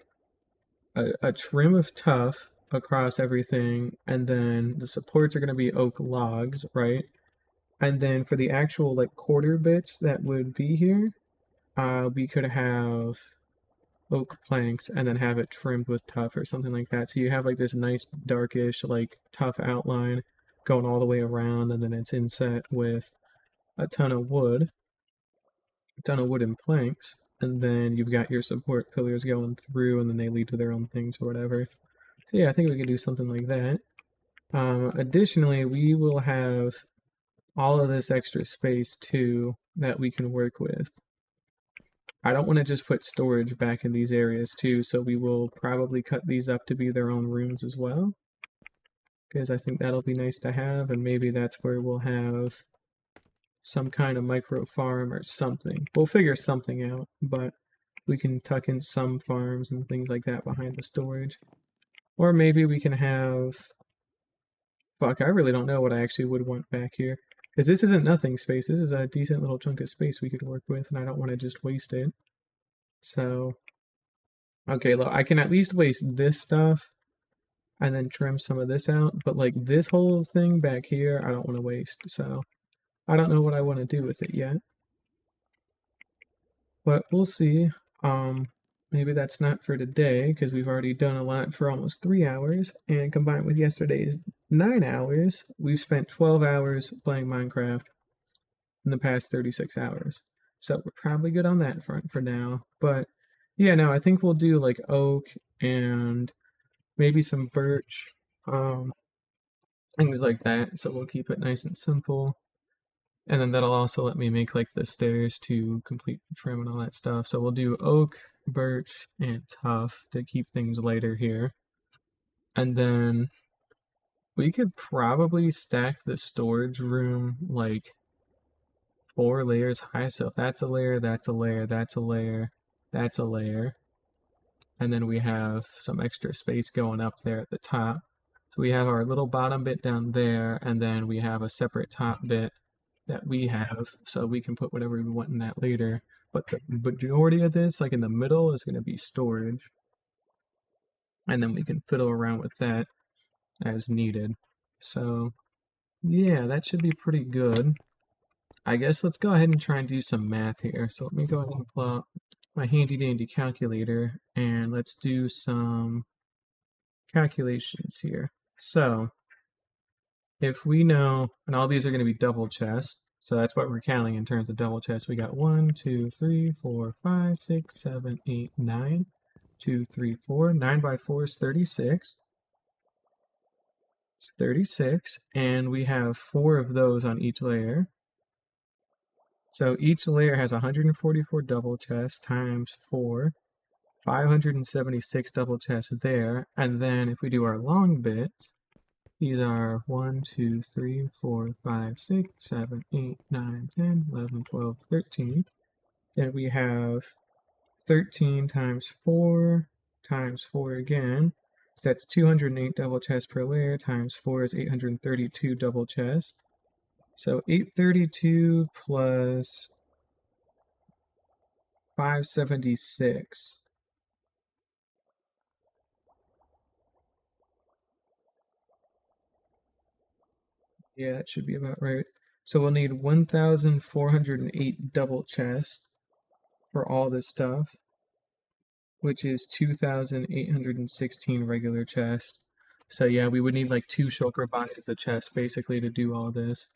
a trim of tough across everything, and then the supports are going to be oak logs, right? And then for the actual like quarter bits that would be here, we could have oak planks and then have it trimmed with tough or something like that. So you have like this nice darkish like tough outline going all the way around, and then it's inset with a ton of wood, wooden planks, and then you've got your support pillars going through, and then they lead to their own things or whatever. So yeah, I think we could do something like that. Additionally, we will have all of this extra space too that we can work with. I don't want to just put storage back in these areas too, so we will probably cut these up to be their own rooms as well, because I think that'll be nice to have, and maybe that's where we'll have some kind of micro farm or something. We'll figure something out, but we can tuck in some farms and things like that behind the storage. Or maybe we can have... Fuck, I really don't know what I actually would want back here. Because this isn't nothing space. This is a decent little chunk of space we could work with, and I don't want to just waste it. So, okay, look, I can at least waste this stuff and then trim some of this out. But like this whole thing back here, I don't want to waste. So, I don't know what I want to do with it yet. But we'll see. Maybe that's not for today, because we've already done a lot for almost 3 hours, and combined with yesterday's 9 hours, we've spent 12 hours playing Minecraft in the past 36 hours. So we're probably good on that front for now. But yeah, no, I think we'll do like oak and maybe some birch, things like that. So we'll keep it nice and simple. And then that'll also let me make like the stairs to complete the trim and all that stuff. So we'll do oak, birch, and tough to keep things lighter here. And then we could probably stack the storage room like 4 layers high. So if that's a layer, that's a layer, that's a layer, that's a layer. And then we have some extra space going up there at the top. So we have our little bottom bit down there, and then we have a separate top bit that we have, so we can put whatever we want in that later. But the majority of this, like in the middle, is going to be storage. And then we can fiddle around with that as needed. So yeah, that should be pretty good. I guess let's go ahead and try and do some math here. So let me go ahead and pull out my handy dandy calculator, and let's do some calculations here. So if we know, and all these are going to be double chests, so that's what we're counting in terms of double chests. We got 1, 2, 3, 4, 5, 6, 7, 8, 9. 2, 3, 4. 9 by 4 is 36. It's 36, and we have 4 of those on each layer. So each layer has 144 double chests times 4. 576 double chests there. And then if we do our long bits, these are 1, 2, 3, 4, 5, 6, 7, 8, 9, 10, 11, 12, 13. Then we have 13 times 4 times 4 again. So that's 208 double chests per layer times 4 is 832 double chests. So 832 plus 576. Yeah, that should be about right. So we'll need 1,408 double chests for all this stuff, which is 2,816 regular chests. So yeah, we would need like 2 shulker boxes of chests basically to do all this.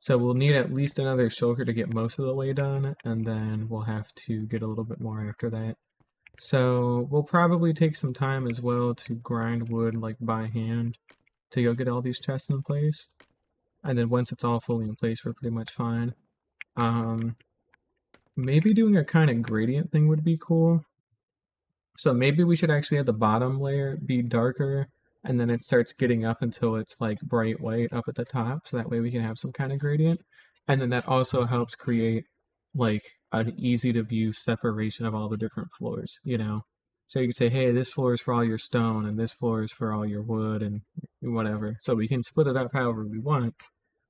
So we'll need at least another shulker to get most of the way done, and then we'll have to get a little bit more after that. So we'll probably take some time as well to grind wood like by hand to go get all these chests in place. And then once it's all fully in place, we're pretty much fine. Maybe doing a kind of gradient thing would be cool. So maybe we should actually have the bottom layer be darker, and then it starts getting up until it's like bright white up at the top, so that way we can have some kind of gradient. And then that also helps create like an easy to view separation of all the different floors, you know? So you can say, hey, this floor is for all your stone, and this floor is for all your wood, and whatever. So we can split it up however we want,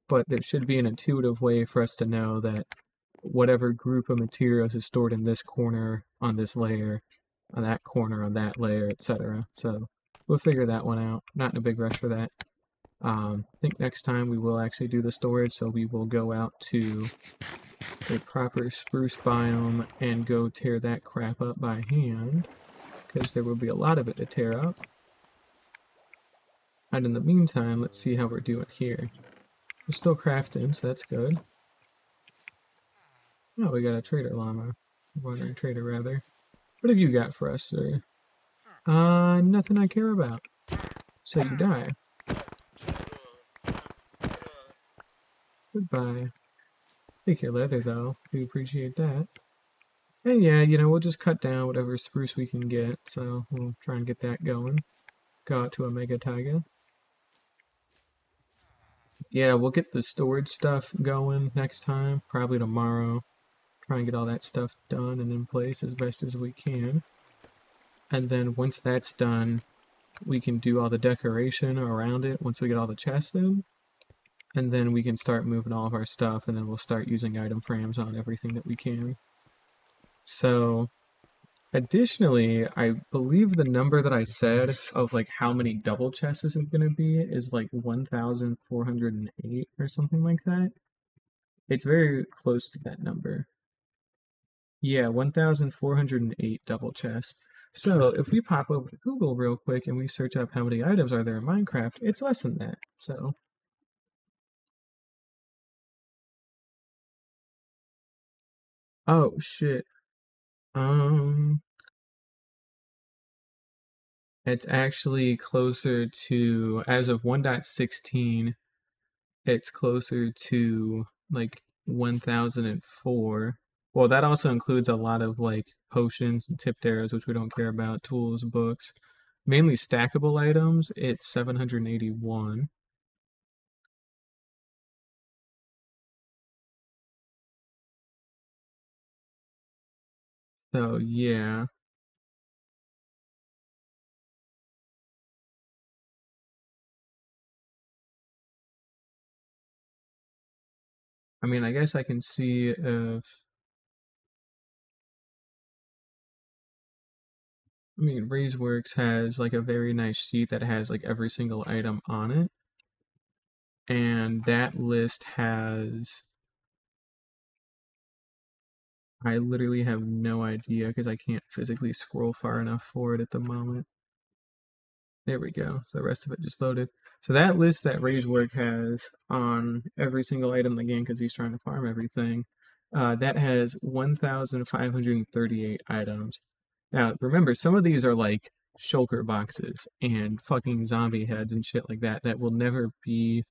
but there should be an intuitive way for us to know that whatever group of materials is stored in this corner on this layer, on that corner on that layer, etc. So we'll figure that one out. Not in a big rush for that. I think next time we will actually do the storage, so we will go out to a proper spruce biome and go tear that crap up by hand, because there will be a lot of it to tear up. And in the meantime, let's see how we're doing here. We're still crafting, so that's good. Oh, we got a trader llama. Wandering trader, rather. What have you got for us, sir? Nothing I care about. So you die. Goodbye. Take your leather, though. We appreciate that. And yeah, you know, we'll just cut down whatever spruce we can get, so we'll try and get that going. Go out to a mega taiga. Yeah, we'll get the storage stuff going next time, probably tomorrow. Try and get all that stuff done and in place as best as we can. And then once that's done, we can do all the decoration around it once we get all the chests in. And then we can start moving all of our stuff, and then we'll start using item frames on everything that we can. So, additionally, I believe the number that I said of like how many double chests is going to be is like 1,408 or something like that. It's very close to that number. Yeah, 1,408 double chests. So if we pop over to Google real quick and we search up how many items are there in Minecraft, it's less than that. So oh shit. Um it's actually closer to, as of 1.16, it's closer to like 1,004. Well, that also includes a lot of like potions and tipped arrows, which we don't care about, tools, books. Mainly stackable items, it's 781. So yeah. I mean, I guess I can see if, I mean, Raiseworks has like a very nice sheet that has like every single item on it. And that list has, I literally have no idea because I can't physically scroll far enough for it at the moment. There we go. So the rest of it just loaded. So that list that Raisework has on every single item in the game, because he's trying to farm everything, that has 1,538 items. Now, remember, some of these are like shulker boxes and fucking zombie heads and shit like that that will never be,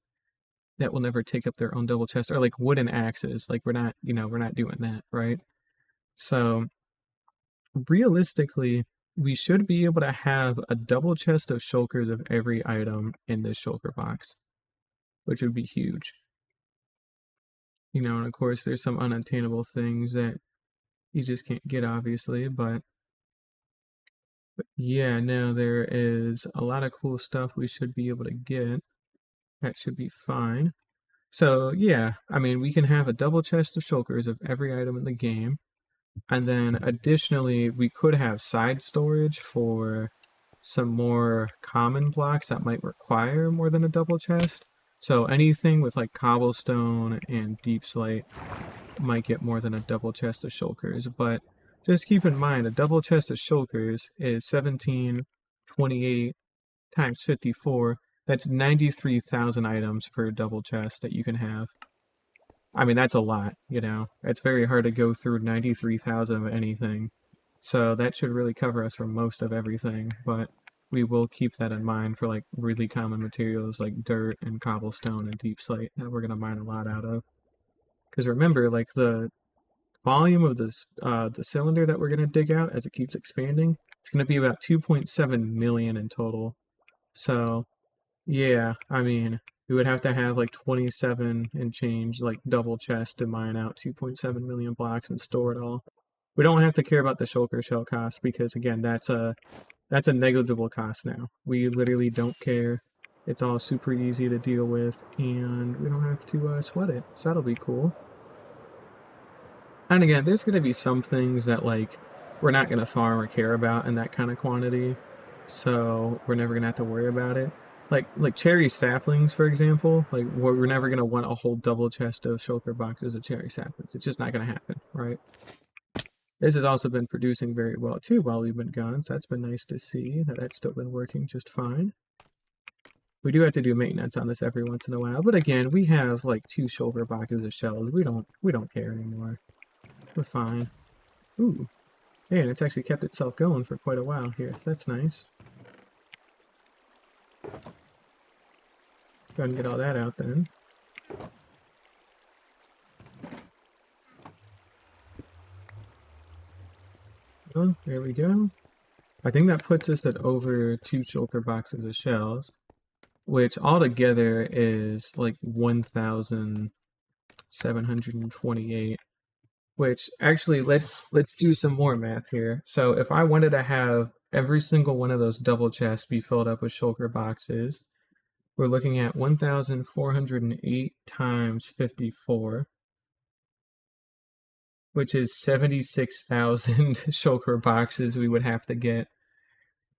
that will never take up their own double chest, or like wooden axes. Like we're not, you know, we're not doing that, right? So realistically, we should be able to have a double chest of shulkers of every item in this shulker box, which would be huge. You know, and of course, there's some unobtainable things that you just can't get, obviously, but yeah, no, there is a lot of cool stuff we should be able to get. That should be fine. So, yeah, I mean, we can have a double chest of shulkers of every item in the game. And then additionally, we could have side storage for some more common blocks that might require more than a double chest. So anything with like cobblestone and deep slate might get more than a double chest of shulkers. But just keep in mind, a double chest of shulkers is 1728 times 54. That's 93,000 items per double chest that you can have. I mean, that's a lot, you know. It's very hard to go through 93,000 of anything. So that should really cover us for most of everything, but we will keep that in mind for like really common materials like dirt and cobblestone and deep slate that we're going to mine a lot out of. Because remember, like the volume of this the cylinder that we're going to dig out as it keeps expanding, it's going to be about 2.7 million in total. So yeah, I mean, we would have to have like 27 and change like double chests to mine out 2.7 million blocks and store it all. We don't have to care about the shulker shell cost because again, that's a negligible cost now. We literally don't care. It's all super easy to deal with, and we don't have to sweat it. So that'll be cool. And again, there's going to be some things that like we're not going to farm or care about in that kind of quantity, so we're never going to have to worry about it. Like cherry saplings, for example. Like we're never going to want a whole double chest of shulker boxes of cherry saplings. It's just not going to happen, right? This has also been producing very well too while we've been gone, so that's been nice to see that that's still been working just fine. We do have to do maintenance on this every once in a while, but again, we have like 2 shulker boxes of shells. We don't care anymore. We're fine. Ooh. Hey, and it's actually kept itself going for quite a while here, so that's nice. Go ahead and get all that out then. Well, there we go. I think that puts us at over 2 shulker boxes of shells, which altogether is like 1,728. Which actually, let's do some more math here. So if I wanted to have every single one of those double chests be filled up with shulker boxes, we're looking at 1,408 times 54, which is 76,000 shulker boxes we would have to get.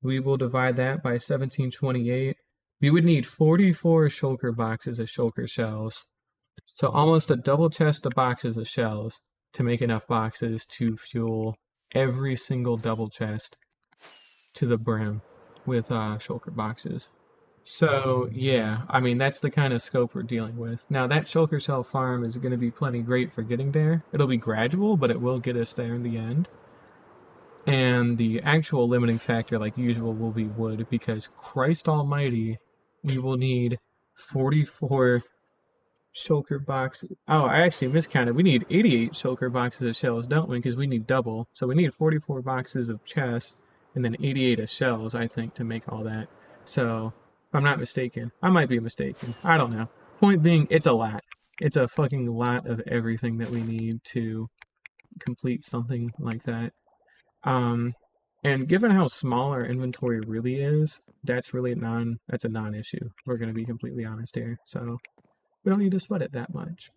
We will divide that by 1728. We would need 44 shulker boxes of shulker shells. So almost a double chest of boxes of shells to make enough boxes to fuel every single double chest to the brim with shulker boxes. So yeah, I mean that's the kind of scope we're dealing with. Now that shulker shell farm is going to be plenty great for getting there. It'll be gradual, but it will get us there in the end. And the actual limiting factor, like usual, will be wood, because Christ almighty, we will need 44 shulker boxes. Oh, I actually miscounted. We need 88 shulker boxes of shells, don't we? Because we need double. So we need 44 boxes of chests and then 88 of shells, I think, to make all that. So, if I'm not mistaken. I might be mistaken. I don't know. Point being, it's a lot. It's a fucking lot of everything that we need to complete something like that. And given how small our inventory really is, that's really that's a non-issue. We're going to be completely honest here. So, we don't need to sweat it that much.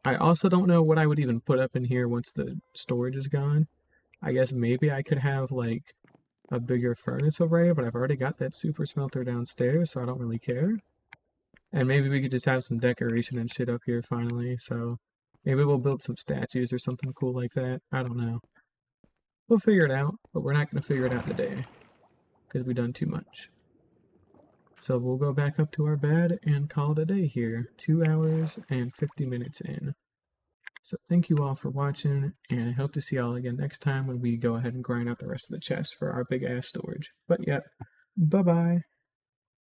I also don't know what I would even put up in here once the storage is gone. I guess maybe I could have like a bigger furnace array, but I've already got that super smelter downstairs, so I don't really care. And maybe we could just have some decoration and shit up here finally, so maybe we'll build some statues or something cool like that. I don't know. We'll figure it out, but we're not going to figure it out today, because we've done too much. So we'll go back up to our bed and call it a day here. 2 hours and 50 minutes in. So thank you all for watching, and I hope to see y'all again next time when we go ahead and grind out the rest of the chest for our big ass storage. But yeah, bye bye.